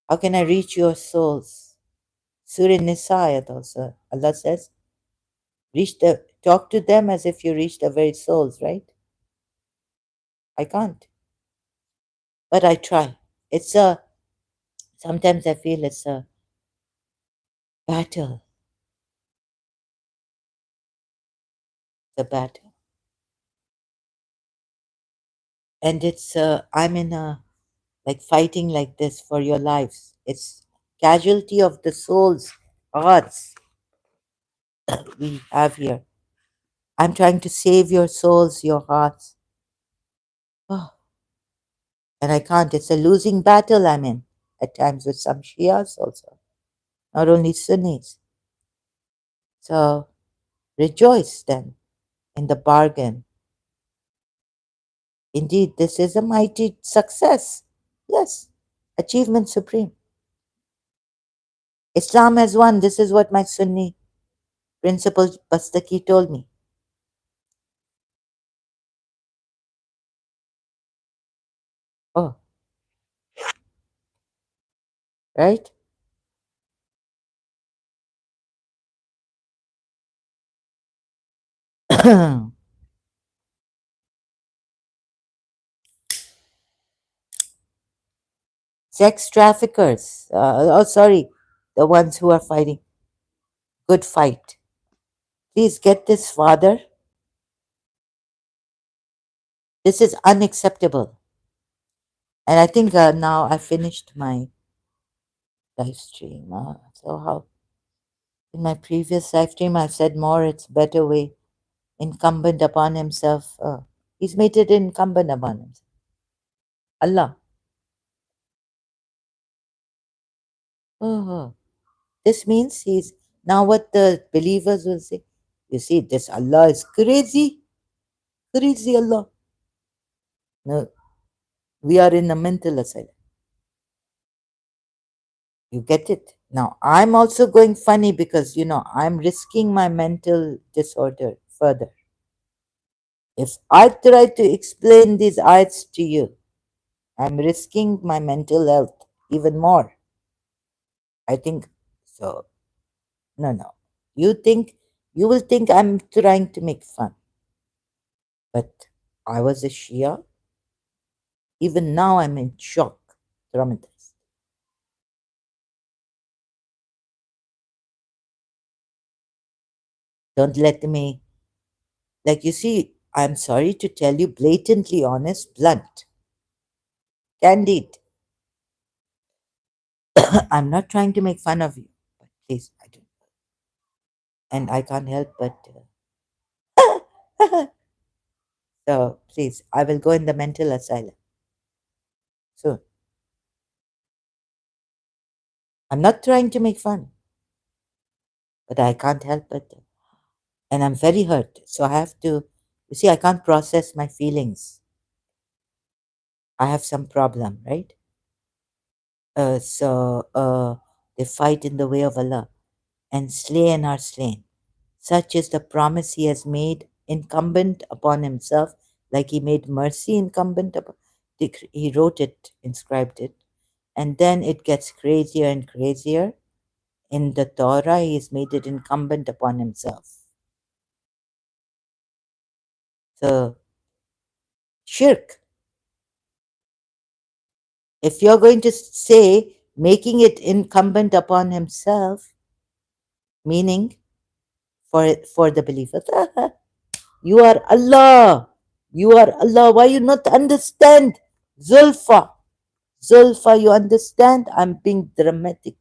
How can I reach your souls? Surah Nisa ayat also. Allah says, talk to them as if you reach their very souls, right? I can't. But I try. Sometimes I feel it's a battle. The battle. And I'm in a, like fighting like this for your lives. It's casualty of the souls, hearts we have here. I'm trying to save your souls, your hearts. Oh, and I can't. It's a losing battle I'm in at times with some Shias also, not only Sunnis. So rejoice then in the bargain. Indeed, this is a mighty success. Yes, achievement supreme. Islam has won. This is what my Sunni principal Bastaki told me. Oh, right? Sex traffickers. Oh, sorry, the ones who are fighting. Good fight. Please get this, father. This is unacceptable. And I think now I finished my live stream. So how in my previous live stream I said more. It's better way incumbent upon himself. He's made it incumbent upon himself. Allah. Oh, this means he's now what the believers will say. You see, this Allah is crazy, crazy Allah. No, we are in a mental asylum. You get it? Now, I'm also going funny because, I'm risking my mental disorder further. If I try to explain these ayats to you, I'm risking my mental health even more. I think so. No, no. You will think I'm trying to make fun. But I was a Shia. Even now, I'm in shock, traumatized. Don't let me, like, you see, I'm sorry to tell you, blatantly honest, blunt, candid. I'm not trying to make fun of you, but please, I don't. And I can't help but. So please, I will go in the mental asylum soon. I'm not trying to make fun, but I can't help but. And I'm very hurt. So I have to, you see, I can't process my feelings. I have some problem, right? So they fight in the way of Allah and slay and are slain. Such is the promise he has made incumbent upon himself, like he made mercy incumbent upon. He wrote it, inscribed it, and then it gets crazier and crazier. In the Torah, he has made it incumbent upon himself. So, shirk. If you're going to say making it incumbent upon himself, meaning for the believers, you are Allah. You are Allah. Why you not understand? Zulfa. Zulfa, you understand? I'm being dramatic.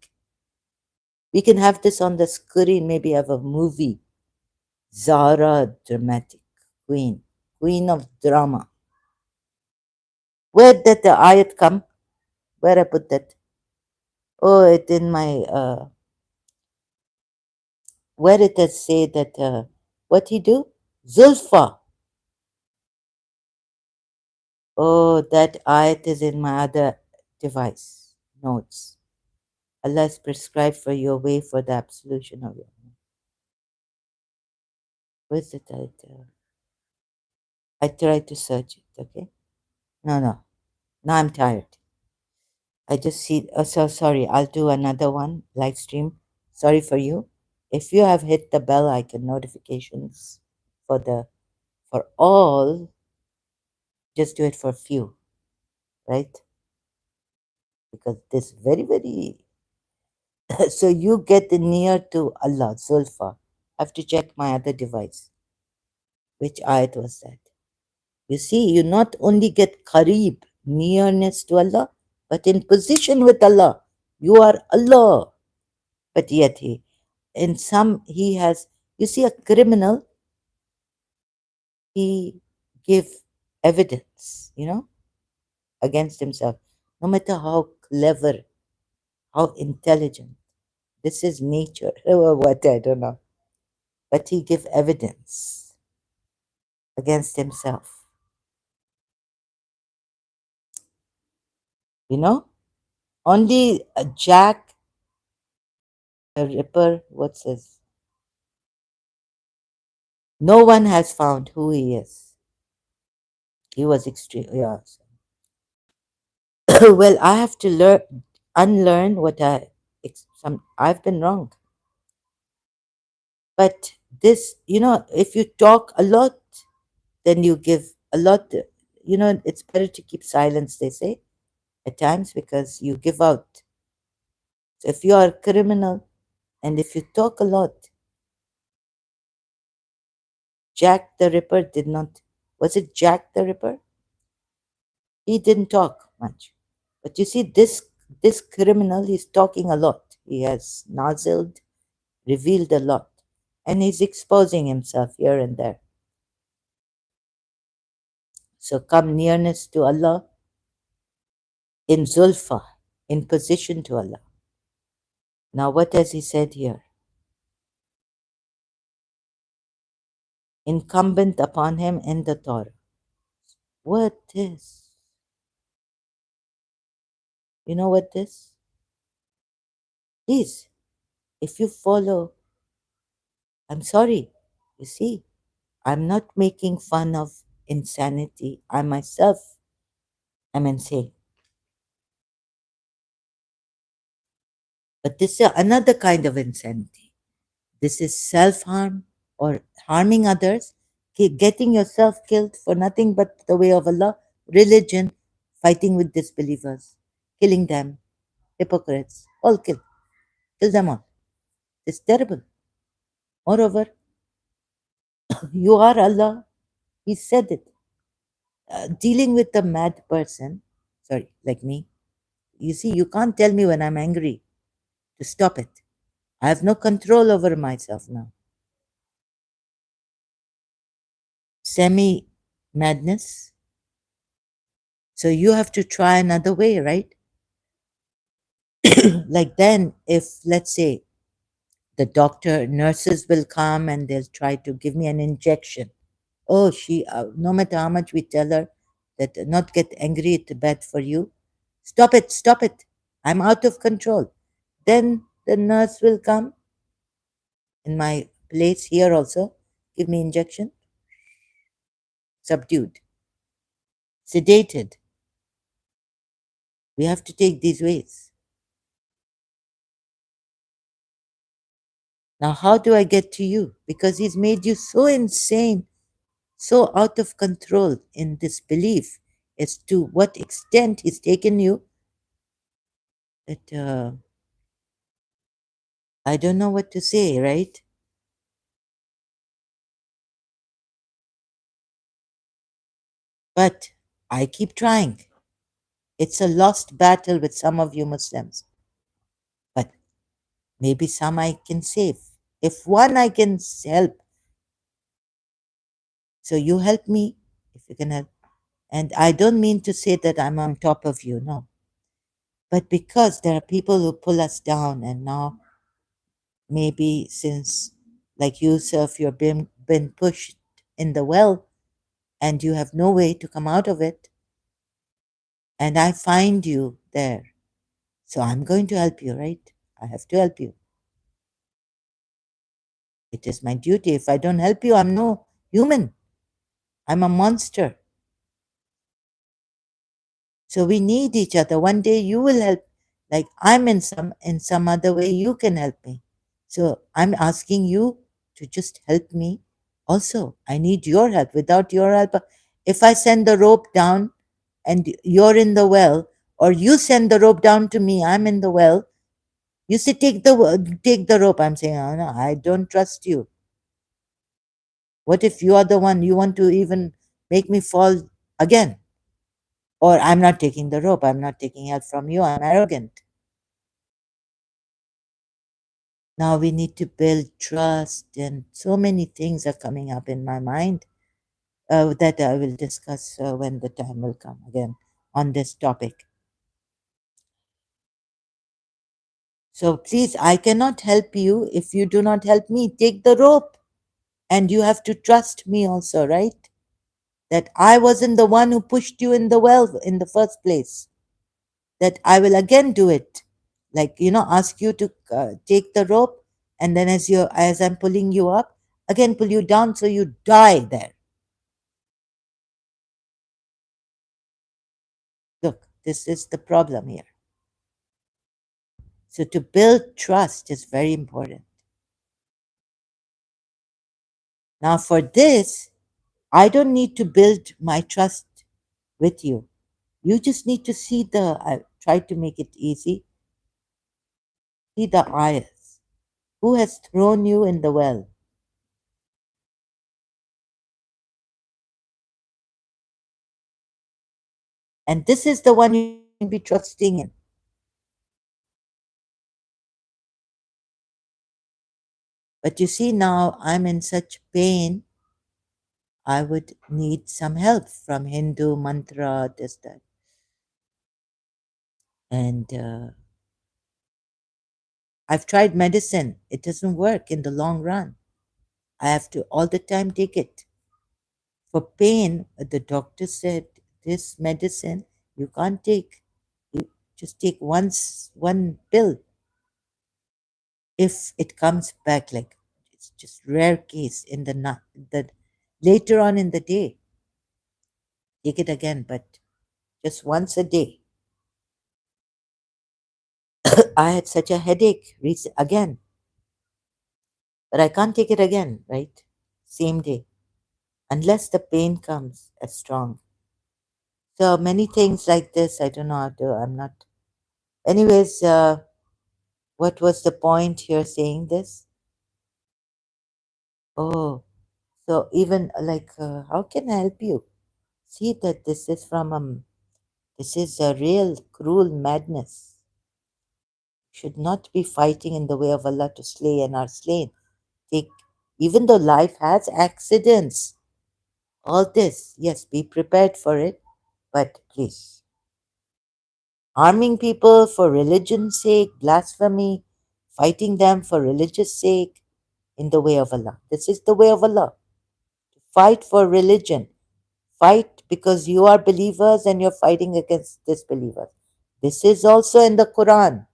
We can have this on the screen, maybe have a movie. Zara, dramatic queen. Queen of drama. Where did the ayat come? Where I put that? Oh, it in my, where it does say that, what he do? Zulfa. Oh, that ayat is in my other device, notes. Allah has prescribed for your way for the absolution of your. Where's it? I tried to search it, okay? No, no. Now I'm tired. I just see. So sorry. I'll do another one live stream. Sorry for you. If you have hit the bell icon notifications for all, just do it for few, right? Because this very very. So you get near to Allah Zulfa. I have to check my other device. Which ayat was that? You see, you not only get Qareeb, nearness to Allah, but in position with Allah. You are Allah. But yet in some, he has, you see, a criminal, he give evidence, against himself. No matter how clever, how intelligent. This is nature. Or what, I don't know. But he give evidence against himself. You know? Only a Jack, a Ripper, what's his? No one has found who he is. He was extreme. Yeah. Well, I have to learn. unlearn what I've been wrong. But this, if you talk a lot, then you give a lot. It's better to keep silence, they say, at times, because you give out. So if you are a criminal and if you talk a lot, Jack the Ripper did not. Was it Jack the Ripper? He didn't talk much. But you see, this criminal, he's talking a lot. He has nozzled, revealed a lot, and he's exposing himself here and there. So come nearness to Allah in Zulfa, in position to Allah. Now, what has he said here? Incumbent upon him in the Torah. What is? You know what this? Please, if you follow, I'm sorry. You see, I'm not making fun of insanity. I myself am insane. But this is another kind of insanity. This is self harm or harming others, getting yourself killed for nothing but the way of Allah, religion, fighting with disbelievers, killing them, hypocrites, all kill them all. It's terrible. Moreover, you are Allah. He said it. Dealing with a mad person, sorry, like me, you see, you can't tell me when I'm angry to stop it. I have no control over myself now. Semi madness. So you have to try another way, right? Like then, if let's say the doctor, nurses will come and they'll try to give me an injection. Oh, no matter how much we tell her that not get angry, it's bad for you. Stop it, stop it. I'm out of control. Then the nurse will come in my place here also, give me injection, subdued, sedated. We have to take these ways. Now, how do I get to you? Because he's made you so insane, so out of control in disbelief as to what extent he's taken you that I don't know what to say, right? But I keep trying. It's a lost battle with some of you Muslims, but maybe some I can save. If one I can help, so you help me if you can help. And I don't mean to say that I'm on top of you, no. But because there are people who pull us down, and now maybe since, like you, Yusuf, you've been pushed in the well and you have no way to come out of it, and I find you there. So I'm going to help you, right? I have to help you. It is my duty. If I don't help you, I'm no human. I'm a monster. So we need each other. One day you will help, like I'm in some other way, you can help me. So I'm asking you to just help me. Also, I need your help. Without your help, if I send the rope down and you're in the well, or you send the rope down to me, I'm in the well. You say take the rope. I'm saying, oh, no, I don't trust you. What if you are the one you want to even make me fall again? Or I'm not taking the rope. I'm not taking help from you. I'm arrogant. Now we need to build trust, and so many things are coming up in my mind that I will discuss when the time will come again on this topic. So please, I cannot help you if you do not help me. Take the rope. And you have to trust me also, right? That I wasn't the one who pushed you in the well in the first place. That I will again do it. Like, ask you to take the rope, and then as I'm pulling you up, again pull you down so you die there. Look, this is the problem here. So to build trust is very important. Now, for this, I don't need to build my trust with you. You just need to see I try to make it easy, see the ayahs. Who has thrown you in the well? And this is the one you should be trusting in. But you see, now I'm in such pain, I would need some help from Hindu mantra, this, that. And I've tried medicine, it doesn't work in the long run. I have to all the time take it. For pain, the doctor said, this medicine you can't take. You just take one pill. If it comes back, like it's just rare case in the later on in the day, take it again, but just once a day. I had such a headache again, but I can't take it again, right? Same day, unless the pain comes as strong. So many things like this, I don't know how to. I'm not. Anyways, what was the point here saying this? Oh, so even like, how can I help you? See that this is from this is a real cruel madness. Should not be fighting in the way of Allah to slay and are slain. Take, even though life has accidents, all this, yes, be prepared for it, but please, harming people for religion's sake, blasphemy, fighting them for religious sake, in the way of Allah. This is the way of Allah. Fight for religion. Fight because you are believers and you're fighting against disbelievers. This is also in the Quran.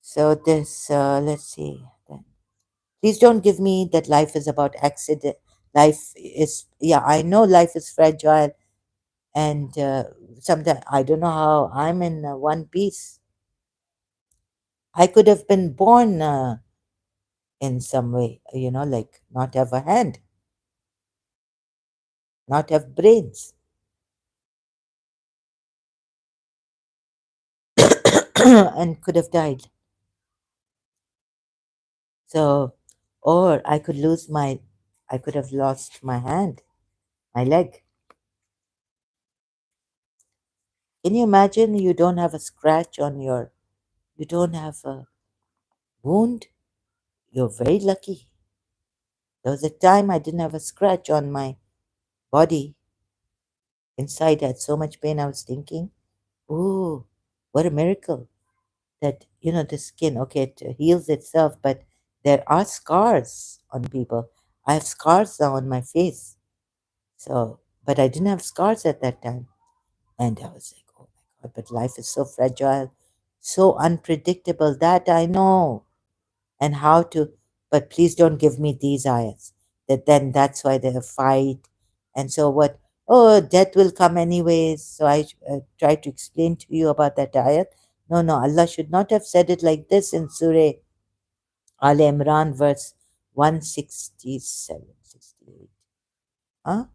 So this, let's see. Please don't give me that life is about accident. Life is, yeah, I know life is fragile, and sometimes I don't know how I'm in one piece. I could have been born in some way, like not have a hand, not have brains, and could have died. So, or I could have lost my hand, my leg. Can you imagine you don't have a scratch on you don't have a wound? You're very lucky. There was a time I didn't have a scratch on my body. Inside, I had so much pain. I was thinking, oh, what a miracle that, the skin, okay, it heals itself, but there are scars on people. I have scars now on my face. So, but I didn't have scars at that time. And I was like, oh my God, but life is so fragile, so unpredictable. That I know. And how to, but please don't give me these ayats. That then that's why they fight. And so what? Oh, death will come anyways. So I try to explain to you about that ayat. No, no, Allah should not have said it like this in Surah Al Imran, verse 167, 68. Huh?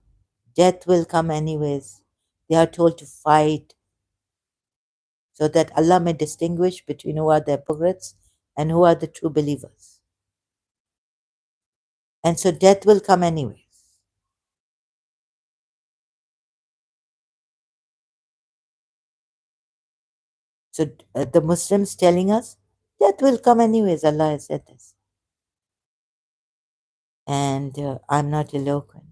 Death will come anyways. They are told to fight so that Allah may distinguish between who are the hypocrites and who are the true believers. And so death will come anyways. So the Muslims telling us death will come anyways. Allah has said this. And I'm not eloquent.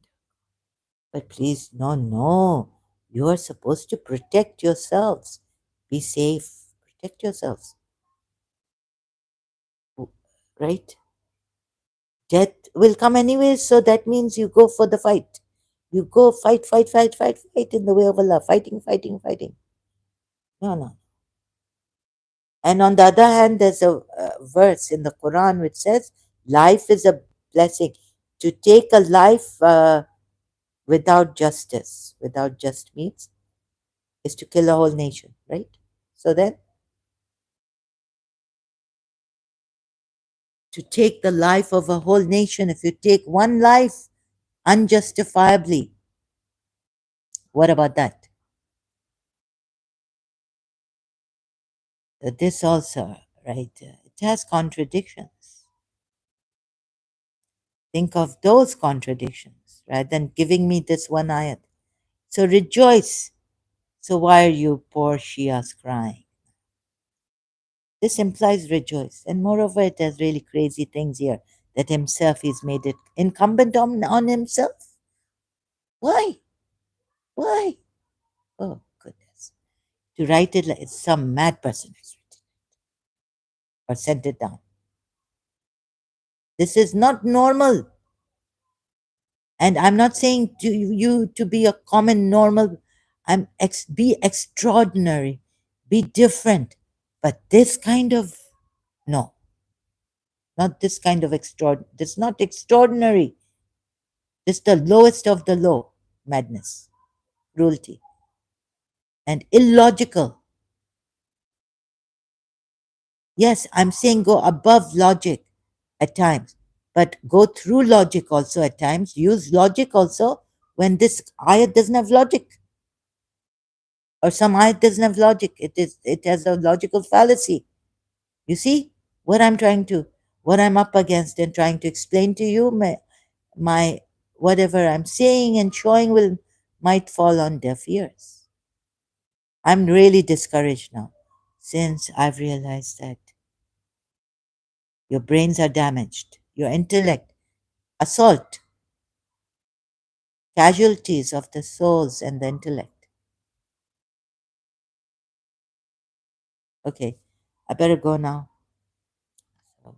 But please, no, no. You are supposed to protect yourselves. Be safe. Protect yourselves. Right? Death will come anyways. So that means you go for the fight. You go fight, fight, fight, fight, fight in the way of Allah. Fighting, fighting, fighting. No, no. And on the other hand, there's a verse in the Quran which says, life is a blessing. To take a life without justice, without just means, is to kill a whole nation, right? So then, to take the life of a whole nation, if you take one life unjustifiably, what about that? This also, right? It has contradictions. Think of those contradictions rather than giving me this one ayat. So rejoice. So why are you poor Shias crying? This implies rejoice. And moreover, it has really crazy things here that himself he's made it incumbent on himself. Why? Why? Oh, goodness. To write it like it's some mad person who's written or sent it down. This is not normal. And I'm not saying to you to be a common normal. Be extraordinary, be different. But this kind of, no, not this kind of extraordinary. This is not extraordinary. This is the lowest of the low madness, cruelty, and illogical. Yes, I'm saying go above logic at times, but go through logic also at times. Use logic also when this ayat doesn't have logic, or some ayat doesn't have logic. It has a logical fallacy. You see what I'm up against and trying to explain to you. My whatever I'm saying and showing will might fall on deaf ears. I'm really discouraged now since I've realized that your brains are damaged, your intellect, assault, casualties of the souls and the intellect. Okay, I better go now. So,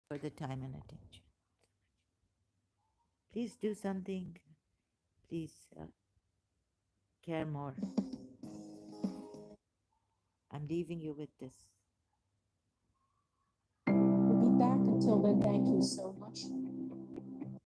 for the time and attention. Please do something. Please care more. I'm leaving you with this. We'll be back. Until then, thank you so much.